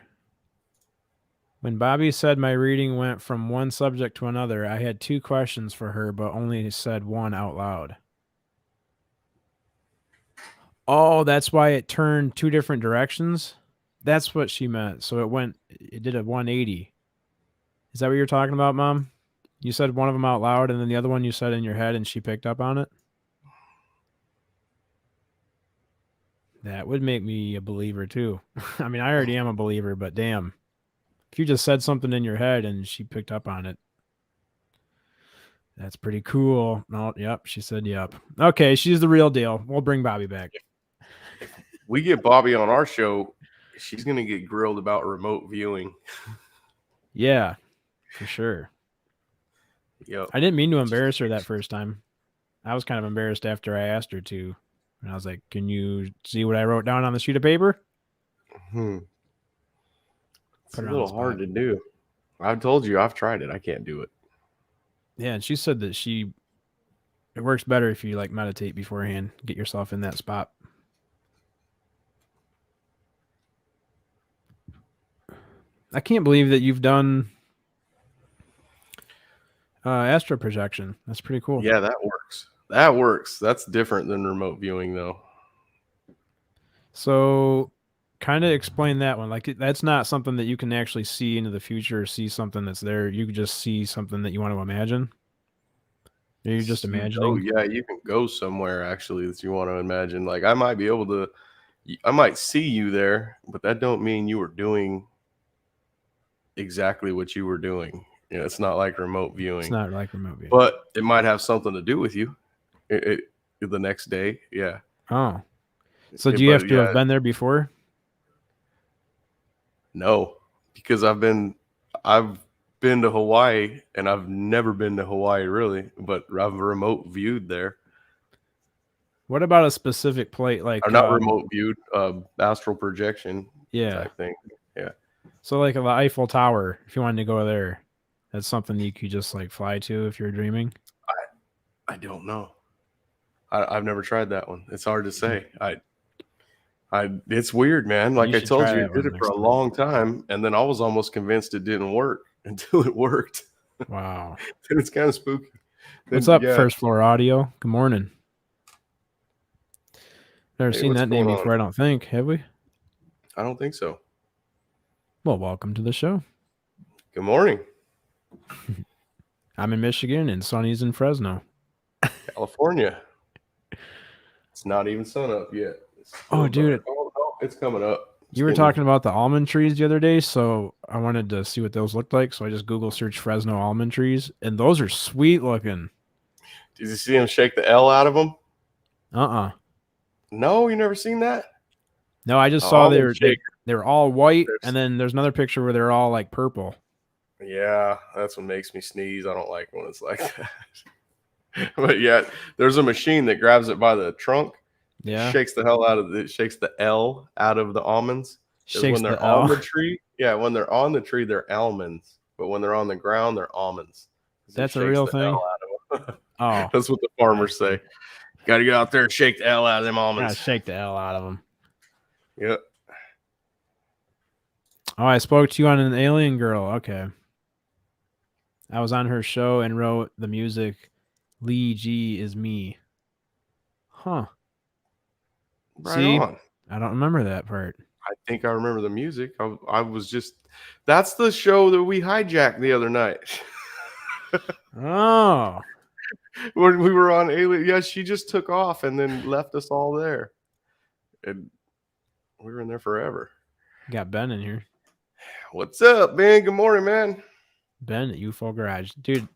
When Bobbi said my reading went from one subject to another, I had 2 questions for her, but only said one out loud. Oh, that's why it turned 2 different directions? That's what she meant. So it did a 180. Is that what you're talking about, Mom? You said one of them out loud, and then the other one you said in your head, and she picked up on it? That would make me a believer, too. I mean, I already am a believer, but damn. If you just said something in your head and she picked up on it, that's pretty cool. No, yep, she said yep. Okay, she's the real deal. We'll bring Bobbi back. We get Bobbi on our show, she's going to get grilled about remote viewing. Yeah, for sure. Yep. I didn't mean to embarrass her that first time. I was kind of embarrassed after I asked her to. And I was like, can you see what I wrote down on the sheet of paper? It's a little hard to do. I've told you, I've tried it. I can't do it. Yeah, and she said that it works better if you like meditate beforehand, get yourself in that spot. I can't believe that you've done astral projection. That's pretty cool. Yeah, that works. That works. That's different than remote viewing, though. So kind of explain that one. Like, that's not something that you can actually see into the future or see something that's there. You could just see something that you want to imagine. You're just imagining. Oh, yeah, you can go somewhere, actually, that you want to imagine. Like, I might see you there, but that don't mean you were doing exactly what you were doing. You know, it's not like remote viewing. It's not like remote viewing. But it might have something to do with you the next day. Yeah. Oh. So do you have to have been there before? No, because I've been to Hawaii, and I've never been to Hawaii really, but I've remote viewed there. What about a specific plate, like or not remote viewed, astral projection type thing. Yeah. So like the Eiffel Tower, if you wanted to go there, that's something you could just like fly to if you're dreaming. I don't know. I've never tried that one. It's hard to say. It's weird, man. Like I told you, I did it for a long time, and then I was almost convinced it didn't work until it worked. Wow. And it's kind of spooky. What's up, First Floor Audio? Good morning. Never seen that name before, I don't think. Have we? I don't think so. Well, welcome to the show. Good morning. I'm in Michigan, and Sonny's in Fresno. California. It's not even sun up yet. Oh, dude. Oh, it's coming up. You were talking about the almond trees the other day, so I wanted to see what those looked like. So I just Google searched Fresno almond trees, and those are sweet looking. Did you see him shake the L out of them? No, you never seen that? No, I just saw they were all white, and then there's another picture where they're all like purple. Yeah, that's what makes me sneeze. I don't like when it's like that. But yeah, there's a machine that grabs it by the trunk. Yeah, shakes the hell out of it. Shakes the L out of the almonds. Shakes when they're the L. on the tree, yeah, when they're on the tree, they're almonds. But when they're on the ground, they're almonds. That's a real thing. Oh, that's what the farmers say. Got to go out there and shake the L out of them almonds. Shake the L out of them. Yep. Oh, I spoke to you on an alien girl. Okay. I was on her show and wrote the music. Lee G is me. Huh. Right. See, on. I don't remember that part. I think I remember the music. I was just, that's the show that we hijacked the other night. Oh. When we were on Alien. Yeah, she just took off and then left us all there. And we were in there forever. Got Ben in here. What's up, Ben? Good morning, man. Ben at UFO Garage. Dude,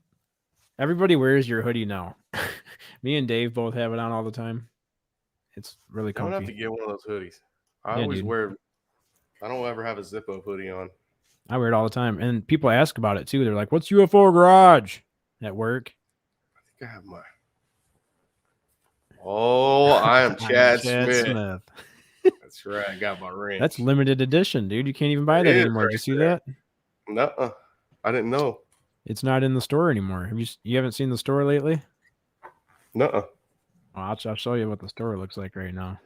everybody wears your hoodie now. Me and Dave both have it on all the time. It's really comfy. I don't have to get one of those hoodies. I always wear. I don't ever have a Zippo hoodie on. I wear it all the time, and people ask about it too. They're like, "What's UFO Garage?" At work. I think I have my. Oh, I am Chad Chad Smith. That's right. I got my ring. That's limited edition, dude. You can't even buy It that is anymore. Did you right see there. that? Nuh-uh. I didn't know. It's not in the store anymore. You haven't seen the store lately? Nuh-uh. Well, I'll show you what the store looks like right now.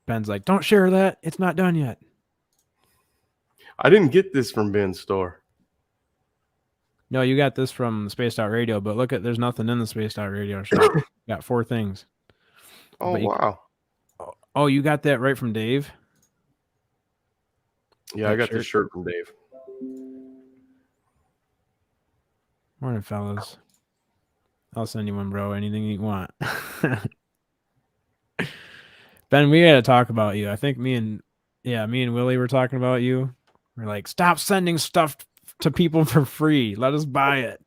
Ben's like, don't share that. It's not done yet. I didn't get this from Ben's store. No, you got this from Spaced Out Radio, but look there's nothing in the Spaced Out Radio shop. Got 4 things. Oh, wow. Oh, you got that right from Dave? Yeah, that I got shirt? this shirt from Dave. Morning, fellas. I'll send you one, bro. Anything you want. Ben, we got to talk about you. I think me and Willie were talking about you. We're like, stop sending stuff to people for free. Let us buy it.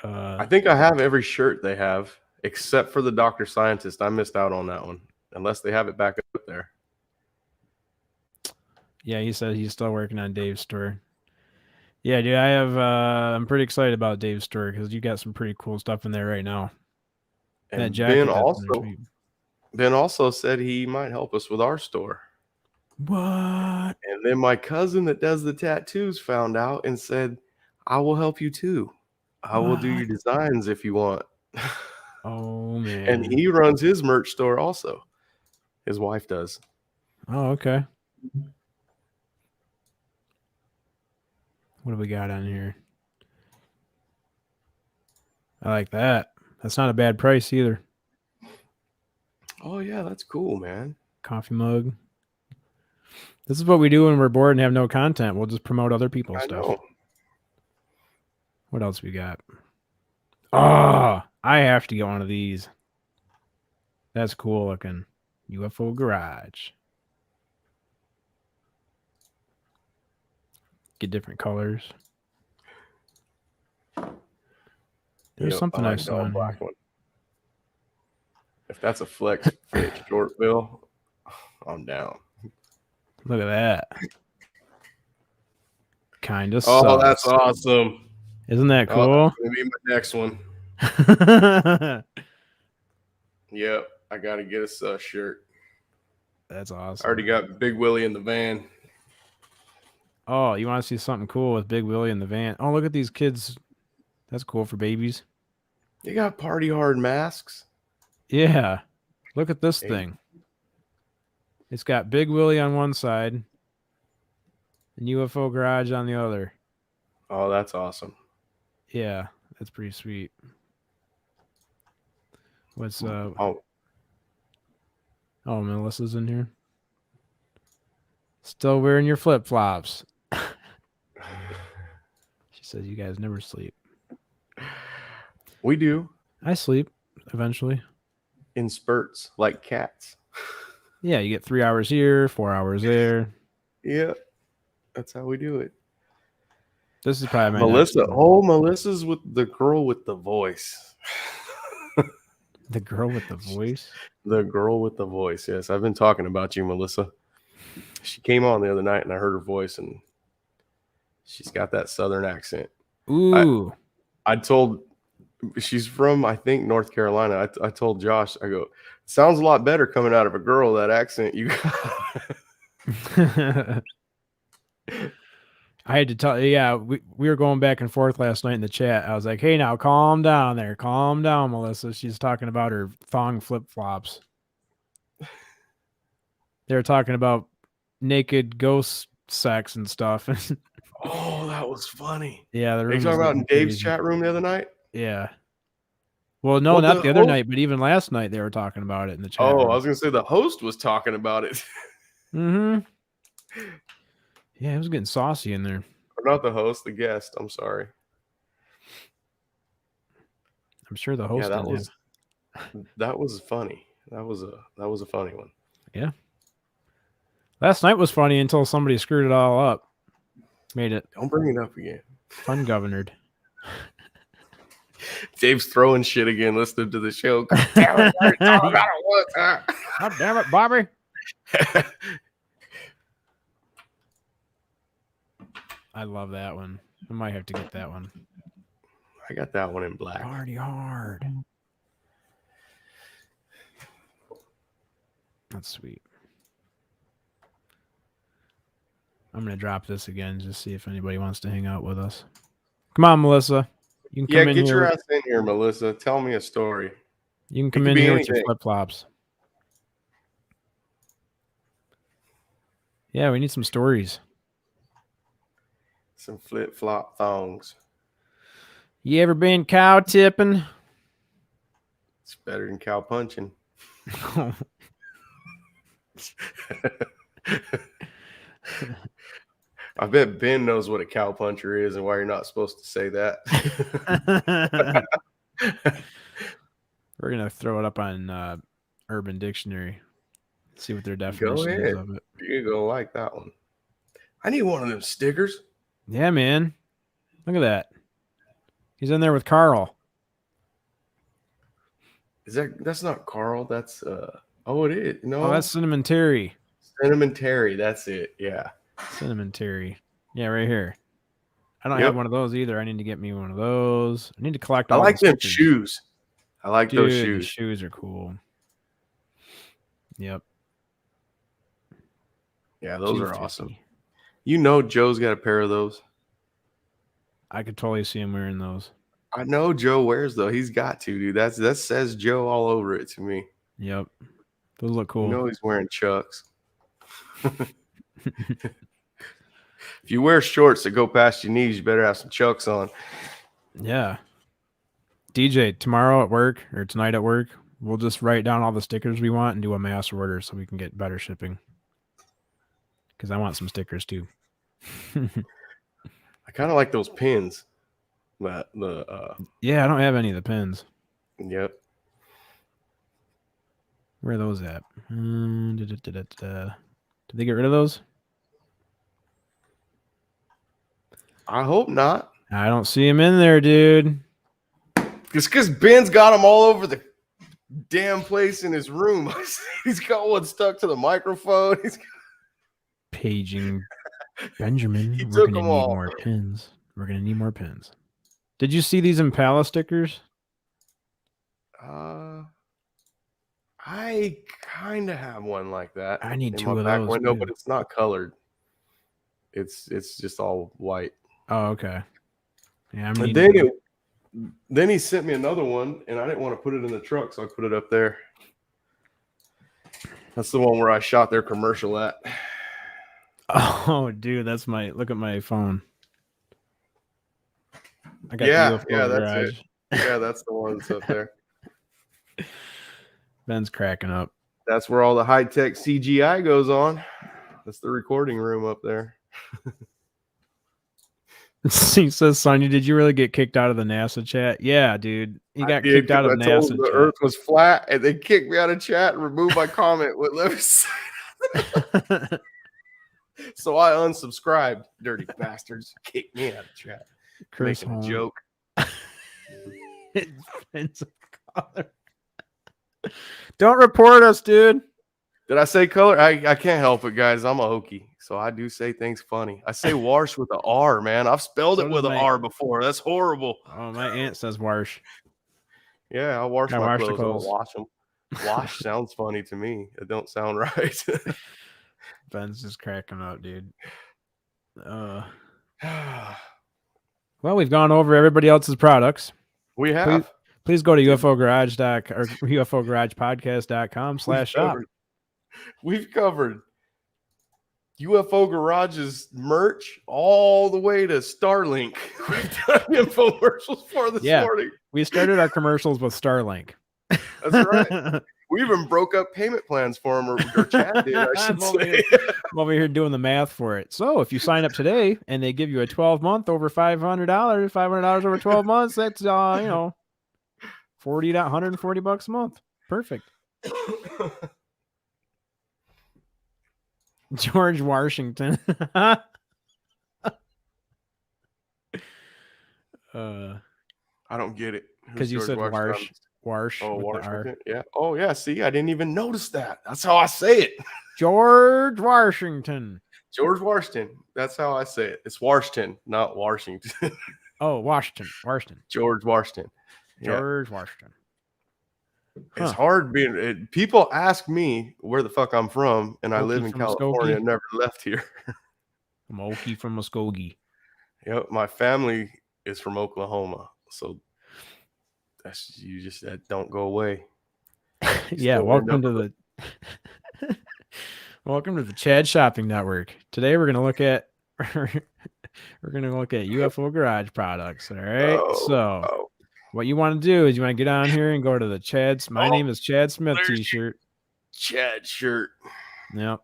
I think I have every shirt they have, except for the Dr. Scientist. I missed out on that one, unless they have it back up there. Yeah, he said he's still working on Dave's store. Yeah, dude, I'm pretty excited about Dave's store because you got some pretty cool stuff in there right now. And That jacket that's in there, sweet. Ben also said he might help us with our store. What? And then my cousin that does the tattoos found out and said, I will help you too. I will do your designs if you want. Oh, man. And he runs his merch store also. His wife does. Oh, okay. What do we got on here? I like that. That's not a bad price either. Oh, yeah, that's cool, man. Coffee mug. This is what we do when we're bored and have no content. We'll just promote other people's stuff. Know. What else we got? Oh, I have to get one of these. That's cool looking. UFO Garage. Get different colors. There's something I saw in black here. one. If that's a flex fit short bill, I'm down. Look at that. Kind of. Oh, that's awesome. Isn't that cool? Oh, that's gonna be my next one. Yep, I gotta get us a shirt. That's awesome. I already got Big Willie in the van. Oh, you want to see something cool with Big Willie in the van? Oh, look at these kids. That's cool for babies. You got party hard masks. Yeah. Look at this thing. It's got Big Willie on one side and UFO Garage on the other. Oh, that's awesome. Yeah, that's pretty sweet. What's Oh, Melissa's in here. Still wearing your flip-flops. She says you guys never sleep. We do. I sleep eventually. In spurts, like cats. Yeah, you get 3 hours here, 4 hours there. Yeah, that's how we do it. This is probably my Melissa. Oh, Melissa's with the girl with the voice. The girl with the voice? The girl with the voice. Yes, I've been talking about you, Melissa. She came on the other night and I heard her voice and she's got that southern accent. Ooh. I told, she's from, I think, North Carolina. I told Josh, I go, sounds a lot better coming out of a girl, that accent you got. I had to tell, yeah, we were going back and forth last night in the chat. I was like, hey, now calm down there. Calm down, Melissa. She's talking about her thong flip-flops. They were talking about naked ghost sex and stuff. Oh, that was funny. Yeah. Are you talking about in Dave's chat room the other night? Yeah. Well, no, not the other night, but even last night they were talking about it in the chat room. I was going to say the host was talking about it. Mm-hmm. Yeah, it was getting saucy in there. Or not the host, the guest. I'm sorry. I'm sure the host. Yeah, that was funny. That was a funny one. Yeah. Last night was funny until somebody screwed it all up. Made it. Don't bring it up again. Fun governed. Dave's throwing shit again listening to the show. God damn it, God damn it, Bobby. I love that one. I might have to get that one. I got that one in black. Party hard. That's sweet. I'm gonna drop this again, just see if anybody wants to hang out with us. Come on, Melissa. You can Yeah, come in get here. your ass in here, Melissa. Tell me a story. You can come could in be here with your anything. flip flops. Yeah, we need some stories. Some flip flop thongs. You ever been cow tipping? It's better than cow punching. I bet Ben knows what a cow puncher is and why you're not supposed to say that. We're gonna throw it up on Urban Dictionary. See what their definition Go is ahead. of it. You're gonna like that one. I need one of them stickers. Yeah, man. Look at that. He's in there with Carl. That's not Carl? That's oh, it is. No, Oh, that's Cinnamon Terry. Cinnamon Terry. That's it. Yeah. Cinnamon Terry. Yeah, right here. I don't Yep. have one of those either. I need to get me one of those. I need to collect I all like the them stickers. shoes. I like Dude, those the shoes. shoes are cool. Yep. Yeah, those are 250. awesome. You know Joe's got a pair of those. I could totally see him wearing those. I know Joe wears those. He's got to, dude. That says Joe all over it to me. Yep. Those look cool. You know he's wearing Chucks. If you wear shorts that go past your knees, you better have some Chucks on. Yeah. DJ, tomorrow at work or tonight at work, we'll just write down all the stickers we want and do a mass order so we can get better shipping. Because I want some stickers too. I kind of like those pins. Yeah, I don't have any of the pins. Yep. Where are those at? Did they get rid of those? I hope not. I don't see him in there, dude. It's because Ben's got them all over the damn place in his room. He's got one stuck to the microphone. He's got... Paging Benjamin. He We're took gonna them need all. more pins. We're gonna need more pins. Did you see these Impala stickers? I kind of have one like that. I need in two my of back those, window, too. but it's not colored. It's just all white. Oh, okay. Yeah, I'm And needing. then he sent me another one, and I didn't want to put it in the truck, so I put it up there. That's the one where I shot their commercial at. Oh, dude, that's my. Look at my phone. I got Yeah, the UFO yeah, that's garage. it. Yeah, that's the one that's up there. Ben's cracking up. That's where all the high-tech CGI goes on. That's the recording room up there. He says, Sonya, did you really get kicked out of the NASA chat? Yeah, dude. He got kicked out of I told NASA them the chat. Earth was flat, and they kicked me out of chat and removed my comment. Let me say. So I unsubscribed. Dirty bastards kicked me out of chat. Chris Making a Holmes. joke. Ben's a color. Don't report us, dude. Did I say color? I can't help it, guys. I'm a Hokie, so I do say things funny. I say wash with an R, man. I've spelled So it with does an my- R before. That's horrible. Oh, my aunt says Warsh. Yeah, I wash I my wash the clothes. I don't clothes. wash them. Wash sounds funny to me. It don't sound right. Ben's just cracking up, dude. Well, we've gone over everybody else's products. We have. Please go to UFOgarage.com/shop. We've covered UFO Garage's merch all the way to Starlink. We've done infomercials for this morning. We started our commercials with Starlink. That's right. We even broke up payment plans for them, or Chad did, I should say. I'm over here doing the math for it. So if you sign up today and they give you a 12-month over $500 over 12 months, that's $140 a month. Perfect. George Washington. I don't get it. Because you George said Washington? Warsh. Oh, with the R. Washington. Yeah. Oh, yeah. See, I didn't even notice that. That's how I say it. George Washington. George Washington. That's how I say it. It's Washington, not Washington. Oh, Washington. George Washington. Yeah. George Washington. It's Huh. hard being. People ask me where the fuck I'm from, and I Okie live in from California. Muskogee? Never left here. I'm Okie from Muskogee. Yep, my family is from Oklahoma, so that's that don't go away. Yeah, welcome to the welcome to the Chad Shopping Network. Today we're gonna look at UFO garage products. All right. So what you want to do is you want to get on here and go to the Chad's. My name is Chad Smith t-shirt. Chad shirt. Yep.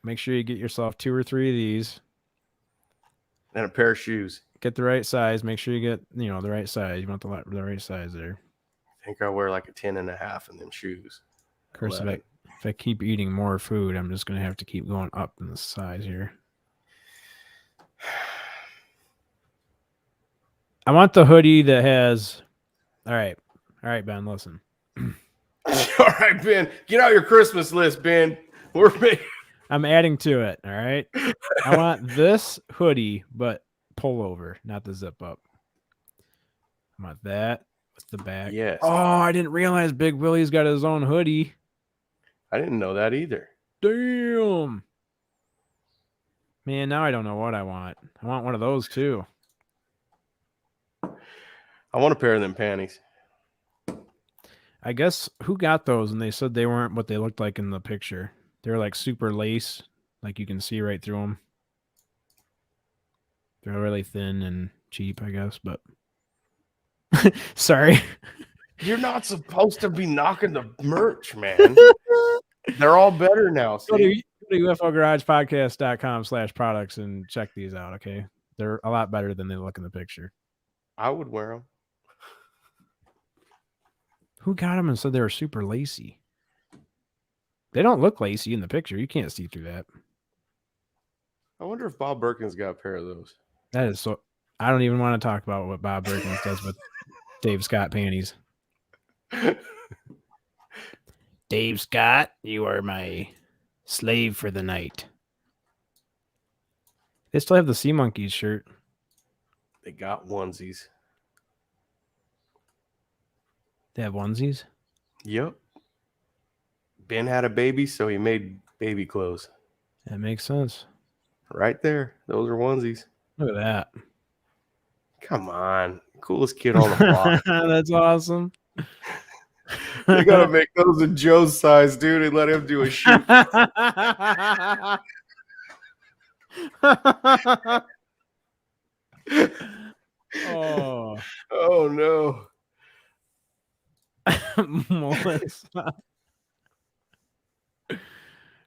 Make sure you get yourself 2 or 3 of these. And a pair of shoes. Get the right size. Make sure you get, the right size. You want the right size there. I think I wear like a 10.5 in them shoes. Of course, if I keep eating more food, I'm just going to have to keep going up in the size here. I want the hoodie that has... All right, Ben, listen. All right, Ben. Get out your Christmas list, Ben. I'm adding to it, all right? I want this hoodie, but pullover, not the zip up. I want that with the back. Yes. Oh, I didn't realize Big Willie's got his own hoodie. I didn't know that either. Damn. Man, now I don't know what I want. I want one of those too. I want a pair of them panties. I guess who got those and they said they weren't what they looked like in the picture. They were like super lace, like you can see right through them. They're really thin and cheap, I guess, but sorry. You're not supposed to be knocking the merch, man. They're all better now. Go to UFOGaragePodcast.com/products and check these out, okay? They're a lot better than they look in the picture. I would wear them. Who got them and said they were super lacy? They don't look lacy in the picture. You can't see through that. I wonder if Bob Birkin's got a pair of those. That is so... I don't even want to talk about what Bob Birkins does with Dave Scott panties. Dave Scott, you are my slave for the night. They still have the Sea Monkeys shirt. They got onesies. They have onesies? Yep. Ben had a baby, so he made baby clothes. That makes sense. Right there. Those are onesies. Look at that. Come on. Coolest kid on the block. That's awesome. They got to make those in Joe's size, dude, and let him do a shoot. Oh, no. Melissa.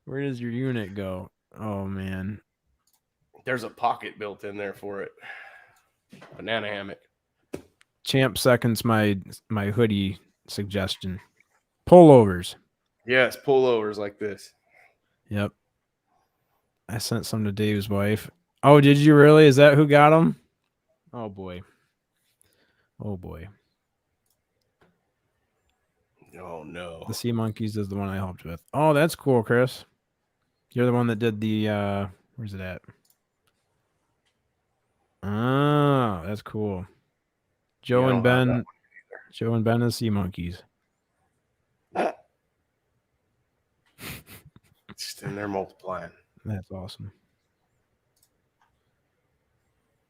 Where does your unit go? Oh, man. There's a pocket built in there for it. Banana hammock. Champ seconds my hoodie suggestion. Pullovers. Yes, pullovers like this. Yep. I sent some to Dave's wife. Oh, did you really? Is that who got them? Oh, boy. Oh, boy. Oh, no. The Sea Monkeys is the one I helped with. Oh, that's cool, Chris. You're the one that did the, where's it at? Oh, that's cool. Joe and Ben the Sea Monkeys. Just in there multiplying. That's awesome.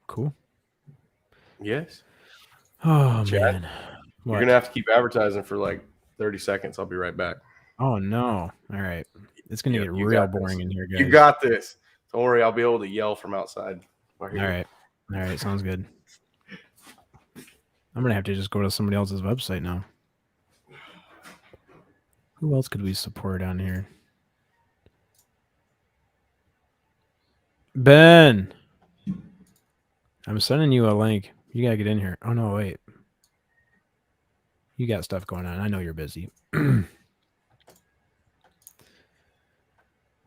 Cool. Yes. Oh, Chad, man. You're going to have to keep advertising for like 30 seconds. I'll be right back. Oh, no. All right. It's going to get real boring in here, guys. You got this. Don't worry. I'll be able to yell from outside. All right. Sounds good. I'm going to have to just go to somebody else's website now. Who else could we support on here? Ben. I'm sending you a link. You got to get in here. Oh, no, wait. You got stuff going on. I know you're busy.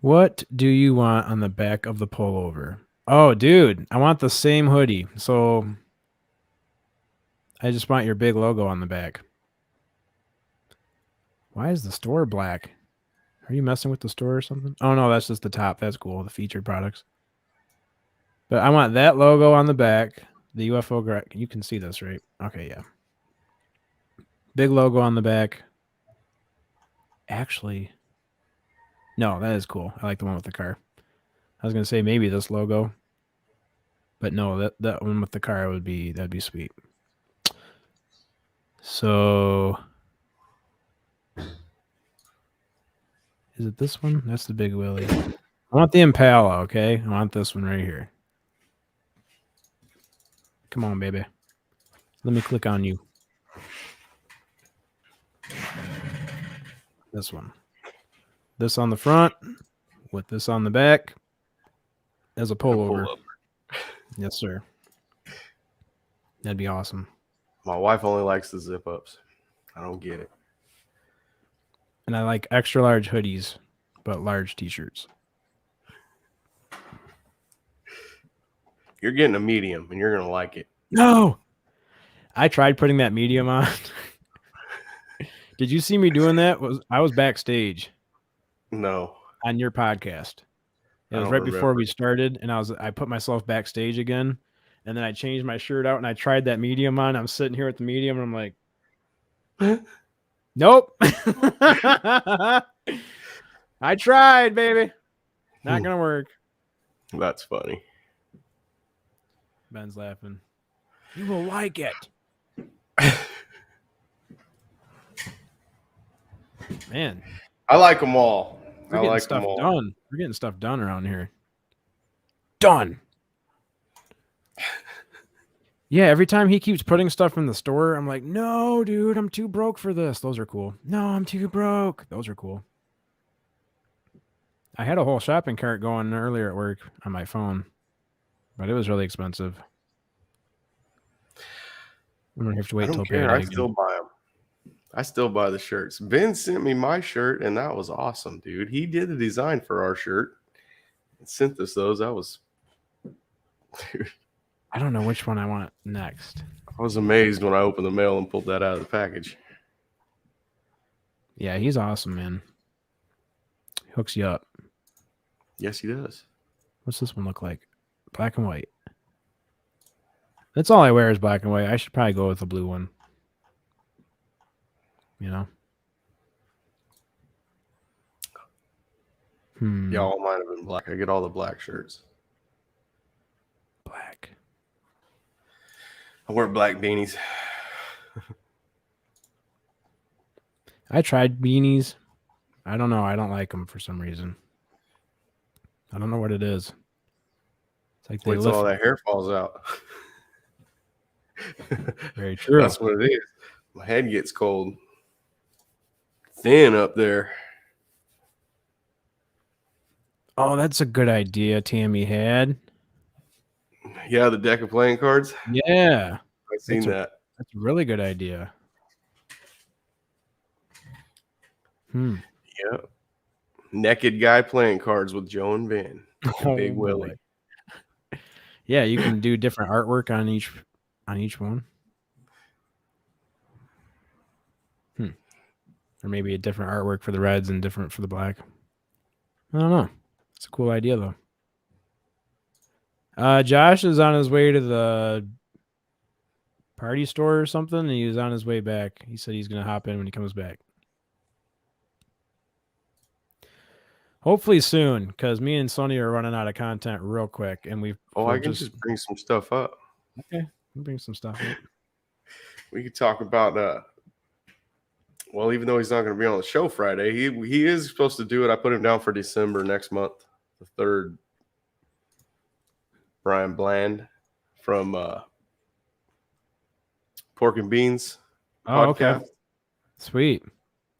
What do you want on the back of the pullover? Oh, dude, I want the same hoodie. So I just want your big logo on the back. Why is the store black? Are you messing with the store or something? Oh no, that's just the top. That's cool. The featured products. But I want that logo on the back. The UFO. You can see this, right? Okay, yeah. Big logo on the back. Actually, no, that is cool. I like the one with the car. I was gonna say maybe this logo, but no, that one with the car that'd be sweet. So, is it this one? That's the Big Willie. I want the Impala. Okay, I want this one right here. Come on, baby. Let me click on you. This one. This on the front with this on the back as a pullover. Yes, sir. That'd be awesome. My wife only likes the zip ups. I don't get it. And I like extra large hoodies, but large t-shirts. You're getting a medium and you're going to like it. No. I tried putting that medium on. Did you see me doing that? I was backstage. No. On your podcast. It was right before we started, and I put myself backstage again, and then I changed my shirt out and I tried that medium on. I'm sitting here with the medium and I'm like, nope. I tried, baby. Not gonna work. That's funny. Ben's laughing. You will like it. Man. I like them all. We're getting stuff done. We're getting stuff done around here. Done. Yeah, every time he keeps putting stuff in the store, I'm like, no, dude, I'm too broke for this. Those are cool. No, I'm too broke. Those are cool. I had a whole shopping cart going earlier at work on my phone, but it was really expensive. I'm gonna have to wait till payday. I still buy them. I still buy the shirts. Ben sent me my shirt, and that was awesome, dude. He did the design for our shirt and sent us those. That was, dude. I don't know which one I want next. I was amazed when I opened the mail and pulled that out of the package. Yeah, he's awesome, man. Hooks you up. Yes, he does. What's this one look like? Black and white. That's all I wear is black and white. I should probably go with the blue one. You know? Yeah, all mine have been black. I get all the black shirts. Black. I wear black beanies. I tried beanies. I don't know. I don't like them for some reason. I don't know what it is. It's like wait till all that hair falls out. Very true. That's what it is. My head gets cold. Thin up there. Oh, that's a good idea Tammy had. Yeah, the deck of playing cards. Yeah. I've seen that. That's a really good idea. Yep. Naked guy playing cards with Joe and Ben. Big Willie. Yeah, you can do different artwork on each one. Or maybe a different artwork for the reds and different for the black. I don't know. It's a cool idea though. Josh is on his way to the party store or something, and he was on his way back. He said he's gonna hop in when he comes back. Hopefully soon, because me and Sonny are running out of content real quick, and we've. I can just bring some stuff up. Okay, we'll bring some stuff up. We could talk about. Well, even though he's not going to be on the show Friday, he is supposed to do it. I put him down for December next month, the 3rd. Brian Bland from Pork and Beans podcast. Okay. Sweet.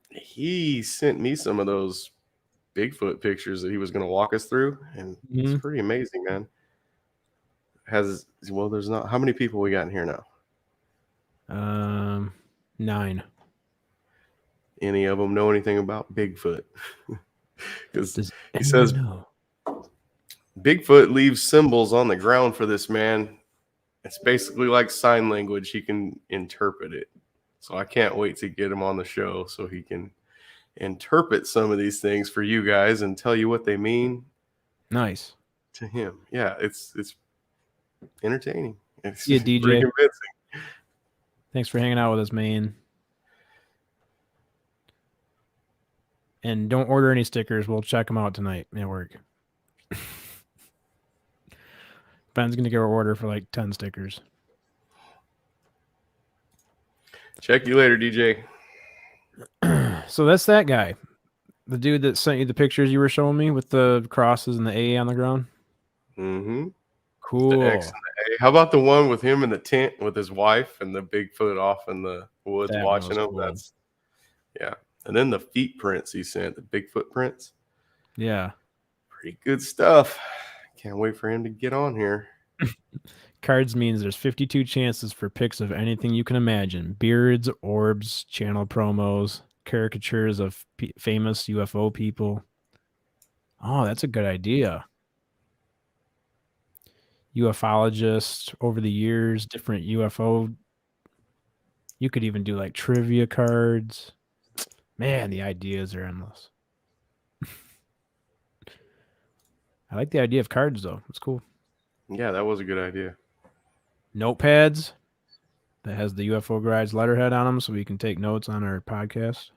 He sent me some of those Bigfoot pictures that he was going to walk us through, and it's pretty amazing, man. There's not. How many people we got in here now? 9. Any of them know anything about Bigfoot? Because he says Bigfoot leaves symbols on the ground for this man. It's basically like sign language. He can interpret it. So I can't wait to get him on the show so he can interpret some of these things for you guys and tell you what they mean Nice. to him. Yeah, it's entertaining. It's See ya, pretty DJ. convincing. Thanks for hanging out with us, man. And don't order any stickers. We'll check them out tonight at work. Ben's going to give an order for like 10 stickers. Check you later, DJ. So that's that guy. The dude that sent you the pictures you were showing me with the crosses and the A on the ground. Mm-hmm. Cool. The X and the A. How about the one with him in the tent with his wife and the Bigfoot off in the woods That watching was him? cool. That's yeah. And then the feet prints he sent, the Bigfoot prints. Yeah. Pretty good stuff. Can't wait for him to get on here. Cards means there's 52 chances for pics of anything you can imagine. Beards, orbs, channel promos, caricatures of famous UFO people. Oh, that's a good idea. Ufologists over the years, different UFO. You could even do like trivia cards. Man, the ideas are endless. I like the idea of cards, though. It's cool. Yeah, that was a good idea. Notepads that has the UFO Garage letterhead on them so we can take notes on our podcast.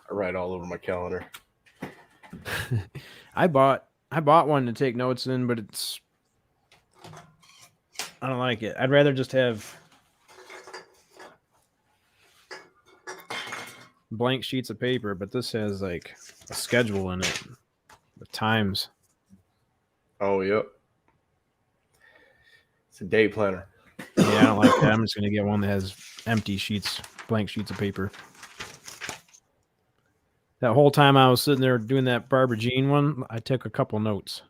I write all over my calendar. I bought one to take notes in, but I don't like it. I'd rather just have blank sheets of paper, but this has like a schedule in it with times. Oh, yep. It's a day planner. Yeah, I don't like that. I'm just gonna get one that has empty sheets, blank sheets of paper. That whole time I was sitting there doing that Barbara Jean one, I took a couple notes.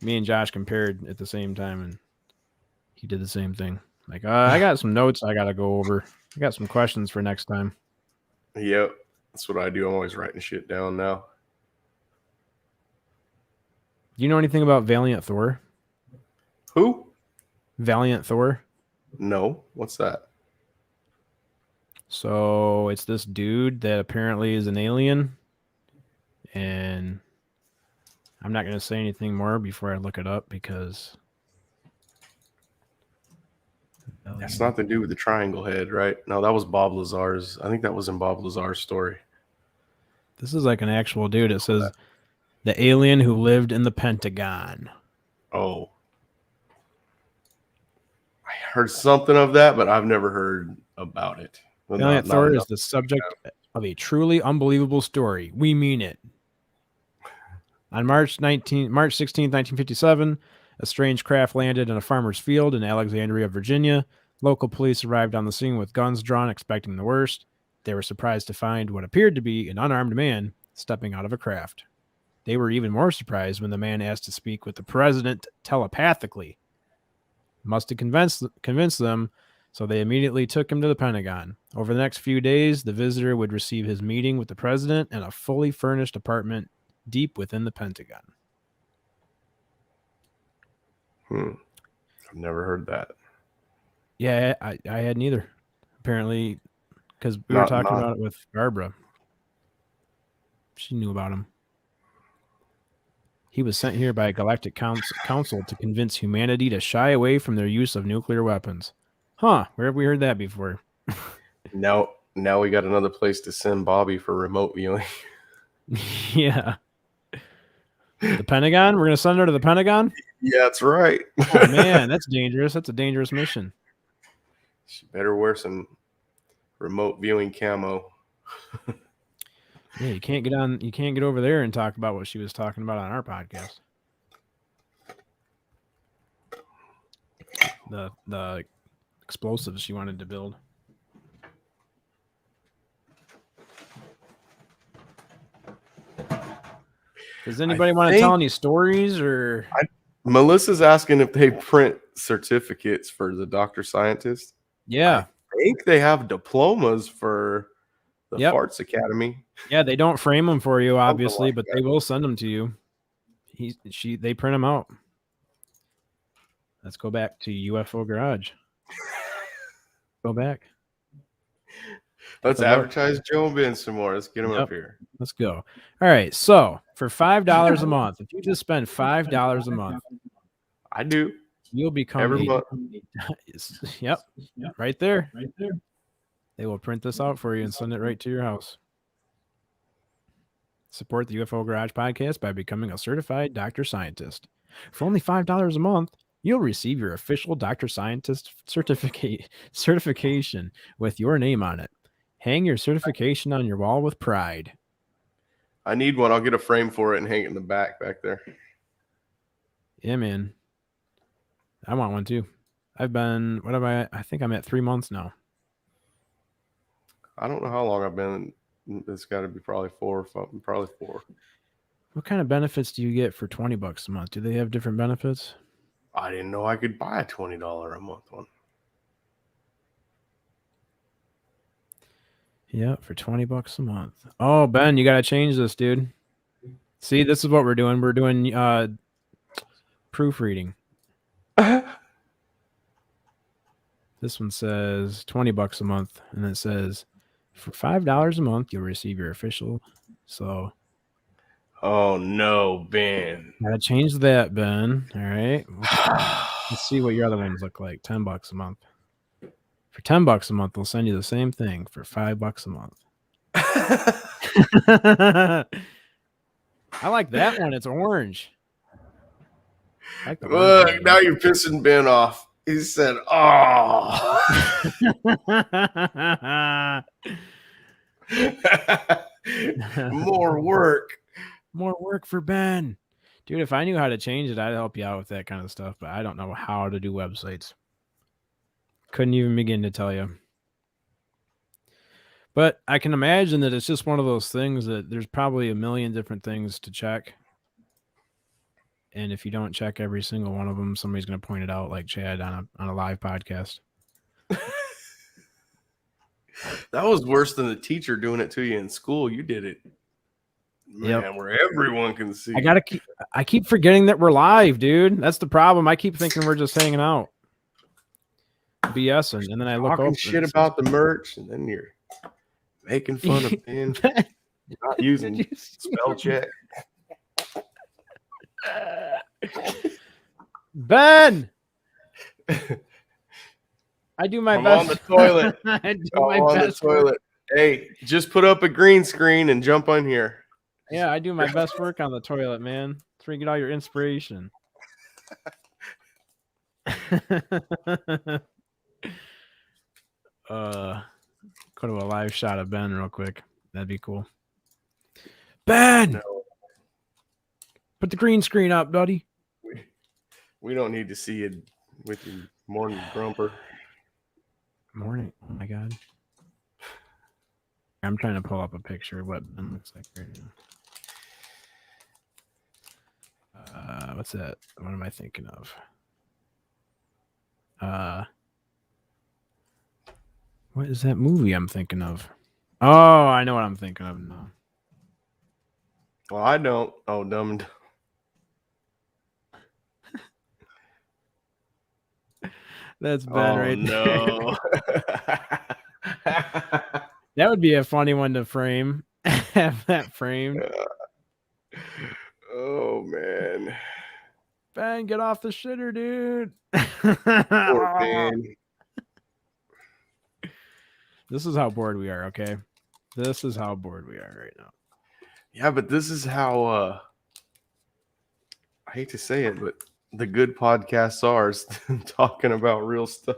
Me and Josh compared at the same time, and he did the same thing. Like, I got some notes I gotta go over. I got some questions for next time. Yep. That's what I do. I'm always writing shit down now. Do you know anything about Valiant Thor? Who? Valiant Thor? No. What's that? So it's this dude that apparently is an alien, and I'm not going to say anything more before I look it up because That's not the dude with the triangle head, right? No, that was Bob Lazar's. I think that was in Bob Lazar's story. this is like an actual dude. It says the alien who lived in the Pentagon. Oh. I heard something of that, but I've never heard about it. Well, Valiant not Thor enough. is the subject of a truly unbelievable story. We mean it. On March 16th, 1957, a strange craft landed in a farmer's field in Alexandria, Virginia. Local police arrived on the scene with guns drawn, expecting the worst. They were surprised to find what appeared to be an unarmed man stepping out of a craft. They were even more surprised when the man asked to speak with the president telepathically. Must have convinced them, so they immediately took him to the Pentagon. Over the next few days, the visitor would receive his meeting with the president in a fully furnished apartment deep within the Pentagon. I've never heard that. Yeah, I hadn't either. Apparently, because we were talking about it with Barbara. She knew about him. He was sent here by a galactic council to convince humanity to shy away from their use of nuclear weapons. Huh, where have we heard that before? Now we got another place to send Bobby for remote viewing. Yeah. The Pentagon? We're going to send her to the Pentagon? Yeah, that's right. Oh, man, that's dangerous. That's a dangerous mission. She better wear some remote viewing camo. Yeah, you can't get over there and talk about what she was talking about on our podcast. The explosives she wanted to build. Does anybody want to tell any stories or? Melissa's asking if they print certificates for the Dr. Scientist. Yeah. I think they have diplomas for the Farts Academy. Yeah, they don't frame them for you, obviously, but they will send them to you. They print them out. Let's go back to UFO Garage. Go back. Let's Hello. advertise Joe and Ben some more. Let's get him Yep. up here. Let's go. All right. So for $5 a month, if you just spend $5 a month, I do. you'll become Every month. Yep. Right there. They will print this out for you and send it right to your house. Support the UFO Garage podcast by becoming a certified Dr. Scientist. For only $5 a month, you'll receive your official Dr. Scientist certification with your name on it. Hang your certification on your wall with pride. I need one. I'll get a frame for it and hang it in the back there. Yeah, man. I want one too. I think I'm at 3 months now. I don't know how long I've been. It's got to be probably 4 or 5, probably 4. What kind of benefits do you get for $20 a month? Do they have different benefits? I didn't know I could buy a $20 a month one. Yeah, for $20 a month. Oh, Ben, you got to change this, dude. See, this is what we're doing. We're doing proofreading. This one says $20 a month, and it says for $5 a month you'll receive your official. So, oh no, Ben. gotta change that, Ben. All right, let's see what your other ones look like. $10 a month. For $10 a month, they'll send you the same thing for $5 a month. I like that one. It's orange. I like the Look, orange. now you're pissing Ben off. He said, "Oh, more work." More work for Ben. Dude, if I knew how to change it, I'd help you out with that kind of stuff, but I don't know how to do websites. Couldn't even begin to tell you. But I can imagine that it's just one of those things that there's probably a million different things to check. And if you don't check every single one of them, somebody's going to point it out, like Chad on a live podcast. That was worse than the teacher doing it to you in school. You did it, man, where everyone can see. I keep forgetting that we're live, dude. That's the problem. I keep thinking we're just hanging out, BSing, and then I look talking up shit about the merch, and then you're making fun of Ben, not using spell check. Ben, I do my I'm best. on the toilet. I do I'm my on best the toilet. Hey, just put up a green screen and jump on here. Yeah, I do my best work on the toilet, man. That's where you get all your inspiration. Go to a live shot of Ben real quick. That'd be cool. Ben, No, put the green screen up, buddy. we don't need to see it with your morning grumper. Morning. Oh my god. I'm trying to pull up a picture of what Ben looks like right now. What's that? What am I thinking of? What is that movie I'm thinking of? Oh, I know what I'm thinking of now. Well, I don't. Oh, dumb and That's Ben right no. there. That would be a funny one to frame. Have that framed. Oh man. Ben, get off the shitter, dude. Poor Ben. This is how bored we are, okay? This is how bored we are right now. Yeah, but this is how I hate to say it, but the good podcasts are talking about real stuff.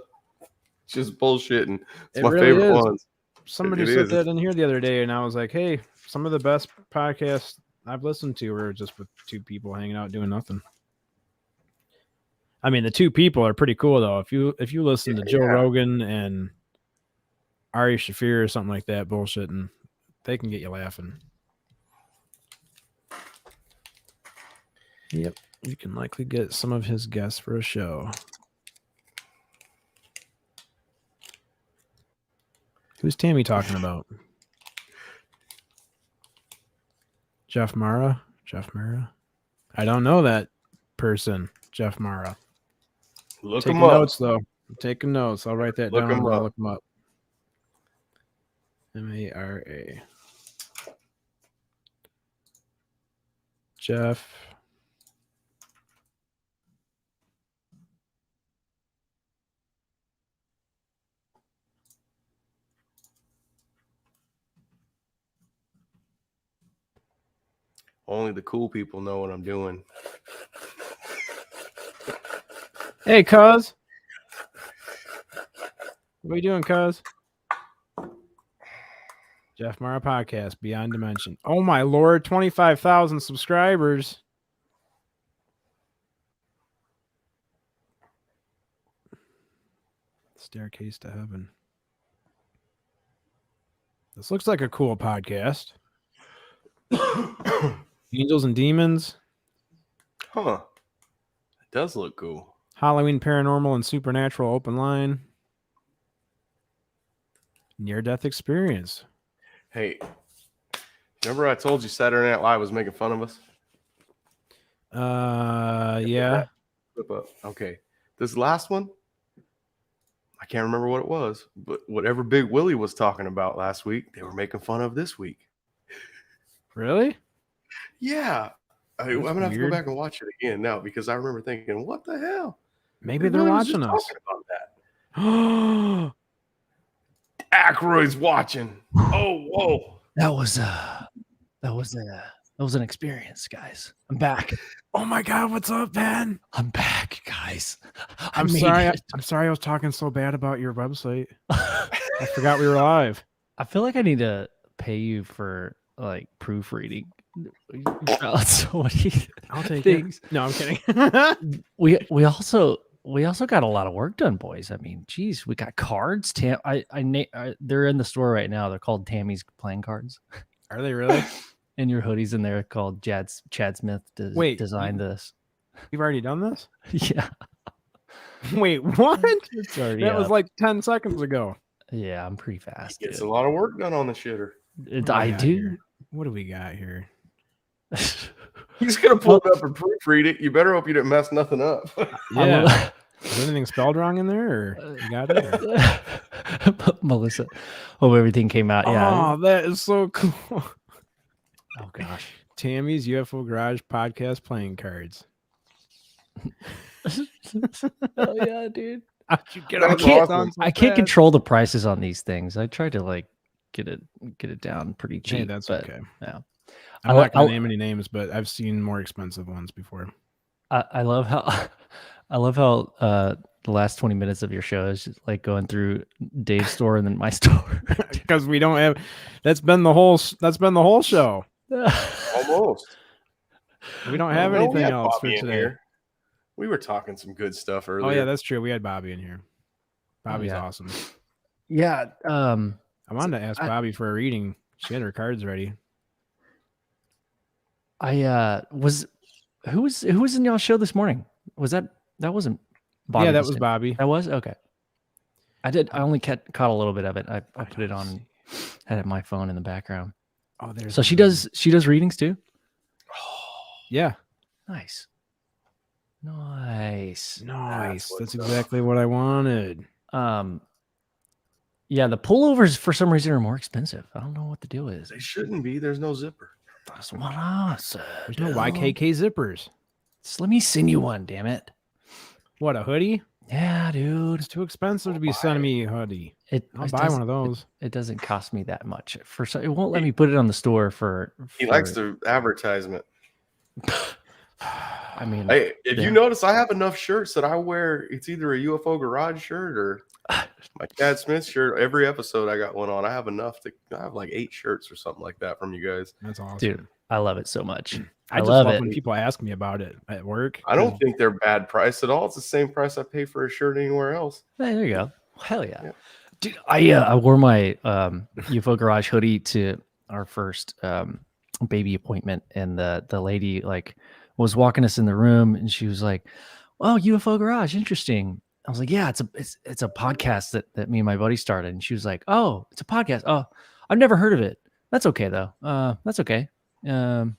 Just bullshitting. It's my really favorite is. ones. Somebody said that in here the other day, and I was like, hey, some of the best podcasts I've listened to were just with two people hanging out doing nothing. I mean, the two people are pretty cool though. If you listen to Joe Rogan and Ari Shaffir or something like that bullshitting, they can get you laughing. Yep, you can likely get some of his guests for a show. Who's Tammy talking about? Jeff Mara? Jeff Mara? I don't know that person, Jeff Mara. Look Taking him up. notes though. I'm taking notes. I'll write that Look down. 'em I'll up. look them up. Mara. Jeff. Only the cool people know what I'm doing. Hey, cuz. What are you doing, cuz? Jeff Mara Podcast, Beyond Dimension. Oh, my Lord. 25,000 subscribers. Staircase to Heaven. This looks like a cool podcast. Angels and Demons. Huh. It does look cool. Halloween Paranormal and Supernatural Open Line. Near-death experience. Hey, remember I told you Saturday Night Live was making fun of us? Yeah. Flip up. Okay. This last one, I can't remember what it was, but whatever Big Willie was talking about last week, they were making fun of this week. Really? Yeah. I'm going to have to go weird. back and watch it again now because I remember thinking, what the hell? Maybe Big they're Willie was just watching us. talking about that. Aykroyd's watching. Oh, whoa. That was an experience, guys. I'm back. Oh my God, what's up, Ben? I'm back, guys. I'm made sorry. it. I'm sorry I was talking so bad about your website. I forgot we were live. I feel like I need to pay you for like proofreading. So many I'll take things. it. No, I'm kidding. We also got a lot of work done, boys. I mean, geez, we got cards. They're in the store right now. They're called Tammy's playing cards. Are they really? And your hoodies in there called Chad Smith designed this. You've already done this? Yeah. Wait, what? It's already That was up. like 10 seconds ago. Yeah, I'm pretty fast. Gets Dude. a lot of work done on the shitter. I do. Here? What do we got here? He's going to pull it up and proofread it. You better hope you didn't mess nothing up. Yeah. Is anything spelled wrong in there? Or you got it? Or? Melissa. Hope everything came out. Yeah. Oh, that is so cool. Oh gosh. Tammy's UFO Garage Podcast playing cards. Oh yeah, dude. How'd you get That's all that awesome. done so I can't fast? control the prices on these things. I tried to like get it down pretty cheap. Hey, that's but, okay. Yeah. I'm not I'll- gonna name any names, but I've seen more expensive ones before. I love how the last 20 minutes of your show is just like going through Dave's store and then my store. Because we don't have. That's been the whole show. Almost. We don't have No, we anything had else Bobby for in today. here. We were talking some good stuff earlier. Oh yeah, that's true. We had Bobby in here. Bobby's yeah. awesome. Yeah. I wanted to ask Bobby for a reading. She had her cards ready. Who was in y'all's show this morning? Was that wasn't Bobby? Yeah, that this was day? Bobby. That was okay. I only caught a little bit of it. I put it on, had it my phone in the background. Oh, there's. So she does readings too. Yeah. Nice. Nice. what's That's up. exactly what I wanted. Yeah, the pullovers for some reason are more expensive. I don't know what the deal is. They shouldn't be. There's no zipper. That's what I said. There's no YKK zippers. Just let me send you one, damn it. What, a hoodie? Yeah, dude. It's too expensive to be sending me a hoodie. I'll buy one of those. It doesn't cost me that much. It won't let me put it on the store for. He likes the advertisement. I mean, Hey, if yeah. you notice, I have enough shirts that I wear. It's either a UFO Garage shirt or my Chad Smith shirt. Every episode I got one on. I have enough to. I have like 8 shirts or something like that from you guys. That's awesome. dude, I love it so much. I just love love it. when people ask me about it at work. I don't think they're bad price at all. It's the same price I pay for a shirt anywhere else. Hey, there you go. Hell yeah. Yeah. Dude, I wore my UFO Garage hoodie to our first baby appointment, and the lady like was walking us in the room, and she was like, "Oh, UFO Garage, interesting." I was like, "Yeah, it's a podcast that me and my buddy started." And she was like, "Oh, it's a podcast. Oh, I've never heard of it. That's okay though. That's okay. And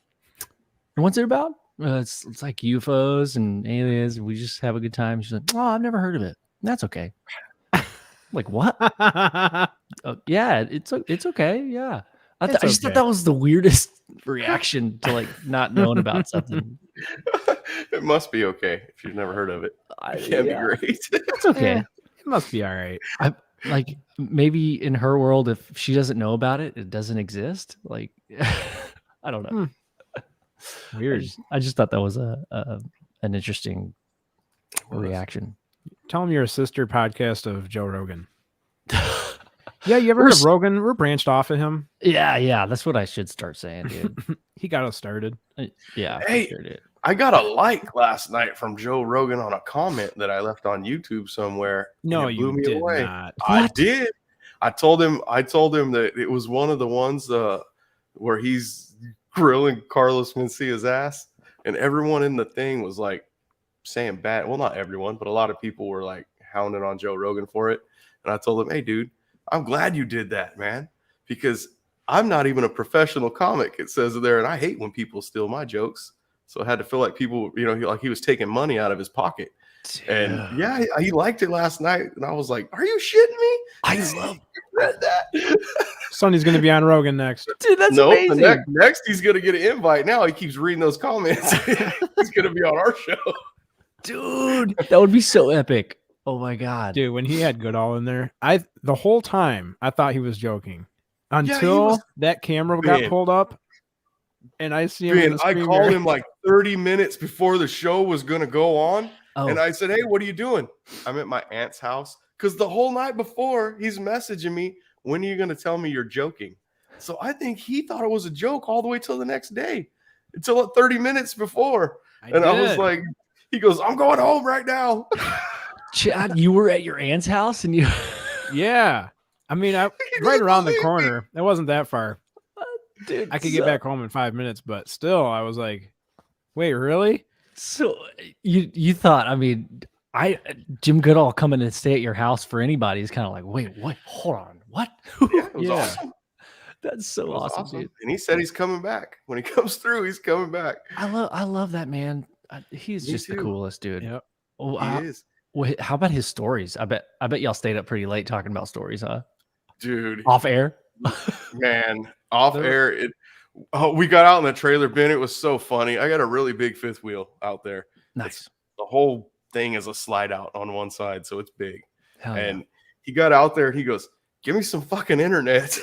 what's it about?" It's like UFOs and aliens. And we just have a good time. She's like, "Oh, I've never heard of it." That's okay. Like, what? Yeah, it's okay. Yeah. I It's just thought okay. that was the weirdest reaction to like not knowing about something. It must be okay if you've never heard of it. It can be Yeah, great. it's okay. It must be all right. Like maybe in her world, if she doesn't know about it, it doesn't exist. Like, I don't know. Weird. I just thought that was an interesting reaction. Tell him you're a sister podcast of Joe Rogan. Yeah, you ever heard of Rogan? We're branched off of him. Yeah, that's what I should start saying, dude. He got us started. Yeah, Hey, for sure, dude. I got a like last night from Joe Rogan on a comment that I left on YouTube somewhere. No, and it blew you me did away. not. I What? did. I told him that it was one of the ones where he's grilling Carlos Mencia's ass, and everyone in the thing was like saying bad. Well, not everyone, but a lot of people were like hounding on Joe Rogan for it. And I told him, hey, dude, I'm glad you did that, man, because I'm not even a professional comic. It says there, and I hate when people steal my jokes. So I had to feel like people, like he was taking money out of his pocket. And yeah, he liked it last night, and I was like, "Are you shitting me?" I Read that. Sonny's gonna be on Rogan next. Dude, that's Nope. amazing. Next, he's gonna get an invite. Now he keeps reading those comments. He's gonna be on our show. Dude, that would be so epic. Oh my god. Dude, when he had Goodall in there, the whole time I thought he was joking he until was- that camera got Man. pulled up, and I see him. in Man, the I screen called mirror. him like 30 minutes before the show was gonna go on, Oh, and I said, "Hey, what are you doing?" I'm at my aunt's house because the whole night before he's messaging me, "When are you gonna tell me you're joking?" So I think he thought it was a joke all the way till the next day, until 30 minutes before. I was did. like, he goes, "I'm going home right now." Chad, you were at your aunt's house and you Yeah, I mean, right didn't around the believe me. corner. It wasn't that far. dude, I could get back home in 5 minutes, but still, I was like, "Wait, really?" So you thought, I mean, Jim Goodall coming to stay at your house for anybody is kind of like, wait, what? Hold on, what? Yeah, it was Yeah. awesome. That's so It was awesome, dude. And he said he's coming back. When he comes through, he's coming back. I love that man. He's Me just the too. coolest dude. Yep. Oh, He is. how about his stories? I bet y'all stayed up pretty late talking about stories, huh? Dude, Off air. man, off air. We got out in the trailer bin. It was so funny. I got a really big fifth wheel out there. Nice. The whole thing is a slide out on one side, so it's big. Hell yeah. And he got out there and he goes, "Give me some fucking internet."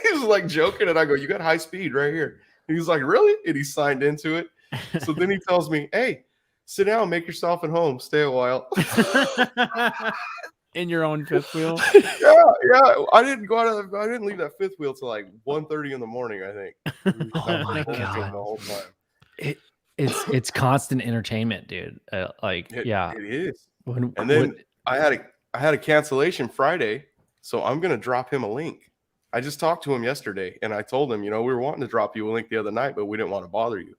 He was like joking, and I go, "You got high speed right here." And he's like, "Really?" And he signed into it. So then he tells me, "Hey, sit down, make yourself at home, stay a while." In your own fifth wheel. Yeah. I didn't leave that fifth wheel till like 1:30 in the morning, I think. Oh my The God. whole time. It's constant entertainment, dude. Yeah. It is. When, And then I had a cancellation Friday, so I'm gonna drop him a link. I just talked to him yesterday, and I told him, we were wanting to drop you a link the other night, but we didn't want to bother you.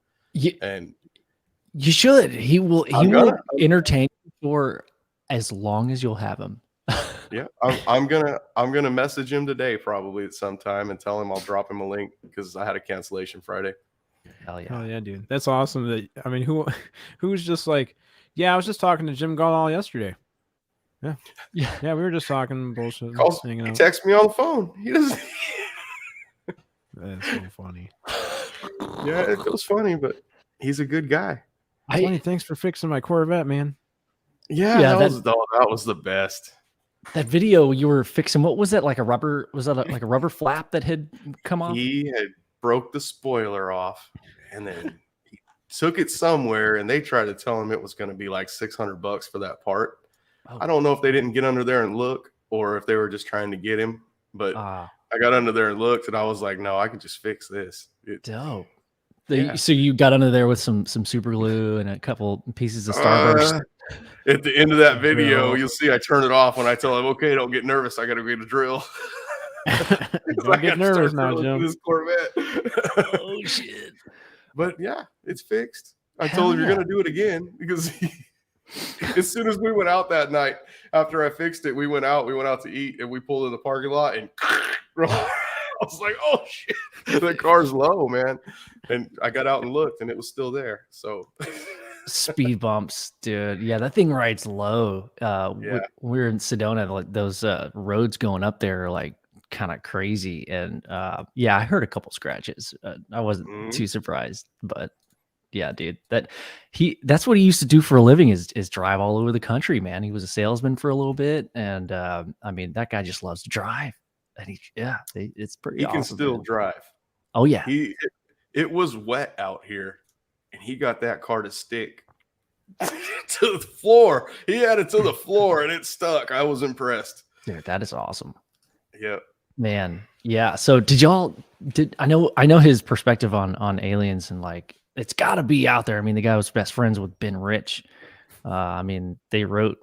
And you should. He will I'm gonna. entertain you for as long as you'll have him. Yeah, I'm gonna message him today probably at some time and tell him I'll drop him a link because I had a cancellation Friday. Hell yeah. Oh yeah, dude. That's awesome. Who's just like, yeah, I was just talking to Jim Goodall yesterday. Yeah, we were just talking bullshit. He Hanging out. texts me on the phone. He doesn't. That's so funny. Yeah, it feels funny, but he's a good guy. Sonny, thanks for fixing my Corvette, man. Yeah, Yeah, that was the best. That video you were fixing, what was that? Like a rubber? Was that like a rubber flap that had come off? He had broke the spoiler off, and then he took it somewhere, and they tried to tell him it was going to be like $600 for that part. Oh. I don't know if they didn't get under there and look, or if they were just trying to get him. But I got under there and looked, and I was like, "No, I can just fix this." Dope. Yeah. So you got under there with some super glue and a couple pieces of Starburst. At the end of that video, Drill. you'll see I turn it off when I tell him, "Okay, don't get nervous. I got to get a drill." Don't get nervous now, Jim. This Corvette. Oh shit! But yeah, it's fixed. I Hell told him yeah. you're gonna do it again because as soon as we went out that night after I fixed it, we went out to eat, and we pulled in the parking lot, and I was like, "Oh shit, the car's low, man!" And I got out and looked, and it was still there. So Speed bumps, dude. Yeah, that thing rides low. We're in Sedona. Like those roads going up there are like kind of crazy. And yeah, I heard a couple scratches. I wasn't too surprised, but yeah, dude, that's what he used to do for a living is drive all over the country, man. He was a salesman for a little bit, and I mean, that guy just loves to drive, and it's pretty He awesome. can still man. drive. Oh yeah, It was wet out here, and he got that car to stick to the floor. He had it to the floor, and it stuck. I was impressed. dude, that is awesome. Yep. Man, yeah. So I know his perspective on aliens, and like it's got to be out there. I mean, the guy was best friends with Ben Rich. I mean, they wrote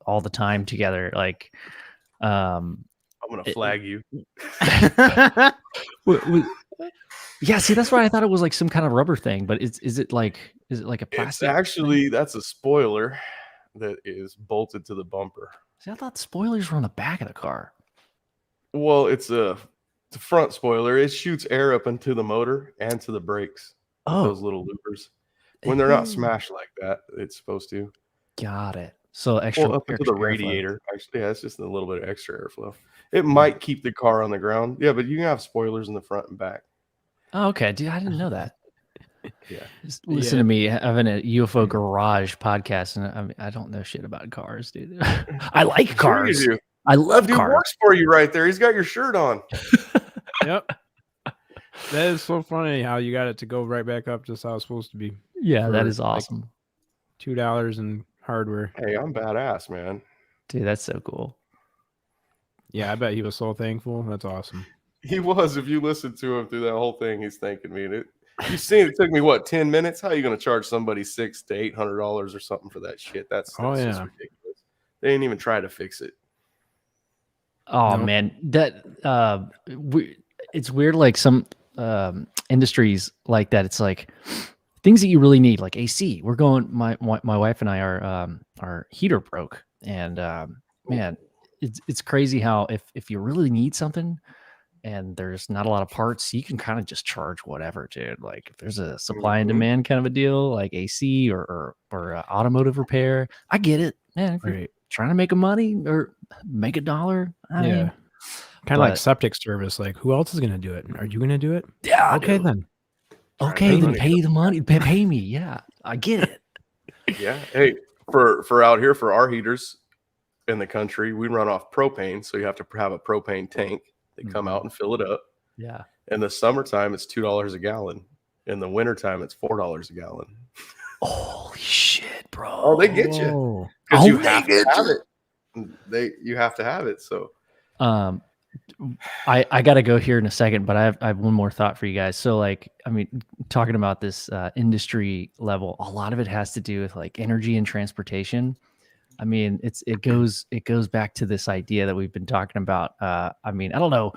all the time together. Like, I'm gonna flag you. Yeah, see, that's why I thought it was like some kind of rubber thing, but is it like a plastic? It's actually that's a spoiler that is bolted to the bumper. See, I thought spoilers were on the back of the car. Well, it's a front spoiler. It shoots air up into the motor and to the brakes. Oh, Those little loopers. When they're not smashed like that, it's supposed to. Got it. So extra up into the airflow. radiator. Actually, yeah, it's just a little bit of extra airflow. It might keep the car on the ground. Yeah, but you can have spoilers in the front and back. Oh, okay, dude, I didn't know that. Yeah. Just listen to me having a UFO garage podcast, and I don't know shit about cars, dude. I like cars. Sure you do. I love Dude cars. works for you right there. He's got your shirt on. Yep. That is so funny how you got it to go right back up just how it's supposed to be. Yeah, that for, is awesome. Like, $2 in hardware. Hey, I'm badass, man. Dude, that's so cool. Yeah, I bet he was so thankful. That's awesome. He was. If you listen to him through that whole thing, he's thanking me. And you seen it took me what 10 minutes? How are you going to charge somebody $600 to $800 or something for that shit? That's just ridiculous. They didn't even try to fix it. Oh man, that it's weird. Like some industries like that, it's like things that you really need, like AC. We're going. My wife and I our heater broke, and man, it's crazy how if you really need something and there's not a lot of parts, you can kind of just charge whatever, dude. Like if there's a supply and demand kind of a deal, like AC or automotive repair, I get it, man. If you're trying to make a money or make $1, I mean, kind of like septic service. Like, who else is going to do it? Are you going to do it? Yeah. Okay, then. Okay, then pay the money. Pay me. Yeah, I get it. Yeah. Hey, for out here for our heaters in the country, we run off propane, so you have to have a propane tank. They come out and fill it up. Yeah. In the summertime, it's $2 a gallon. In the wintertime, it's $4 a gallon. Holy shit, bro! Oh, they get you because you have to have it. You have to have it. So, I got to go here in a second, but I have one more thought for you guys. So, like, I mean, talking about this industry level, a lot of it has to do with like energy and transportation. I mean, it goes back to this idea that we've been talking about. I mean, I don't know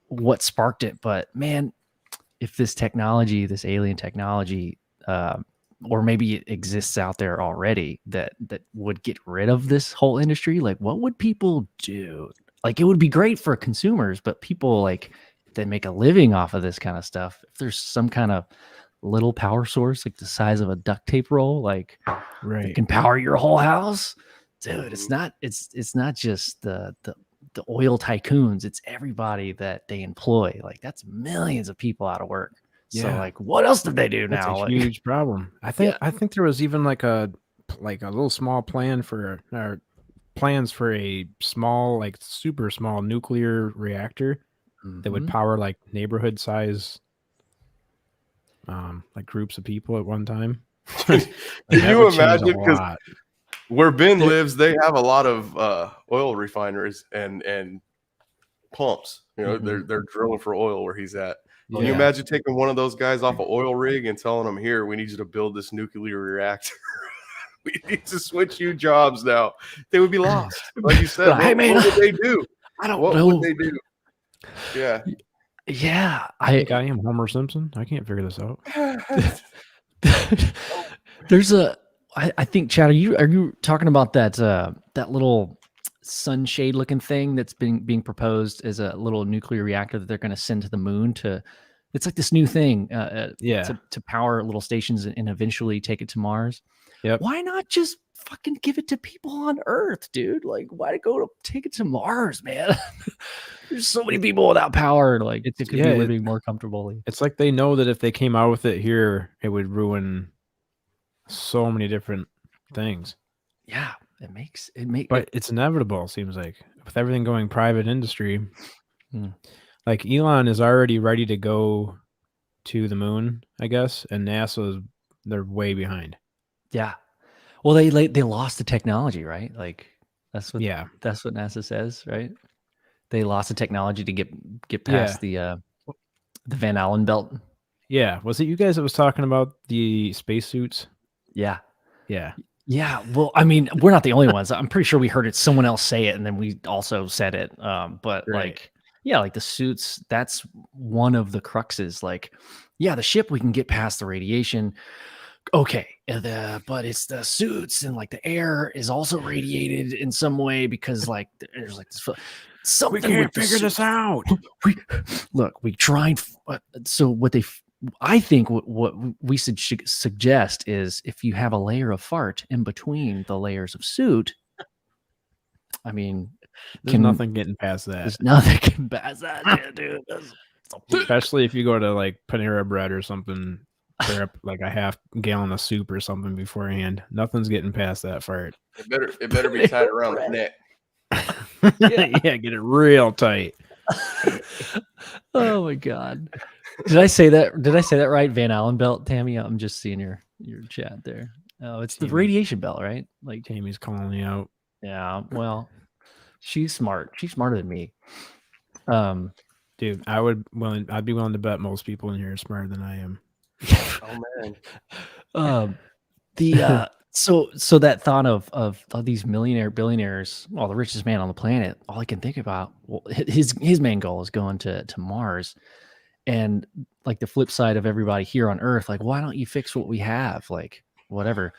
what sparked it, but man, if this technology, this alien technology, or maybe it exists out there already that would get rid of this whole industry, like what would people do? Like it would be great for consumers, but people like that make a living off of this kind of stuff. If there's some kind of little power source, like the size of a duct tape roll, like it can power your whole house, dude. It's not just the oil tycoons. It's everybody that they employ. Like that's millions of people out of work. So like, what else did they do now? That's a huge problem. I think there was even like a little small plan for plans for a small, like super small nuclear reactor that would power like neighborhood size, like groups of people at one time. Can you imagine? Because where Ben lives, they have a lot of oil refineries and pumps. You know, they're drilling for oil where he's at. Can you imagine taking one of those guys off an oil rig and telling them, "Here, we need you to build this nuclear reactor. We need to switch you jobs now." They would be lost. Like you said, what would they do? I don't know. What would they do? Yeah. Yeah. I am Homer Simpson. I can't figure this out. There's I think, Chad, are you talking about that little sunshade looking thing that's being proposed as a little nuclear reactor that they're going to send to the moon to It's like this new thing Yeah. to power little stations and eventually take it to Mars. Yep. Why not just fucking give it to people on Earth, dude? Like, why go to take it to Mars, man? There's so many people without power. Like, it could be living more comfortably. It's like they know that if they came out with it here, it would ruin so many different things. Yeah, but it's inevitable. Seems like with everything going private industry, like Elon is already ready to go to the moon, I guess, and they're way behind. Yeah, well, they lost the technology, right? Like that's what NASA says, right? They lost the technology to get past the Van Allen belt. Yeah, was it you guys that was talking about the spacesuits? Yeah. Yeah. Well, I mean, we're not the only ones. I'm pretty sure we heard someone else say it, and then we also said it. But like the suits, that's one of the cruxes. Like, yeah, the ship, we can get past the radiation. Okay. But it's the suits, and like the air is also radiated in some way because like there's like this something. We can't figure this out. We tried. So what I think what we should suggest is if you have a layer of fart in between the layers of suit, I mean, there's nothing getting past that. There's nothing getting past that, dude. Especially if you go to like Panera Bread or something, pair up like a half gallon of soup or something beforehand. Nothing's getting past that fart. It better be tied around the neck. Yeah, get it real tight. Oh my God. Did I say that right? Van Allen belt, Tammy? I'm just seeing your chat there. Oh, it's the radiation belt, right? Like Tammy's calling me out. Yeah, well, she's smart. She's smarter than me. Dude, I'd be willing to bet most people in here are smarter than I am. Oh man. So that thought of these billionaires, well, the richest man on the planet, all I can think about, well, his main goal is going to Mars. And like the flip side of everybody here on Earth, like, why don't you fix what we have? Like, whatever.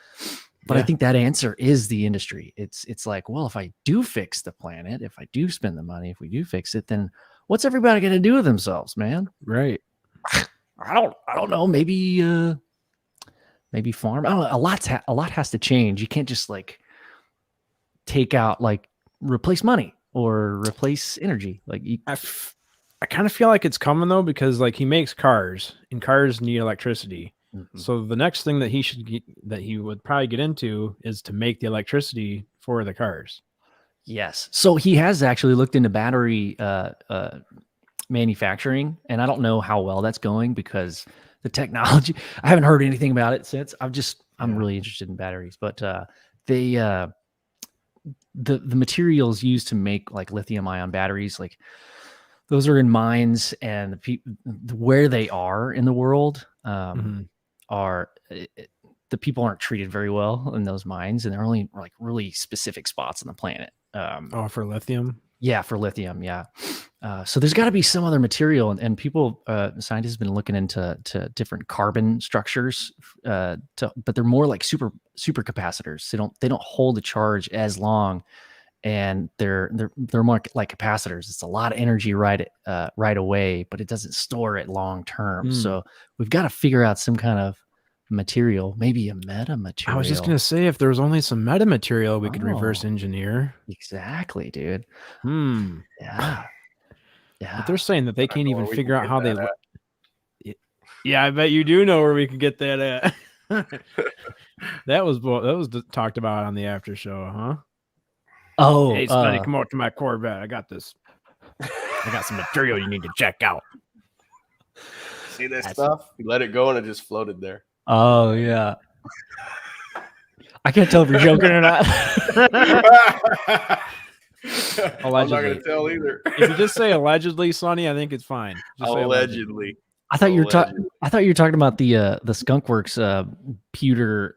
But I think that answer is the industry. It's like, well, if I do fix the planet, if I do spend the money, if we do fix it, then what's everybody going to do with themselves, man? Right. I don't know. Maybe farm. I don't know. A lot has to change. You can't just like take out, like replace money or replace energy. Like I kind of feel like it's coming though, because like he makes cars and cars need electricity. Mm-hmm. So the next thing that he would probably get into is to make the electricity for the cars. Yes. So he has actually looked into battery manufacturing, and I don't know how well that's going because the technology, I haven't heard anything about it since. I'm really interested in batteries, but the materials used to make like lithium ion batteries, like those are in mines, and where they are in the world the people aren't treated very well in those mines, and they're only like really specific spots on the planet. For lithium? Yeah, for lithium. Yeah. So there's got to be some other material, and people, scientists have been looking into different carbon structures, but they're more like super capacitors. They don't hold a charge as long, and they're more like capacitors. It's a lot of energy right away, but it doesn't store it long term. So we've got to figure out some kind of material, maybe a meta material. I was just gonna say, if there was only some meta material we could reverse engineer. Exactly, dude. Yeah. But they're saying that they can't even figure out how they look. Yeah, I bet you do know where we can get that at. that was talked about on the after show, huh? Oh, hey, Sonny, come over to my Corvette. I got this. I got some material you need to check out. See that stuff? You let it go and it just floated there. Oh yeah. I can't tell if you're joking or not. I'm not going to tell either. If you just say allegedly, Sonny, I think it's fine. Just say allegedly. I thought you were talking about the Skunkworks pewter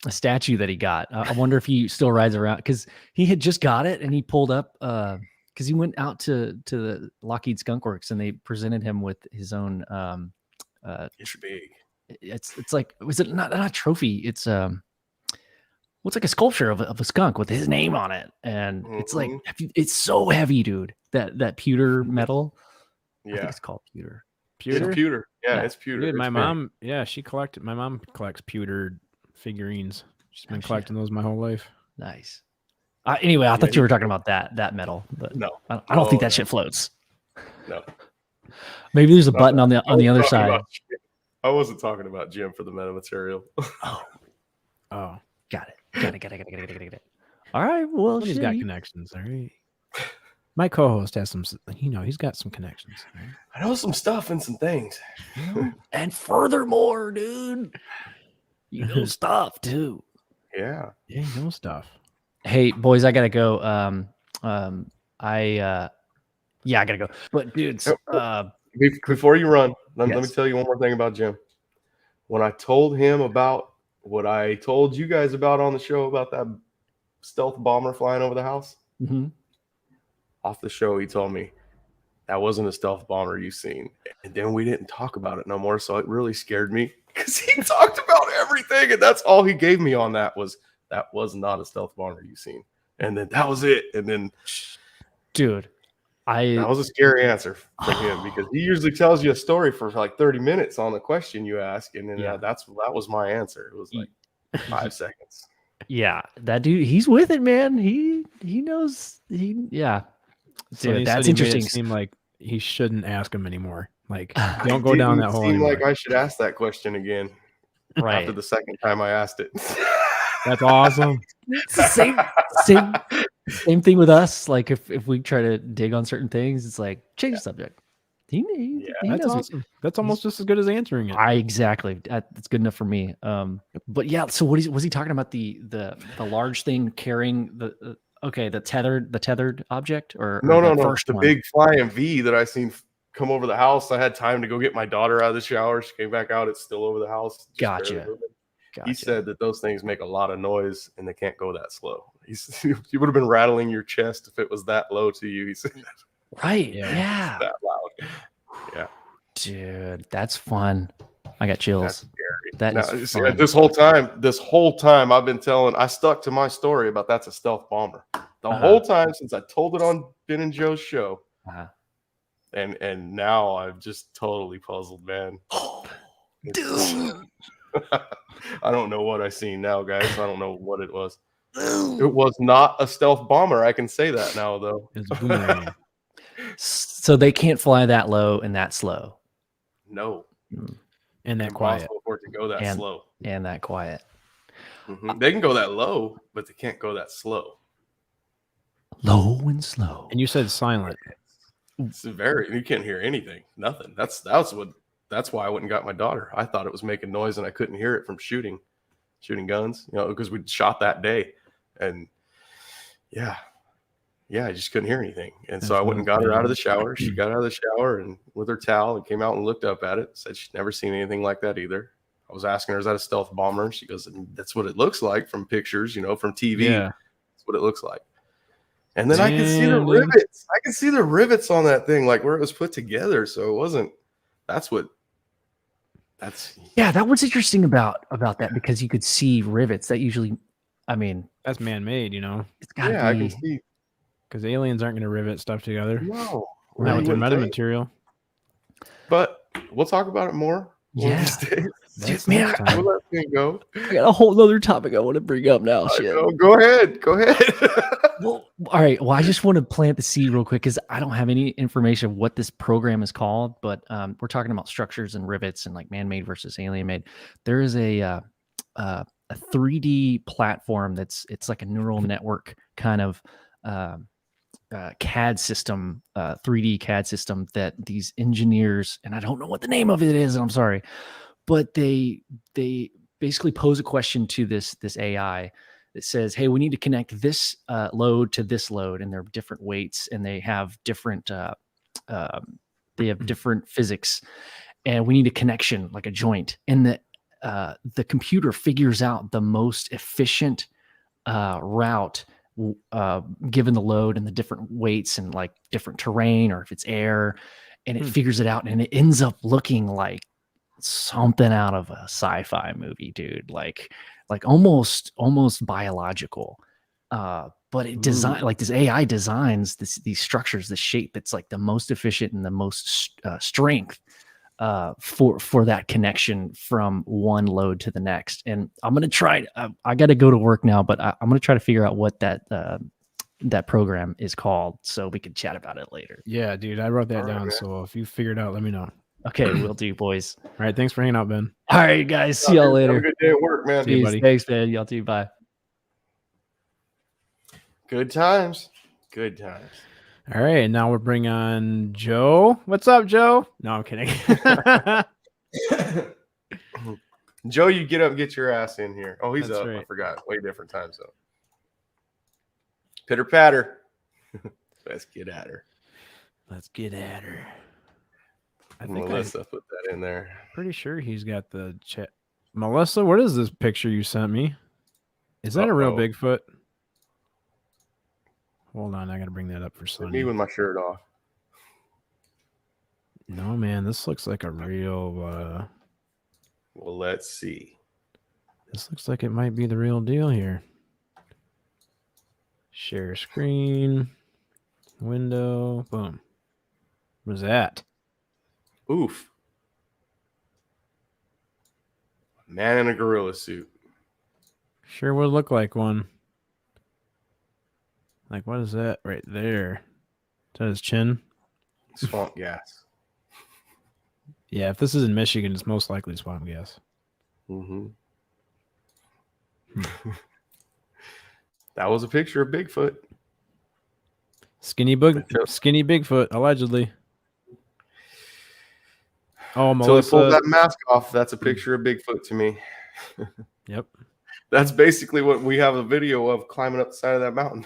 statue that he got. I wonder if he still rides around, because he had just got it and he pulled up because he went out to the Lockheed Skunkworks and they presented him with his own. It's big. It's like, was it not a trophy? It's what's like a sculpture of a skunk with his name on it, and it's like it's so heavy, dude. That pewter metal. I think it's called pewter. Pewter? It's pewter. Yeah, Yeah. it's pewter. Dude, It's my pink. mom, yeah, my mom collects pewter figurines. She's been Oh, shit. collecting those my whole life. Nice. Anyway, I Yeah, thought you were talking about that metal, but No. I don't think No, that shit floats. No. Maybe there's a Not button that. on I the wasn't other talking side. about Jim. I wasn't talking about Jim for the metamaterial. Oh, Oh, got it. All right. Well, he's shit. got connections. All right. My co-host has some. He's got some connections. All right? I know some stuff and some things. And furthermore, dude, you know stuff too. Yeah. Yeah, he knows stuff. Hey, boys, I gotta go. I gotta go. But dudes, Before you run, let me Yes. tell you one more thing about Jim. When I told him about what I told you guys about on the show about that stealth bomber flying over the house, mhm. off the show, he told me that wasn't a stealth bomber you've seen. And then we didn't talk about it no more. So it really scared me because he talked about everything. And that's all he gave me on that was not a stealth bomber you've seen. And then that was it. And then, Dude, that was a scary answer from him because he usually tells you a story for like 30 minutes on the question you ask. And then Yeah. that was my answer. It was like 5 seconds. yeah, that dude, he's with it, man. He knows. Yeah, So dude, he that's said he made interesting. it seem like he shouldn't ask him anymore. Like, It don't go down that Didn't hole seem anymore. like I should ask that question again Right. after the second time I asked it. That's awesome. It's the same thing with us. Like if we try to dig on certain things, it's like change the subject. He That's knows. awesome. That's almost just as good as answering it. Exactly. That's good enough for me. But yeah. So was he talking about the large thing carrying the the tethered object or No. the first The one? big flying V that I seen come over the house. I had time to go get my daughter out of the shower. She came back out. It's still over the house. just Gotcha. barely moving. He said that those things make a lot of noise and they can't go that slow. You would have been rattling your chest if it was that low to you. He said, Right. Yeah. Yeah. that loud. Yeah. Dude, that's fun. I got chills. That's scary. That Now, is see, fun. this whole time I stuck to my story about that's a stealth bomber. The whole time since I told it on Ben and Joe's show. Uh-huh. And now I'm just totally puzzled, man. Dude. I don't know what I seen now, guys. I don't know what it was. It was not a stealth bomber. I can say that now, though. It's a boomerang. So they can't fly that low and that slow. No. And that quiet. Impossible for it to go that slow. And that quiet. They can go that low, but they can't go that slow. Low and slow. And you said silent. It's you can't hear anything. Nothing. That's why I went and got my daughter. I thought it was making noise and I couldn't hear it from shooting guns, because we'd shot that day. And I just couldn't hear anything. And so I went and got her out of the shower. She got out of the shower and with her towel and came out and looked up at it. Said she'd never seen anything like that either. I was asking her, is that a stealth bomber? She goes, that's what it looks like from pictures, from TV. Yeah. That's what it looks like. And then I could see the rivets. I could see the rivets on that thing, like where it was put together. So it wasn't. Yeah, that was interesting about that because you could see rivets. That usually, That's man-made, it's got to be. I can see. Because aliens aren't going to rivet stuff together. No, Not with their wouldn't think. metamaterial. But we'll talk about it more. Yeah. That's man, next time. We'll let it go. I got a whole other topic I want to bring up now. Shit. Go ahead. Well, all right. Well, I just want to plant the seed real quick because I don't have any information of what this program is called, but we're talking about structures and rivets and like man-made versus alien-made. There is a 3D platform it's like a neural network kind of CAD system, 3D CAD system that these engineers, and I don't know what the name of it is, and I'm sorry, but they basically pose a question to this AI that says, hey, we need to connect this load to this load, and they're different weights, and they have different different physics, and we need a connection like a joint, and the computer figures out the most efficient route given the load and the different weights and like different terrain or if it's air, and it figures it out, and it ends up looking like something out of a sci-fi movie, dude. Like almost biological. But it like this AI designs these structures, the shape that's like the most efficient and the most strength for that connection from one load to the next. And I'm gonna try. I got to go to work now, but I'm gonna try to figure out what that program is called, so we can chat about it later. Yeah, dude, I wrote that All right, down. man. So if you figure it out, let me know. Okay, we'll do, boys. All right, thanks for hanging out, Ben. All right, guys. See y'all Have a later. good day at work, man. See you, Peace. buddy. Thanks, man. Y'all too. Bye. Good times. Good times. All right, and now we'll bring on Joe. What's up, Joe? No, I'm kidding. Joe, you get up and get your ass in here. Oh, he's That's up. I right. forgot. Way different time zone. Pitter patter. Let's get at her. Let's get at her. I think Melissa put that in there. pretty sure he's got the chat. Melissa, what is this picture you sent me? Is that a real Uh-oh. Bigfoot? Hold on, I gotta bring that up for Me Sunday. with my shirt off. No, man, this looks like a real. Well, let's see. This looks like it might be the real deal here. Share screen, window, boom. What was that? Oof. Man in a gorilla suit. Sure would look like one. Like, what is that right there? Is that his chin? Swamp gas. Yeah, if this is in Michigan, it's most likely swamp gas. Mm-hmm. That was a picture of Bigfoot. Skinny Bigfoot, allegedly. Oh, Until he pulls Melissa. that mask off, that's a picture of Bigfoot to me. Yep. That's basically what we have a video of climbing up the side of that mountain.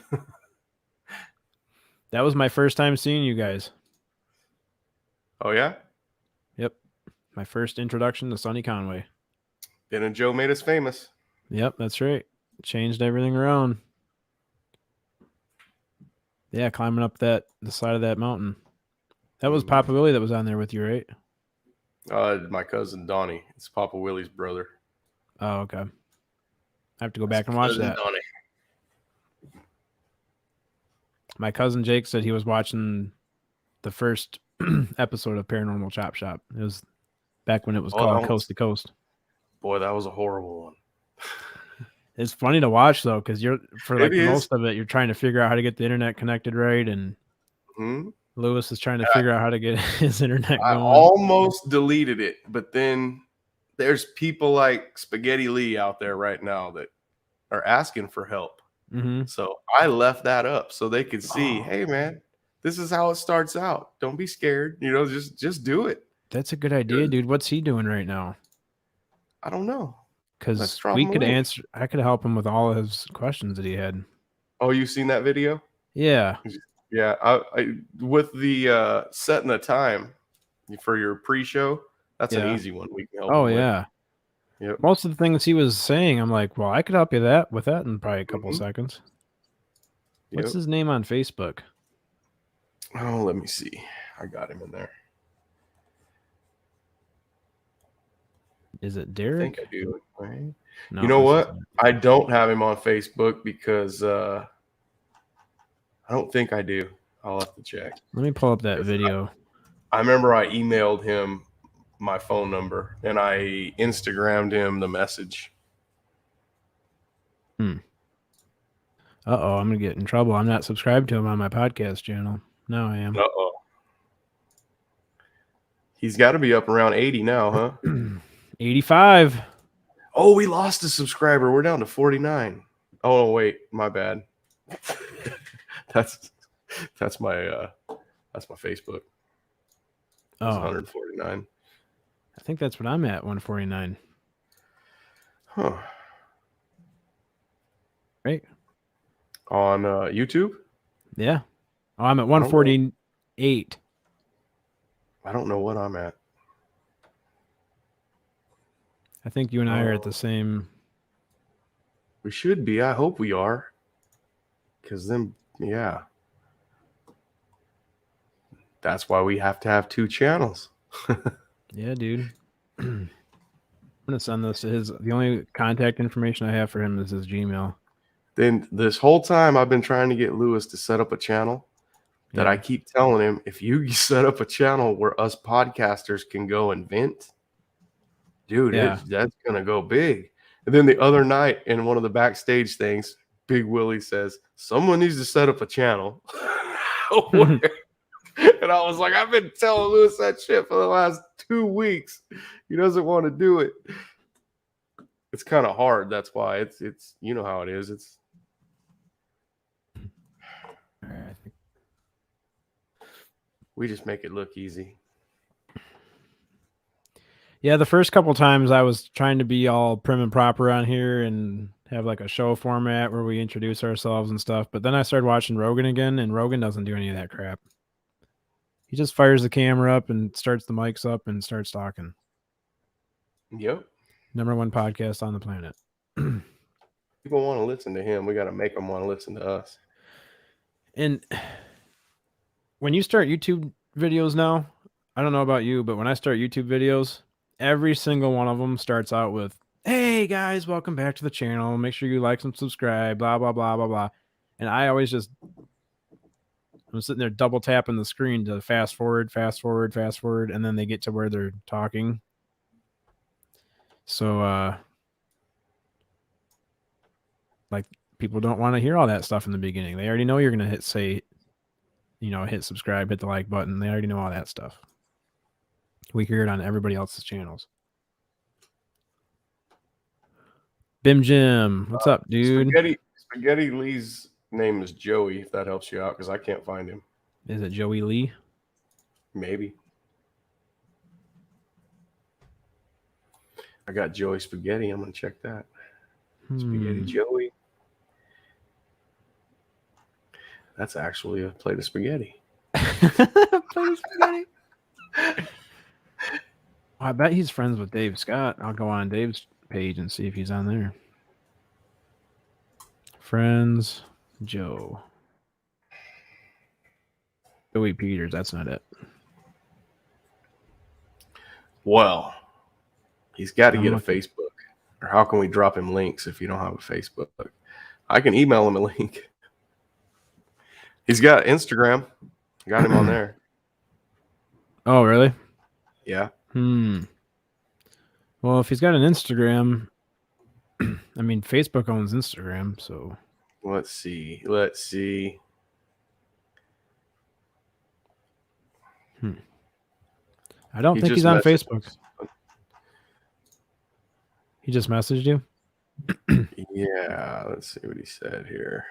That was my first time seeing you guys. Oh, yeah? Yep. My first introduction to Sonny Conway. Ben and Joe made us famous. Yep, that's right. Changed everything around. Yeah, climbing up the side of that mountain. That was Papa Willie that was on there with you, right? My cousin Donnie. It's Papa Willie's brother. Oh, okay. I have to go back and watch Cousin that. Donnie. My cousin Jake said he was watching the first episode of Paranormal Chop Shop. It was back when it was called Coast to Coast. Boy, that was a horrible one. It's funny to watch though, because you're for like It is. most of it, you're trying to figure out how to get the internet connected right, and Lewis is trying to figure out how to get his internet I going. almost deleted it, but then there's people like Spaghetti Lee out there right now that are asking for help. Mm-hmm. So I left that up so they could see, hey man, this is how it starts out. Don't be scared. You know, just do it. That's a good idea, dude. What's he doing right now? I don't know. Because drop we him a could link. answer. I could help him with all of his questions that he had. Oh, you seen that video? Yeah. Yeah. I with the setting the time for your pre-show, that's an easy one. We can help. Oh him with. yeah. Yep. Most of the things he was saying, I'm like, well, I could help you with that in probably a couple seconds. What's Yep. his name on Facebook? Oh, let me see. I got him in there. Is it I Derek? think I do. Right? No, You know this what? isn't. I don't have him on Facebook because I don't think I do. I'll have to check. Let me pull up that video. I remember I emailed him my phone number and I Instagrammed him the message. Uh-oh, I'm going to get in trouble. I'm not subscribed to him on my podcast channel. No, I am. Uh-oh. He's got to be up around 80 now, huh? 85. Oh, we lost a subscriber. We're down to 49. Oh, wait, my bad. that's my Facebook. It's Oh, 149. I think that's what I'm at, 149. Huh. Right? On YouTube? Yeah. Oh, I'm at 148. I don't know what I'm at. I think you and I are at the same. We should be. I hope we are. Because then, yeah. That's why we have to have two channels. Yeah, dude. I'm going to send this to his. The only contact information I have for him is his Gmail. Then this whole time I've been trying to get Lewis to set up a channel. that I keep telling him, if you set up a channel where us podcasters can go and vent, dude, that's going to go big. And then the other night in one of the backstage things, Big Willie says, someone needs to set up a channel. And I was like, I've been telling Lewis that shit for the last 2 weeks. He doesn't want to do it. It's kind of hard. That's why it's you know how it is. It's we just make it look easy. Yeah, the first couple times I was trying to be all prim and proper on here and have like a show format where we introduce ourselves and stuff. But then I started watching Rogan again, and Rogan doesn't do any of that crap. He just fires the camera up and starts the mics up and starts talking. Yep. #1 podcast on the planet. People want to listen to him. We got to make them want to listen to us. And when you start YouTube videos now, I don't know about you, but when I start YouTube videos, every single one of them starts out with, hey guys, welcome back to the channel. Make sure you like and subscribe, blah, blah, blah, blah, blah. And I always just, I'm sitting there double tapping the screen to fast forward, and then they get to where they're talking. So, like, people don't want to hear all that stuff in the beginning. They already know you're going to hit subscribe, hit the like button. They already know all that stuff. We hear it on everybody else's channels. Bim Jim, what's up, dude? Spaghetti Lee's name is Joey, if that helps you out, because I can't find him. Is it Joey Lee? Maybe. I got Joey Spaghetti. I'm going to check that. Spaghetti Joey. That's actually a plate of spaghetti. I bet he's friends with Dave Scott. I'll go on Dave's page and see if he's on there. Friends, Joey Peters. That's not it. Well, he's got to get a Facebook. Or how can we drop him links if you don't have a Facebook? I can email him a link. He's got Instagram. Got him on there. Oh, really? Yeah. Well, if he's got an Instagram, I mean, Facebook owns Instagram, so. Let's see. I don't think he's on Facebook. He just messaged you? Yeah, let's see what he said here.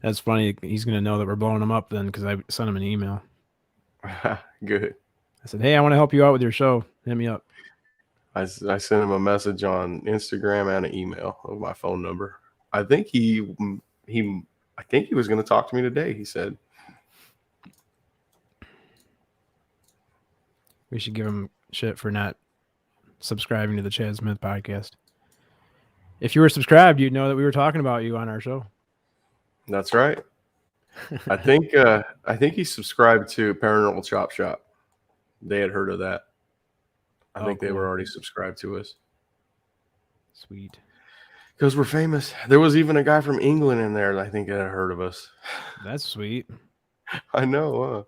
That's funny. He's going to know that we're blowing him up then because I sent him an email. Good. I said, hey, I want to help you out with your show. Hit me up. I sent him a message on Instagram and an email of my phone number. I think he was going to talk to me today, he said. We should give him shit for not subscribing to the Chad Smith podcast. If you were subscribed, you'd know that we were talking about you on our show. That's right. I think he subscribed to Paranormal Chop Shop. They had heard of that. I think they were already subscribed to us. Sweet. Because we're famous. There was even a guy from England in there that I think had heard of us. That's sweet. I know,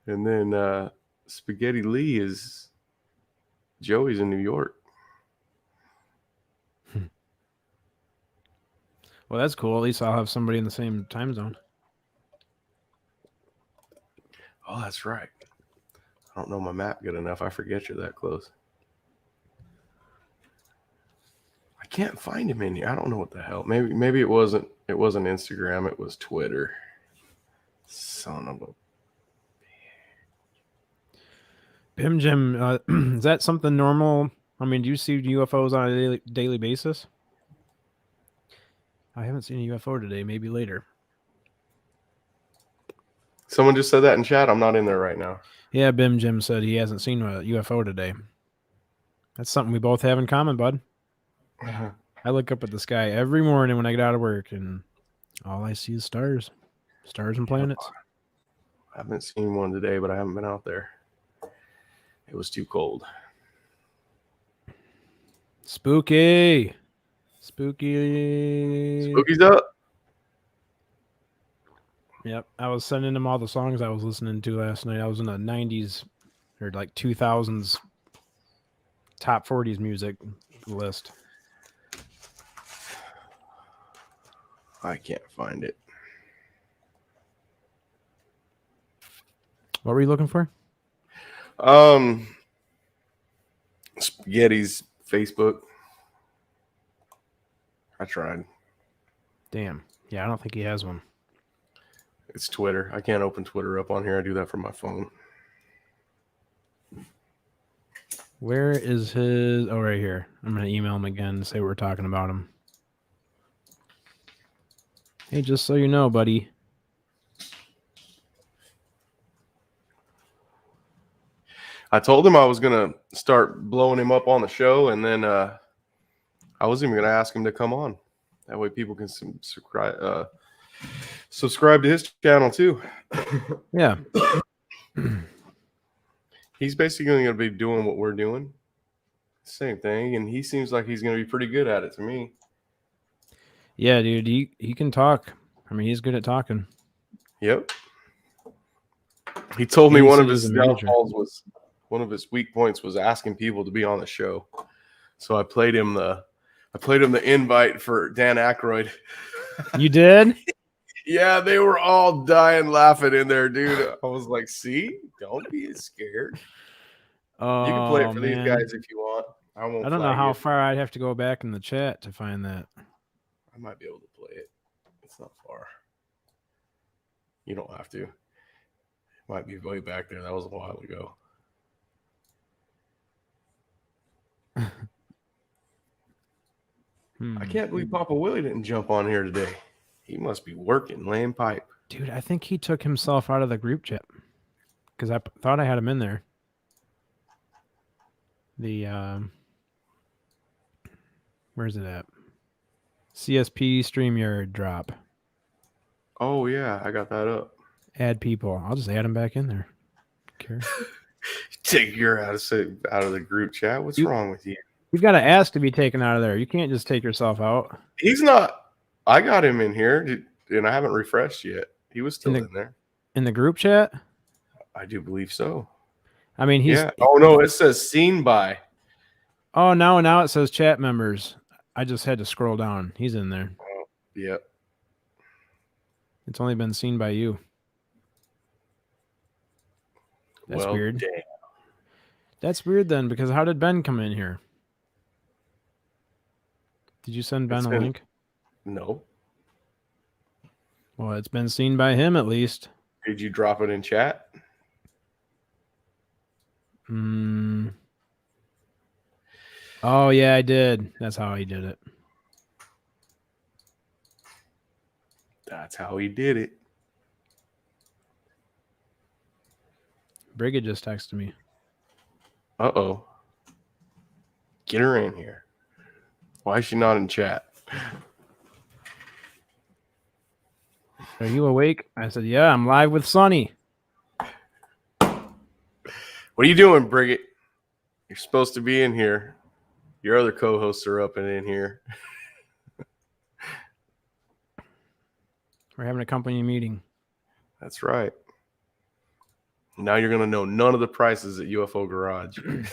huh? And then Spaghetti Lee is Joey's in New York. Well, that's cool. At least I'll have somebody in the same time zone. Oh, that's right. I don't know my map good enough. I forget you're that close. I can't find him in here. I don't know what the hell. Maybe it wasn't Instagram. It was Twitter. Son of a. Pim Jim, is that something normal? I mean, do you see UFOs on a daily basis? I haven't seen a UFO today. Maybe later. Someone just said that in chat. I'm not in there right now. Yeah, Bim Jim said he hasn't seen a UFO today. That's something we both have in common, bud. I look up at the sky every morning when I get out of work, and all I see is stars and planets. I haven't seen one today, but I haven't been out there. It was too cold. Spooky. Spooky's up. Yep. I was sending him all the songs I was listening to last night. I was in a 90s or like 2000s top 40s music list. I can't find it. What were you looking for? Spaghetti's Facebook. I tried. Damn. Yeah, I don't think he has one. It's Twitter. I can't open Twitter up on here. I do that from my phone. Where is his? Oh, right here. I'm going to email him again and say we're talking about him. Hey, just so you know, buddy. I told him I was going to start blowing him up on the show, and then I wasn't even going to ask him to come on. That way people can subscribe to his channel too. Yeah. He's basically going to be doing what we're doing. Same thing, and he seems like he's going to be pretty good at it to me. Yeah, dude, he can talk. I mean, he's good at talking. Yep. He told me He one said of his he's a major. downfalls was one of his weak points was asking people to be on the show. So I played him the invite for Dan Aykroyd. You did? Yeah, they were all dying laughing in there, dude. I was like, see, don't be scared. Oh, You can play it for man. these guys if you want. I won't. I don't know flag how you. far I'd have to go back in the chat to find that. I might be able to play it. It's not far. You don't have to. It might be way back there. That was a while ago. I can't believe Papa Willie didn't jump on here today. He must be working, laying pipe. Dude, I think he took himself out of the group chat because I thought I had him in there. The where's it at? CSP StreamYard drop. Oh yeah, I got that up. Add people. I'll just add him back in there. Care. Take your out of the group chat. What's wrong with you? You've got to ask to be taken out of there. You can't just take yourself out. He's not. I got him in here, and I haven't refreshed yet. He was still in there. In the group chat? I do believe so. I mean, he's. Yeah. Oh no, it says seen by. Oh, now it says chat members. I just had to scroll down. He's in there. Oh, yep. It's only been seen by you. That's weird. Damn. That's weird then, because how did Ben come in here? Did you send Ben a link? No. Well, it's been seen by him at least. Did you drop it in chat? Oh, yeah, I did. That's how he did it. That's how he did it. Brigid just texted me. Uh-oh. Get her in here. Why is she not in chat? Are you awake? I said, yeah, I'm live with Sonny. What are you doing, Brigid? You're supposed to be in here. Your other co-hosts are up and in here. We're having a company meeting. That's right. Now you're going to know none of the prices at UFO Garage. You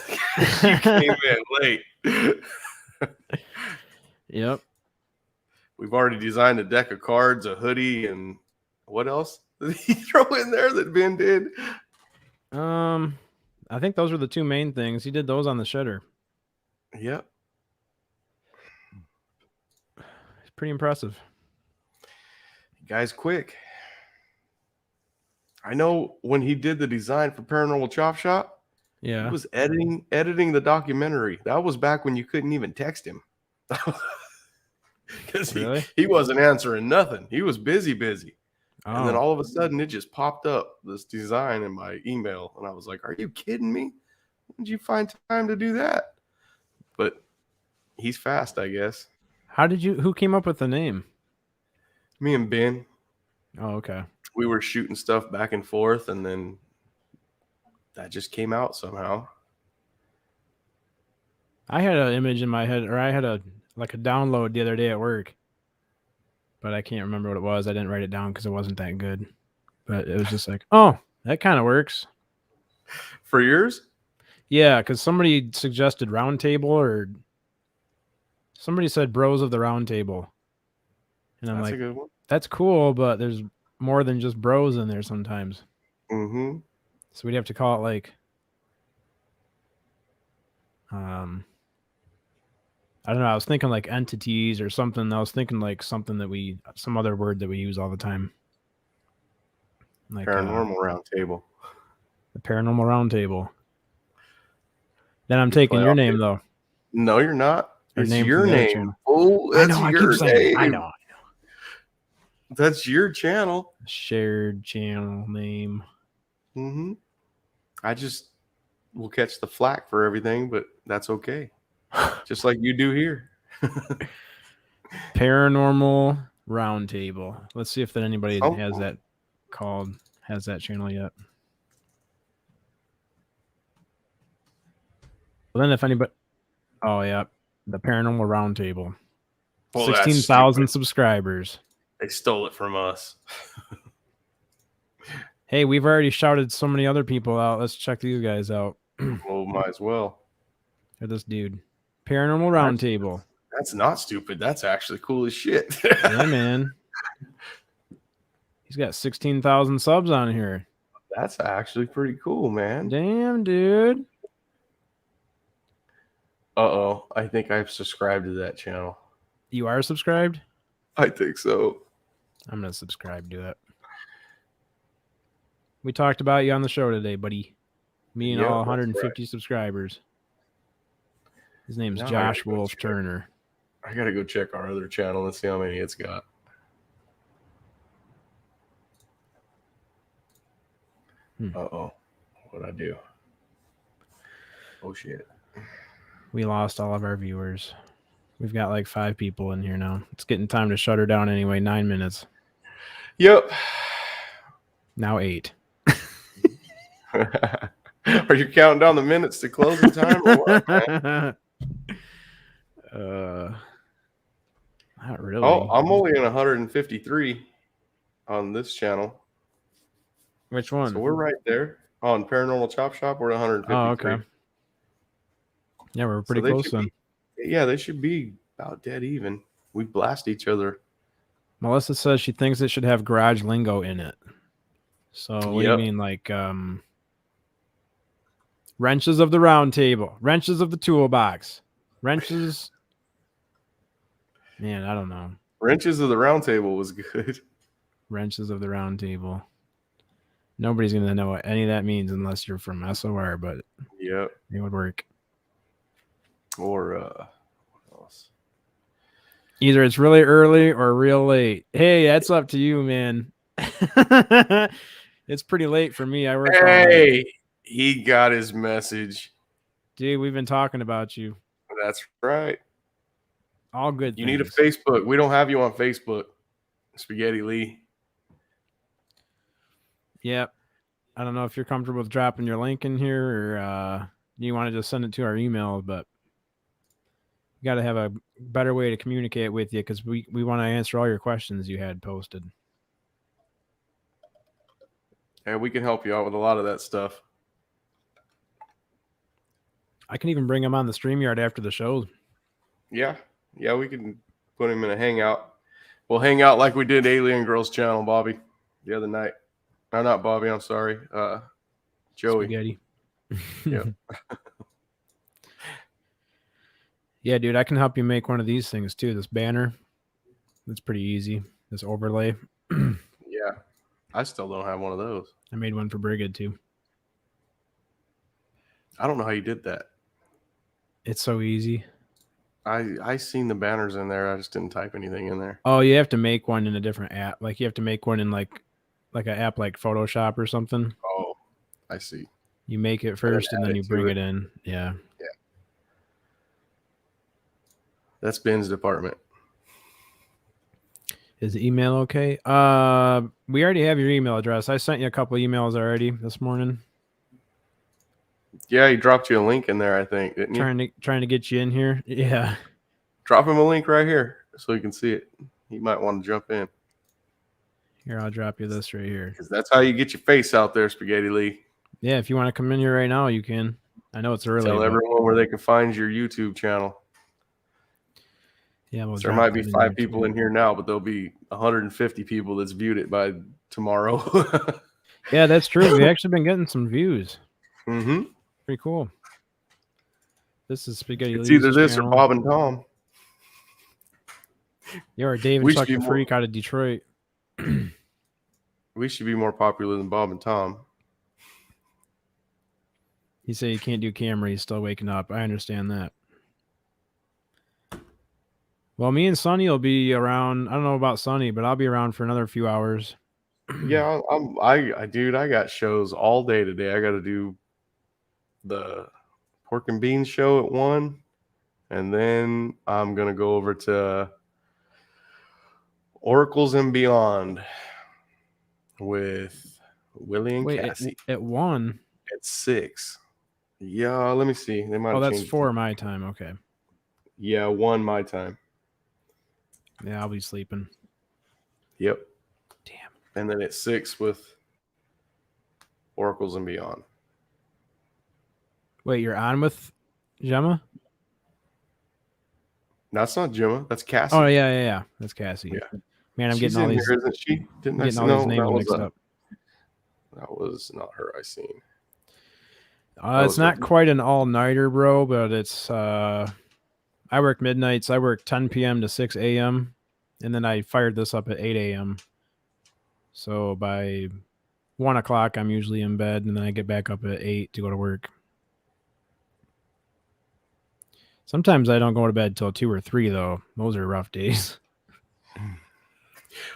came in late. Yep. We've already designed a deck of cards, a hoodie, and what else did he throw in there that Ben did? I think those were the two main things. He did those on the shedder. Yep. It's pretty impressive. Guy's quick. I know when he did the design for Paranormal Chop Shop, Yeah. he was editing the documentary. That was back when you couldn't even text him. Because Really? he wasn't answering nothing. He was busy. Oh. And then all of a sudden it just popped up, this design in my email. And I was like, are you kidding me? When did you find time to do that? But he's fast, I guess. Who came up with the name? Me and Ben, Oh, okay. we were shooting stuff back and forth, and then that just came out somehow. I had an image in my head, or I had a download the other day at work, but I can't remember what it was. I didn't write it down because it wasn't that good. But it was just like, oh, that kind of works. For yours? Yeah, because somebody suggested round table, or somebody said bros of the round table. And I'm That's like, a good one. that's cool, but there's more than just bros in there sometimes. Mm-hmm. So we'd have to call it like, I don't know. I was thinking like entities or something. I was thinking like something that some other word that we use all the time. Like Paranormal round table. the paranormal round table. Then I'm Good taking play your off name it. though. No, you're not. Or It's name your from the other name. channel. Oh, I that's know. I your keep saying it. I name. know. That's your channel. Shared channel name. Mm-hmm. I just will catch the flack for everything, but that's okay. Just like you do here. Paranormal Roundtable. Let's see if anybody has Something. that has that channel yet. Well, then if anybody, oh yeah, the Paranormal Roundtable. Well, that's 16,000 stupid. subscribers. They stole it from us. Hey, we've already shouted so many other people out. Let's check these guys out. Well, might as well. Or this dude. Paranormal Roundtable. That's not stupid. That's actually cool as shit. Yeah, man. He's got 16,000 subs on here. That's actually pretty cool, man. Damn, dude. Uh-oh. I think I've subscribed to that channel. You are subscribed? I think so. I'm going to subscribe to it. We talked about you on the show today, buddy. Me and Yep, all that's 150 subscribers. His name's Now I Josh gotta go Wolf check. Turner. I gotta go check our other channel and see how many it's got. Uh-oh. What'd I do? Oh, shit. We lost all of our viewers. We've got like 5 people in here now. It's getting time to shut her down anyway. 9 minutes. Yep. Now 8. Are you counting down the minutes to closing time or what, man? Not really. Oh, I'm only in 153 on this channel. Which one? So we're right there on Paranormal Chop Shop. We're at 153. Oh, okay. Yeah, we're pretty close then. They should be about dead even. We blast each other. Melissa says she thinks it should have garage lingo in it. So what do you mean, like wrenches of the round table, wrenches of the toolbox, wrenches? Man, I don't know. Wrenches of the Round Table was good. Wrenches of the round table. Nobody's gonna know what any of that means unless you're from SOR, but Yep. it would work. Or what else? Either it's really early or real late. Hey, that's up to you, man. It's pretty late for me. I work. Hey, he got his message. Dude, we've been talking about you. That's right. All good. You need a Facebook. We don't have you on Facebook, Spaghetti Lee. Yep. I don't know if you're comfortable with dropping your link in here or you want to just send it to our email, but you got to have a better way to communicate with you because we want to answer all your questions you had posted. And we can help you out with a lot of that stuff. I can even bring them on the StreamYard after the show. Yeah. Yeah, we can put him in a hangout. We'll hang out like we did Alien Girls channel, Bobby, the other night. No, not Bobby, I'm sorry. Joey. Spaghetti. Yep. Yeah, dude, I can help you make one of these things too. This banner. That's pretty easy. This overlay. Yeah. I still don't have one of those. I made one for Brigid too. I don't know how you did that. It's so easy. I seen the banners in there. I just didn't type anything in there. Oh, you have to make one in a different app. Like you have to make one in like an app like Photoshop or something. Oh, I see. You make it first and then you bring it in. Yeah. Yeah. That's Ben's department. Is the email okay? We already have your email address. I sent you a couple emails already this morning. Yeah, he dropped you a link in there, I think, didn't you? Trying to get you in here. Yeah. Drop him a link right here so you can see it. He might want to jump in. Here, I'll drop you this right here. Because that's how you get your face out there, Spaghetti Lee. Yeah, if you want to come in here right now, you can. I know it's early. Tell but- everyone where they can find your YouTube channel. Yeah, we'll So there drop might be it in 5 there, people too. in here now, but there'll be 150 people that's viewed it by tomorrow. Yeah, that's true. We've actually been getting some views. Mm-hmm. Pretty cool. This is Spaghetti It's Lee's either this channel. or Bob and Tom. You're David We should Chuck be the more- Freak out of Detroit. We should be more popular than Bob and Tom. He said he can't do camera. He's still waking up. I understand that. Well, me and Sonny will be around. I don't know about Sonny, but I'll be around for another few hours. Yeah, dude, I got shows all day today. I got to do the pork and beans show at 1, and then I'm gonna go over to Oracles and Beyond with Willie and Wait, Cassie at 1? at 6. Yeah, let me see. They might. Oh, have that's changed 4 my time. Okay. Yeah, 1 my time. Yeah, I'll be sleeping. Yep. Damn. And then at 6 with Oracles and Beyond. Wait, you're on with Gemma? That's not Gemma. That's Cassie. Oh, yeah. That's Cassie. Yeah. Man, I'm She's getting all in these, here, isn't she? Didn't I getting see? all No, these that names was mixed up. That was not her I seen. It's not quite an all-nighter, bro, but it's I work midnights. I work 10 p.m. to 6 a.m. and then I fired this up at 8 a.m. So by 1 o'clock, I'm usually in bed, and then I get back up at 8 to go to work. Sometimes I don't go to bed till 2 or 3, though. Those are rough days.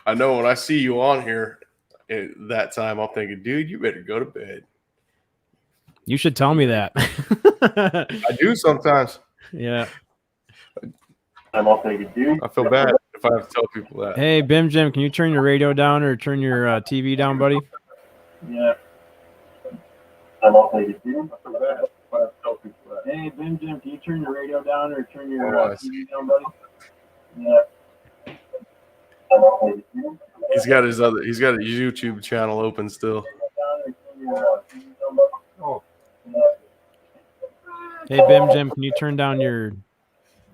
I know when I see you on here at that time, I'm thinking, dude, you better go to bed. You should tell me that. I do sometimes. Yeah. I'm thinking, dude. I feel bad if I have to tell people that. Hey, Bim Jim, can you turn your radio down or turn your TV down, buddy? Yeah. I'm all thinking, dude. I feel bad if I have to tell people that. Hey, Ben Jim, can you turn your radio down or turn your Yes. TV down, buddy? Yeah. He's got his YouTube channel open still. Oh, Hey, Bim Jim, can you turn down your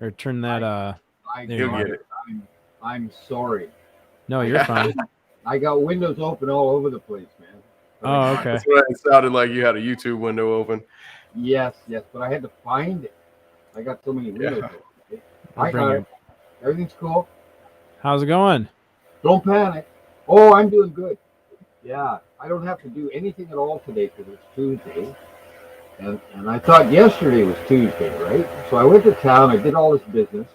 or turn that I, There you He'll go. get it. I'm sorry. No, you're fine. I got windows open all over the place, man. Oh, okay. That's what it sounded like. You had a YouTube window open. Yes, but I had to find it. I got so many windows Yeah. open. I'll I bring got you. it. Everything's cool. How's it going? Don't panic. Oh, I'm doing good. Yeah, I don't have to do anything at all today because it's Tuesday. And I thought yesterday was Tuesday, right? So I went to town, I did all this business,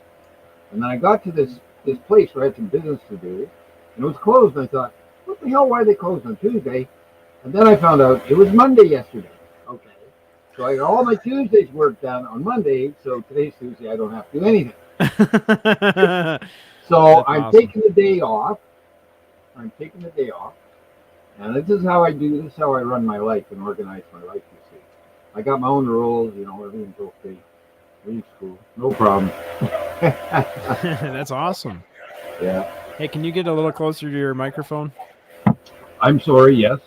and then I got to this place where I had some business to do, and it was closed. And I thought, what the hell, why are they closed on Tuesday? And then I found out it was Monday yesterday. Okay. So I got all my Tuesday's work done on Monday, so today's Tuesday, I don't have to do anything. So That's I'm awesome. taking the day off. And this is how I do, this is how I run my life and organize my life, you see. I got my own rules, everything's okay. Everything's cool. No problem. That's awesome. Yeah. Hey, can you get a little closer to your microphone? I'm sorry, yes.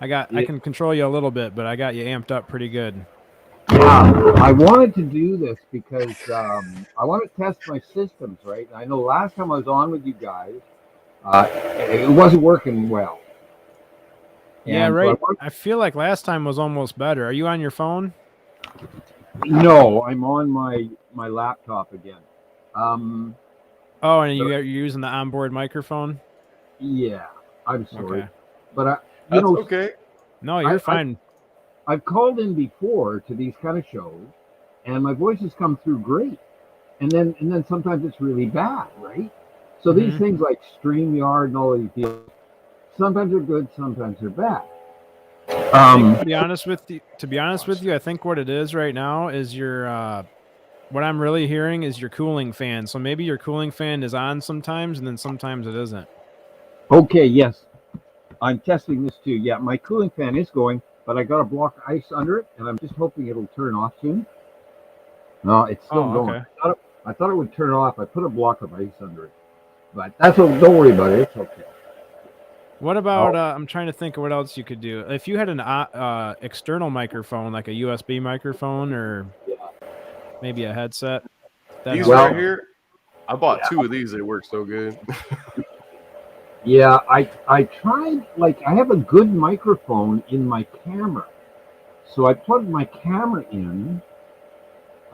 I can control you a little bit, but I got you amped up pretty good. Yeah, I wanted to do this because I want to test my systems, right? I know last time I was on with you guys, it wasn't working well. Yeah, And so right. I feel like last time was almost better. Are you on your phone? No, I'm on my laptop again. Oh, and you're using the onboard microphone? Yeah, I'm sorry, Okay. but That's okay. No, you're fine. I've called in before to these kind of shows, and my voice has come through great, and then sometimes it's really bad, right? So these Mhm. things like StreamYard and all these deals, sometimes they're good, sometimes they're bad. To be honest with you, I think what it is right now is your what I'm really hearing is your cooling fan. So maybe your cooling fan is on sometimes, and then sometimes it isn't. Okay, yes, I'm testing this too. Yeah, my cooling fan is going, but I got a block of ice under it, and I'm just hoping it'll turn off soon. No, it's still Oh, going. okay. I thought it would turn off. I put a block of ice under it, but that's don't worry about it. It's okay. What about? I'm trying to think of what else you could do. If you had an external microphone, like a USB microphone, or maybe a headset. These helps right out. here, I bought 2 of these. They work so good. Yeah, I tried, like, I have a good microphone in my camera. So I plugged my camera in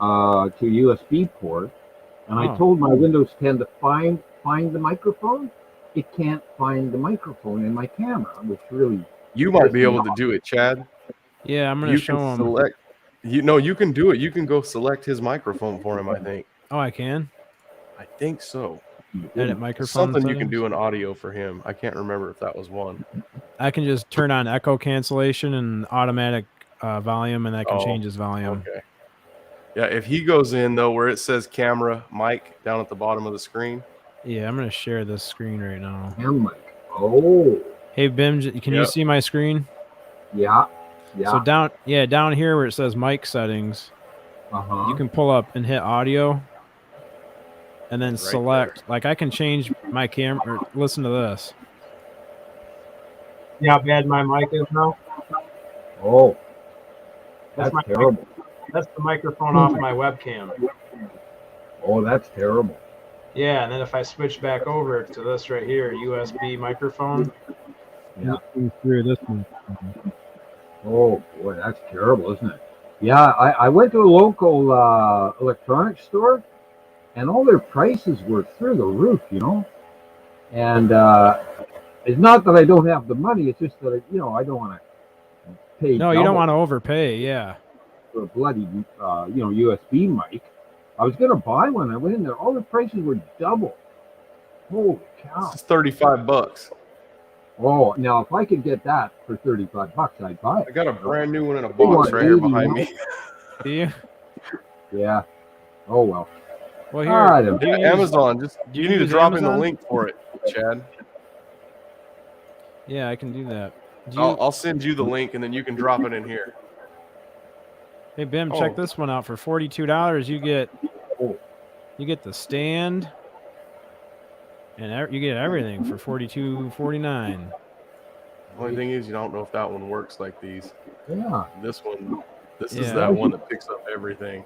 to USB port, and I Oh. told my Windows 10 to find the microphone. It can't find the microphone in my camera, which really You might be pissed me able to off. do it, Chad. Yeah, I'm gonna You show can him. select. You can do it. You can go select his microphone for him. I think. Oh, I can I think so. edit microphone Something settings. you can do in audio for him. I can't remember if that was one. I can just turn on echo cancellation and automatic volume, and I can Oh, change his volume. Okay. Yeah, if he goes in though, where it says camera mic down at the bottom of the screen. Yeah, I'm gonna share this screen right now. And mic. Oh, Hey Bim, can you Yep. see my screen? yeah. So down here where it says mic settings, Uh-huh. you can pull up and hit audio, and then Right select. Like I can change my camera. Or listen to this. See how bad my mic is now? Oh, That's that's my terrible. That's the microphone off my webcam. Oh, that's terrible. Yeah, and then if I switch back over to this right here, USB microphone. Yeah. Through this one. Oh, boy, that's terrible, isn't it? Yeah, I went to a local electronics store, and all their prices were through the roof, you know? And it's not that I don't have the money, it's just that, I don't want to pay No, you don't double want to overpay. Yeah. for a bloody, USB mic. I was going to buy one. I went in there. All the prices were double. Holy cow. It's $35. Oh, now if I could get that for $35, I'd buy it. I got a brand new one in a Big box one, right here 80 behind now. me. Do you? Yeah. Oh, well. Well, All right, here. Do you use- Amazon. do You you need to use drop in the Amazon? link for it, Chad. Yeah, I can do that. Do you, I'll send you the link and then you can drop it in here. hey Bim, check Oh. this one out. For $42, you get Oh. the stand, and you get everything for $42.49. The only thing is, you don't know if that one works like these. Yeah. This is Yeah. that one that picks up everything.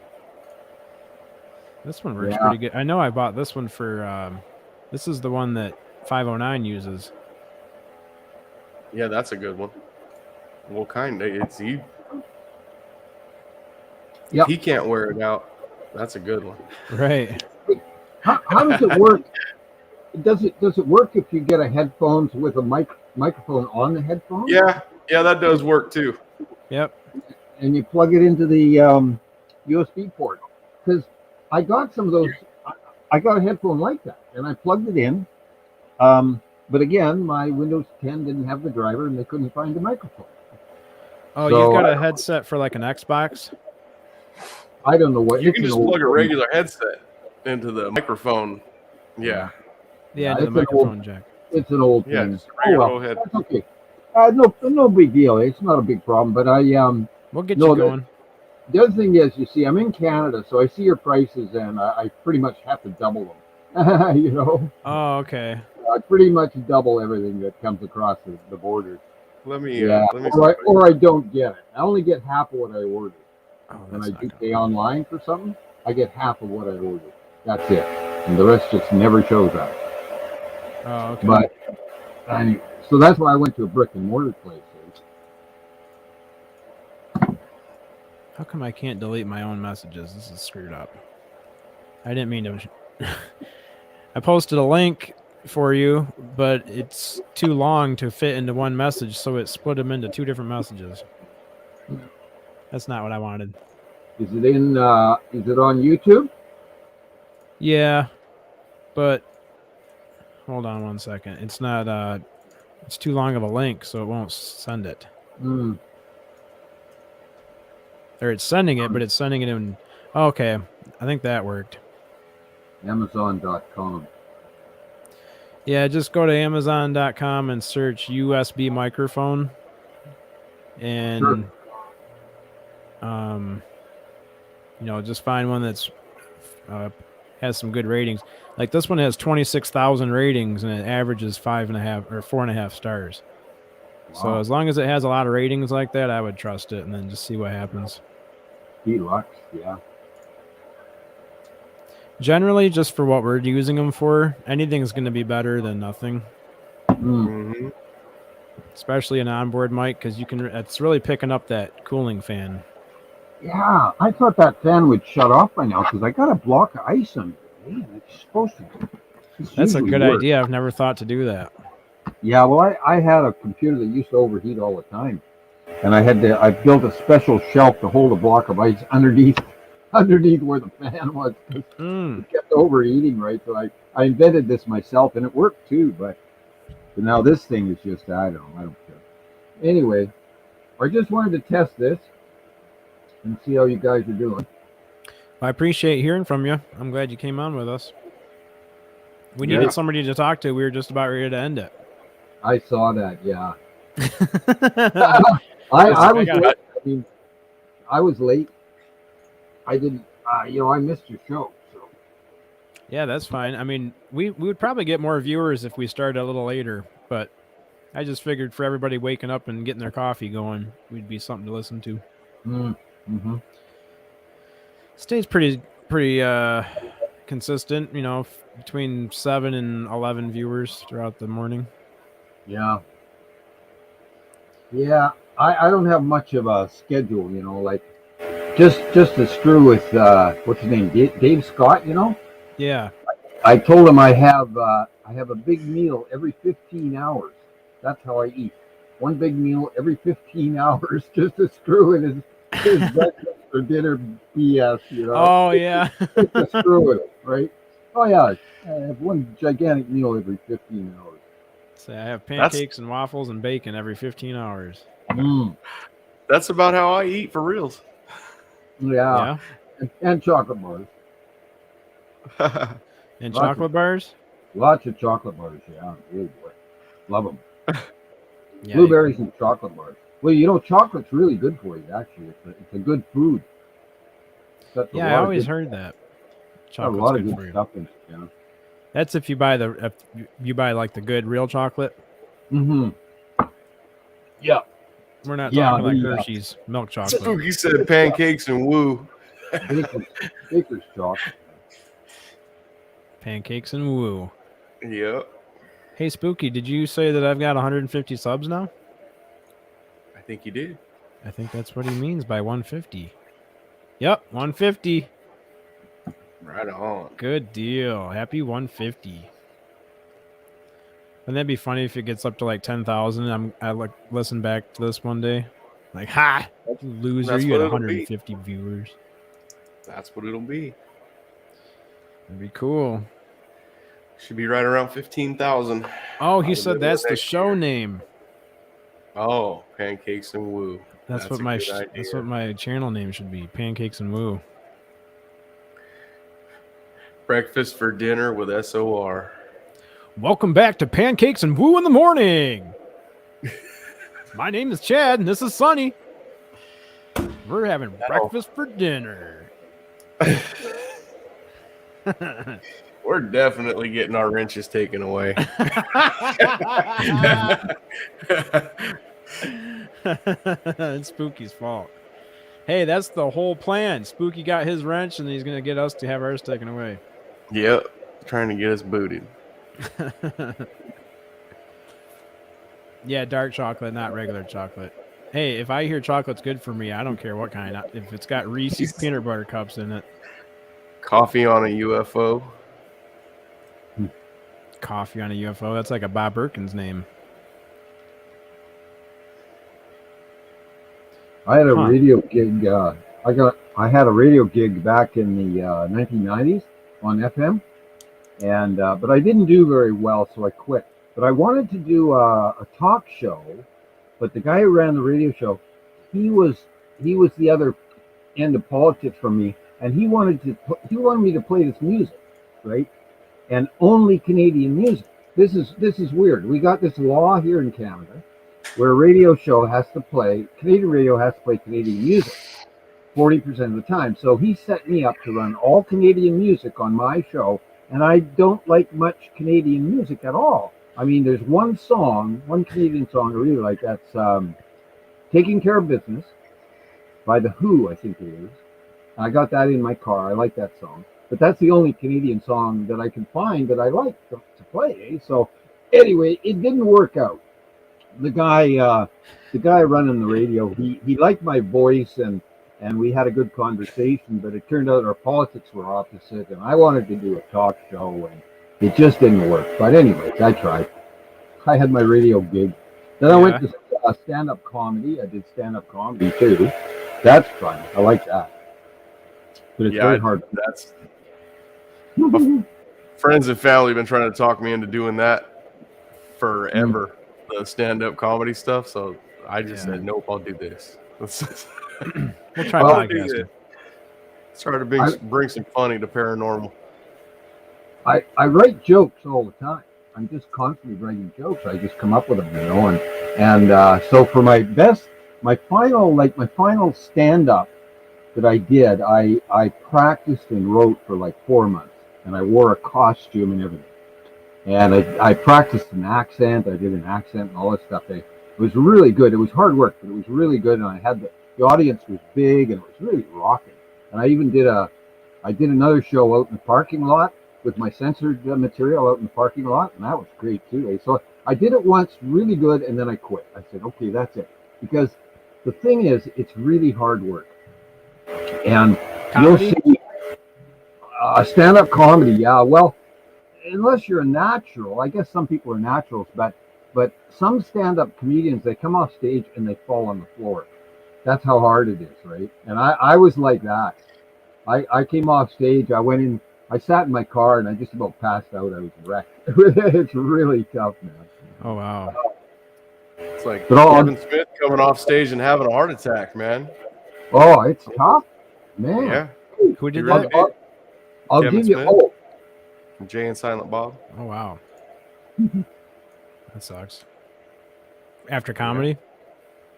This one works Yeah. pretty good. I know I bought this one for. This is the one that 509 uses. Yeah, that's a good one. Well, kind of. It's he. Yep. If he can't wear it out, that's a good one. Right. How does it work? Does it work if you get a headphones with a microphone on the headphone? Yeah, that does work too. Yep. And you plug it into the USB port. Because I got some of those. I got a headphone like that, and I plugged it in. But again, my Windows 10 didn't have the driver, and they couldn't find the microphone. Oh, So, you've got a headset for like an Xbox? I don't know what. You it's can an just old plug a thing. regular headset into the microphone. Yeah, Yeah, it's into the an old- microphone jack. It's an old yeah, thing. just a regular well, old head. that's okay. No big deal. It's not a big problem. But We'll get No, you the- going. the other thing is, you see, I'm in Canada, so I see your prices, and I pretty much have to double them. Oh, okay. I pretty much double everything that comes across the border. Let me. Yeah, Let me. or I don't get it. I only get half of what I ordered. Oh, When that's I not do gonna- pay online for something, I get half of what I ordered. That's it, and the rest just never shows up. Oh, okay. But anyway, so that's why I went to a brick and mortar place. How come I can't delete my own messages? This is screwed up. I didn't mean to. I posted a link for you, but it's too long to fit into one message, so it split them into 2 different messages. That's not what I wanted. Is it in? Is it on YouTube? Yeah, but hold on one second. It's not. It's too long of a link, so it won't send it. Hmm. Or it's sending it, but it's sending it in. Okay, I think that worked. Amazon.com. Yeah, just go to Amazon.com and search USB microphone, and just find one that's has some good ratings. Like this one has 26,000 ratings and it averages 5.5 or 4.5 stars. So Wow. as long as it has a lot of ratings like that, I would trust it and then just see what happens. Deluxe, yeah. Generally, just for what we're using them for, anything's going to be better than nothing. Mm-hmm. Especially an onboard mic because it's really picking up that cooling fan. Yeah, I thought that fan would shut off by now because I got a block of ice under it. Man, it's supposed to. That's a good idea. I've never thought to do that. Yeah, well, I had a computer that used to overheat all the time, and I built a special shelf to hold a block of ice underneath where the fan was. It kept overheating, right? So I invented this myself, and it worked too. But now this thing is just I don't care. Anyway, I just wanted to test this and see how you guys are doing. I appreciate hearing from you. I'm glad you came on with us. We needed somebody to talk to. We were just about ready to end it. I saw that. Yeah. I was late. I mean, I was late. I didn't. I missed your show. So. Yeah, that's fine. I mean, we would probably get more viewers if we started a little later, but I just figured for everybody waking up and getting their coffee going, we'd be something to listen to. Mm-hmm. Stays pretty consistent, between 7 and 11 viewers throughout the morning. Yeah. Yeah, I don't have much of a schedule, like just to screw with what's his name, Dave Scott, Yeah. I told him I have a big meal every 15 hours. That's how I eat. One big meal every 15 hours just to screw in his breakfast or dinner BS, Oh, yeah. Just to screw with it, right? Oh, yeah. I have one gigantic meal every 15 hours. Say I have pancakes and waffles and bacon every 15 hours. That's about how I eat for reals. Yeah. And chocolate bars. And chocolate bars? Lots of chocolate bars, yeah. Really, boy. Love them. Yeah, Blueberries and chocolate bars. Well, chocolate's really good for you, actually. It's a good food. Yeah, I always heard that. Chocolate's a lot of good stuff in it, yeah. That's if you buy like the good real chocolate. Mm-hmm. Yeah. We're not talking like Hershey's milk chocolate. Spooky said pancakes and woo. Baker's chocolate. Pancakes and woo. Yep. Hey, Spooky, did you say that I've got 150 subs now? I think you did. I think that's what he means by 150. Yep, 150. Right on. Good deal. Happy 150. Wouldn't that be funny if it gets up to like 10,000? I listen back to this one day. Like, ha! You loser, you had 150 viewers. That's what it'll be. That'd be cool. Should be right around 15,000. Oh, he said that's the show name. Oh, Pancakes and Woo. That's what my channel name should be. Pancakes and Woo. Breakfast for dinner with SOR. Welcome back to Pancakes and Woo in the morning. My name is Chad, and this is Sonny. We're having breakfast for dinner. We're definitely getting our wrenches taken away. It's Spooky's fault. Hey, that's the whole plan. Spooky got his wrench, and he's going to get us to have ours taken away. Yep. Trying to get us booted. Yeah, dark chocolate, not regular chocolate. Hey, if I hear chocolate's good for me, I don't care what kind. If it's got Reese's peanut butter cups in it. Coffee on a UFO. Coffee on a UFO. That's like a Bob Perkins name. I had a radio gig. I had a radio gig back in the 1990s on FM, and but I didn't do very well, so I quit. But I wanted to do a talk show, but the guy who ran the radio show, he was the other end of politics from me, and he wanted me to play this music, right? And only Canadian music. This is weird. We got this law here in Canada where a radio show Canadian radio has to play Canadian music. 40% of the time. So he set me up to run all Canadian music on my show, and I don't like much Canadian music at all. I mean, there's one Canadian song I really like. That's Taking Care of Business by The Who, I think it is. I got that in my car. I like that song. But that's the only Canadian song that I can find that I like to play. Eh? So anyway, it didn't work out. The guy running the radio, he liked my voice, and we had a good conversation, but it turned out our politics were opposite, and I wanted to do a talk show, and it just didn't work. But anyways, I tried. I had my radio gig. Then I went to stand-up comedy. I did stand-up comedy too. That's fun. I like that. But it's very hard. That's friends and family have been trying to talk me into doing that forever, the stand-up comedy stuff. So I just said, nope, I'll do this. We'll try podcasting. Let's try to bring some funny to paranormal. I write jokes all the time. I'm just constantly writing jokes. I just come up with them, and so for my final stand-up that I did, I practiced and wrote for like 4 months, and I wore a costume and everything, and I practiced an accent. I did an accent and all that stuff. It was really good. It was hard work, but it was really good, and I had the audience was big, and it was really rocking. And I even did another show out in the parking lot with my censored material out in the parking lot, and that was great too. So I did it once, really good, and then I quit. I said, okay, that's it, because the thing is, it's really hard work. And comedy? You'll see stand-up comedy, yeah. Well, unless you're a natural, I guess some people are naturals, but some stand-up comedians, they come off stage and they fall on the floor. That's how hard it is, right? And I was like that. I came off stage, I went in, I sat in my car, and I just about passed out. I was wrecked. It's really tough, man. Oh, wow. It's like Kevin Smith coming off stage and having a heart attack, man. Oh, it's tough, man. Yeah. Who did that? I'll Kevin give you. Smith? Oh, From Jay and Silent Bob. Oh, wow. That sucks. After comedy?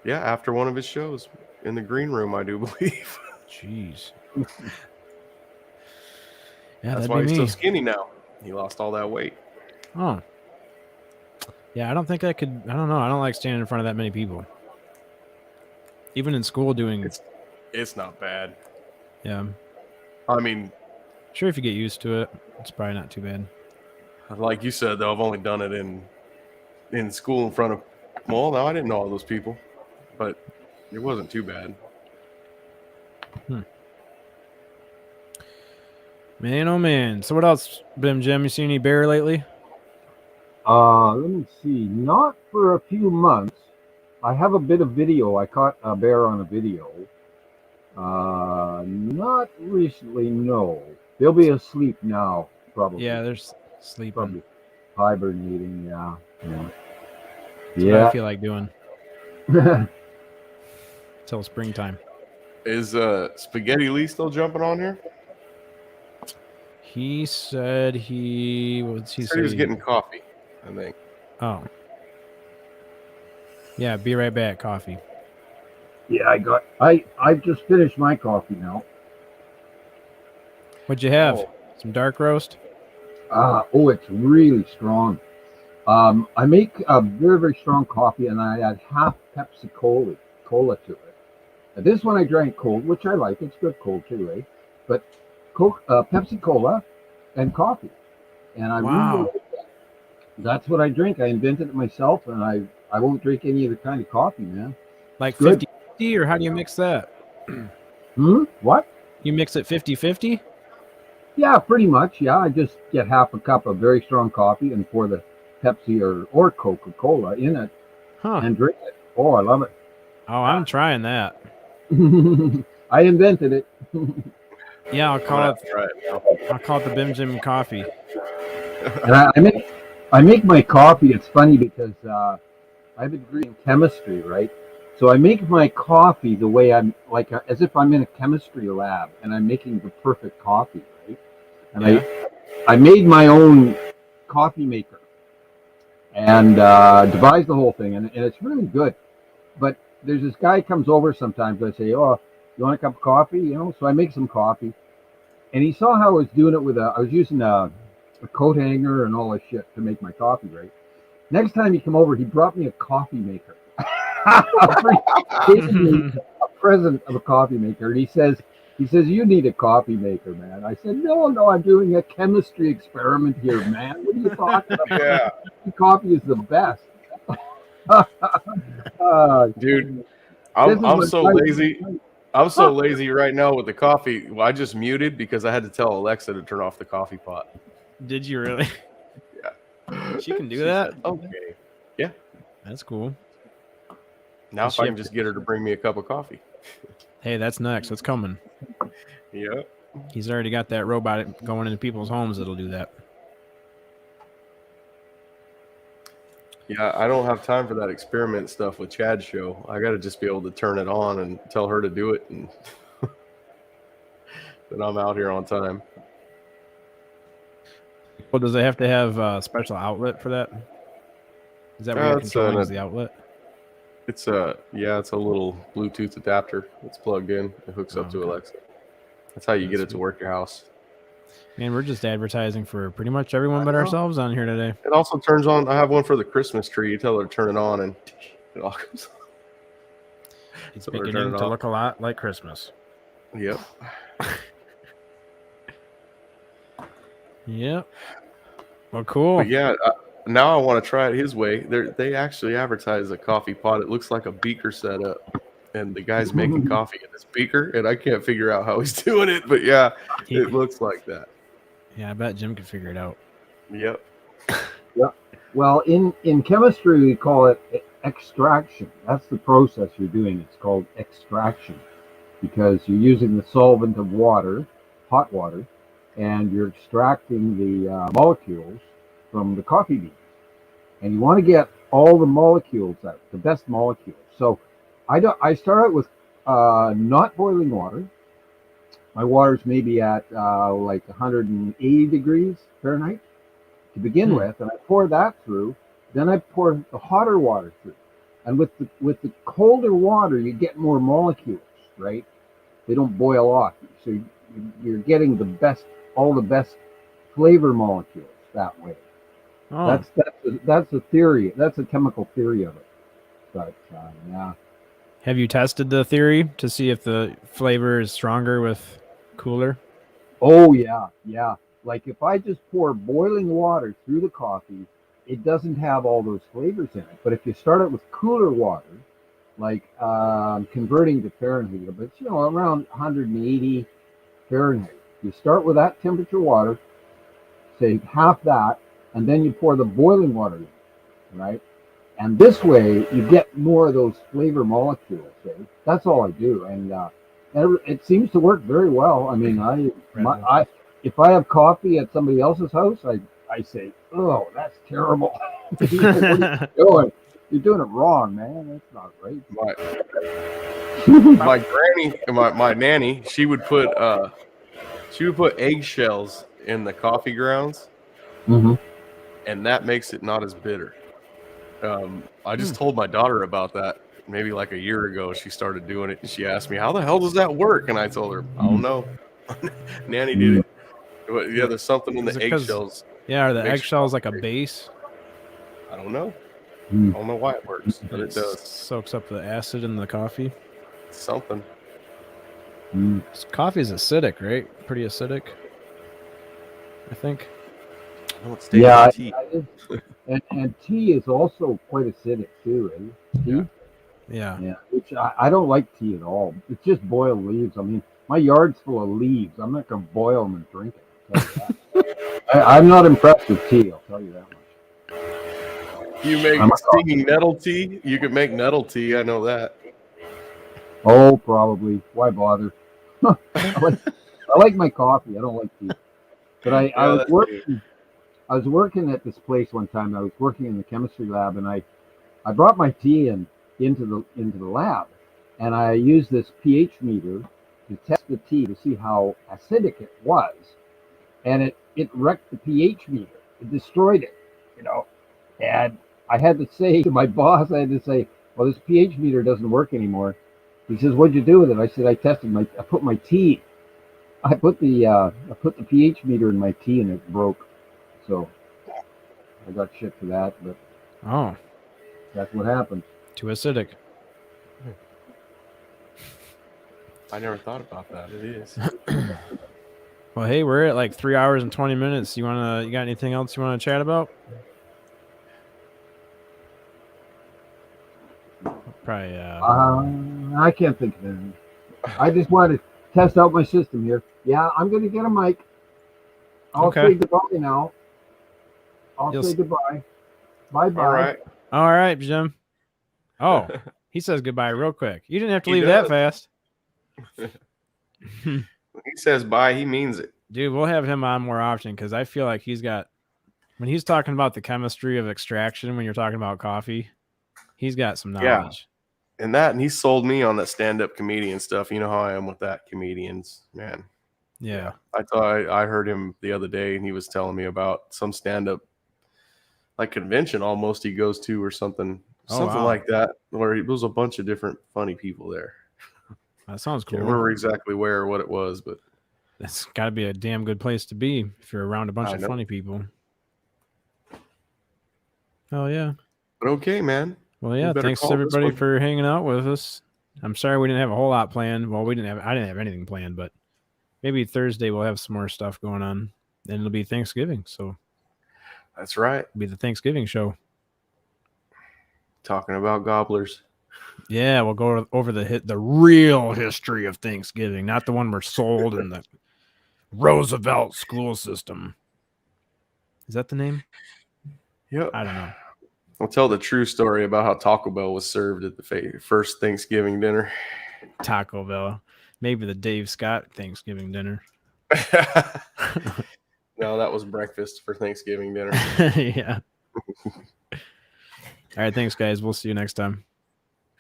Yeah, after one of his shows in the green room, I do believe. Jeez. Yeah, That's that'd why be he's me. so skinny now. He lost all that weight. Oh. Yeah, I don't think I could. I don't know. I don't like standing in front of that many people. Even in school doing. It's not bad. Yeah. I mean, sure, if you get used to it, it's probably not too bad. Like you said, though, I've only done it in school in front of. Well, no, I didn't know all those people, but it wasn't too bad. Man, oh man. So what else, Bim Jim? You seen any bear lately? let me see. Not for a few months. I have a bit of video. I caught a bear on a video. Not recently, no. They'll be asleep now, probably. Yeah, they're sleeping. Probably hibernating, yeah. That's what I feel like doing. Till springtime. Is Spaghetti Lee still jumping on here? He said he was. He said he was getting coffee, I think. Oh. Yeah, be right back. Coffee. Yeah, I just finished my coffee now. What'd you have? Some dark roast? It's really strong. I make a very, very strong coffee, and I add half Pepsi Cola to it. Now, this one I drank cold, which I like. It's good cold too, right? But Pepsi Cola and coffee, and I really like that. That's what I drink. I invented it myself, and I won't drink any other kind of coffee, man. Like 50-50, or how do you mix that? What? You mix it 50-50? Yeah, pretty much. Yeah, I just get half a cup of very strong coffee and pour the Pepsi or Coca-Cola in it and drink it. Oh, I love it. Oh, I'm trying that. I invented it. Yeah, I'll call it the Bim Jim coffee. And I make my coffee. It's funny because I have a degree in chemistry, right? So I make my coffee the way I'm like as if I'm in a chemistry lab and I'm making the perfect coffee, right? And I made my own coffee maker and devised the whole thing, and it's really good. But there's this guy comes over sometimes. I say, oh, you want a cup of coffee? So I make some coffee. And he saw how I was doing it I was using a coat hanger and all this shit to make my coffee, right? Next time he come over, he brought me a coffee maker. Gave me a present of a coffee maker. And he says, you need a coffee maker, man. I said, no, I'm doing a chemistry experiment here, man. What are you talking about? Yeah, Coffee is the best. dude, I'm so lazy. I'm so lazy right now with the coffee. Well, I just muted because I had to tell Alexa to turn off the coffee pot. Did you really? Yeah. She can do that? Said, okay. Yeah. That's cool. Now if I can just get her to bring me a cup of coffee. Hey, that's next. That's coming. Yeah. He's already got that robot going into people's homes that'll do that. Yeah, I don't have time for that experiment stuff with Chad's show. I got to just be able to turn it on and tell her to do it, and then I'm out here on time. Well, does it have to have a special outlet for that? Is that what you're controlling is the outlet? It's a little Bluetooth adapter. It's plugged in. It hooks up to Alexa. That's how you get it to work your house. Man, we're just advertising for pretty much everyone but ourselves on here today. It also turns on. I have one for the Christmas tree. You tell her to turn it on, and it all comes on. It's beginning to look a lot like Christmas. Yep. Yep. Well, cool. But yeah, now I want to try it his way. They actually advertise a coffee pot. It looks like a beaker setup, and the guy's making coffee in this beaker, and I can't figure out how he's doing it. But yeah, it looks like that. Yeah, I bet Jim could figure it out. Yep. Yeah. Well, in chemistry, we call it extraction. That's the process you're doing. It's called extraction because you're using the solvent of water, hot water, and you're extracting the molecules from the coffee beans. And you want to get all the molecules out, the best molecules. So I start out with not boiling water. My water's maybe at like 180 degrees Fahrenheit to begin with, and I pour that through. Then I pour the hotter water through, and with the colder water, you get more molecules, right? They don't boil off, so you're getting all the best flavor molecules that way. Oh. That's a theory. That's a chemical theory of it. But yeah. Have you tested the theory to see if the flavor is stronger with cooler? Oh yeah. Like if I just pour boiling water through the coffee, it doesn't have all those flavors in it. But if you start it with cooler water, like converting to Fahrenheit, but it's around 180 Fahrenheit. You start with that temperature water, say half that, and then you pour the boiling water in, right? And this way you get more of those flavor molecules. Okay? That's all I do, and it seems to work very well. I mean, if I have coffee at somebody else's house, I say, "Oh, that's terrible. What are you doing? You're doing it wrong, man. That's not right." My granny, my nanny, she would put eggshells in the coffee grounds, and that makes it not as bitter. I just told my daughter about that maybe like a year ago. She started doing it, and she asked me, "How the hell does that work?" And I told her, "I don't know." Nanny did it. But yeah, there's something in the eggshells. Yeah, are the eggshells like a base? I don't know. I don't know why it works, but it does. Soaks up the acid in the coffee. Something. Coffee is acidic, right? Pretty acidic, I think. Oh, it's tea. And tea is also quite acidic too, eh? Tea? Yeah. Which I don't like tea at all. It's just boiled leaves. I mean, my yard's full of leaves. I'm not going to boil them and drink it. I'm not impressed with tea, I'll tell you that much. You make stinging nettle tea? You could make nettle tea, I know that. Oh, probably. Why bother? I like my coffee. I don't like tea. But I was working at this place one time. I was working in the chemistry lab, and I brought my tea into the lab, and I used this pH meter to test the tea to see how acidic it was, and it wrecked the pH meter. It destroyed it, And I had to say to my boss, well, this pH meter doesn't work anymore. He says, "What'd you do with it?" I said, "I put my tea. I put the pH meter in my tea and it broke. So I got shit for that, but Oh, that's what happened." too acidic. I never thought about that. It is. Well, hey, we're at like 3 hours and 20 minutes. You got anything else you wanna chat about? Probably. I can't think of anything. I just wanted to test out my system here. Yeah, I'm going to get a mic. I'll Okay. say goodbye now. You'll Say s- goodbye. Bye-bye. All right. All right, Jim. Oh, he says goodbye real quick. You didn't have to He leave that does. fast. When he says bye, he means it. Dude, we'll have him on more often because I feel like when he's talking about the chemistry of extraction, when you're talking about coffee, he's got some Yeah. knowledge. And he sold me on that stand-up comedian stuff. You know how I am with that, comedians, man. Yeah. I heard him the other day, and he was telling me about some stand-up like convention almost he goes to or something, Oh, wow. like that, where there was a bunch of different funny people there. That sounds Can't cool. remember exactly where or what it was, but That's got to be a damn good place to be if you're around a bunch I of know. funny people. Oh, yeah. but okay, man. Well, We yeah. better Thanks call this everybody one. for hanging out with us. I'm sorry we didn't have a whole lot planned. Well, I didn't have anything planned, but maybe Thursday we'll have some more stuff going on. And it'll be Thanksgiving, so That's right. it'll be the Thanksgiving show. Talking about gobblers. Yeah, we'll go over the real history of Thanksgiving, not the one we're sold in the Roosevelt school system. Is that the name? Yep. I don't know. I'll tell the true story about how Taco Bell was served at the first Thanksgiving dinner. Taco Bell. Maybe the Dave Scott Thanksgiving dinner. No, that was breakfast for Thanksgiving dinner. Yeah. All right, thanks, guys. We'll see you next time.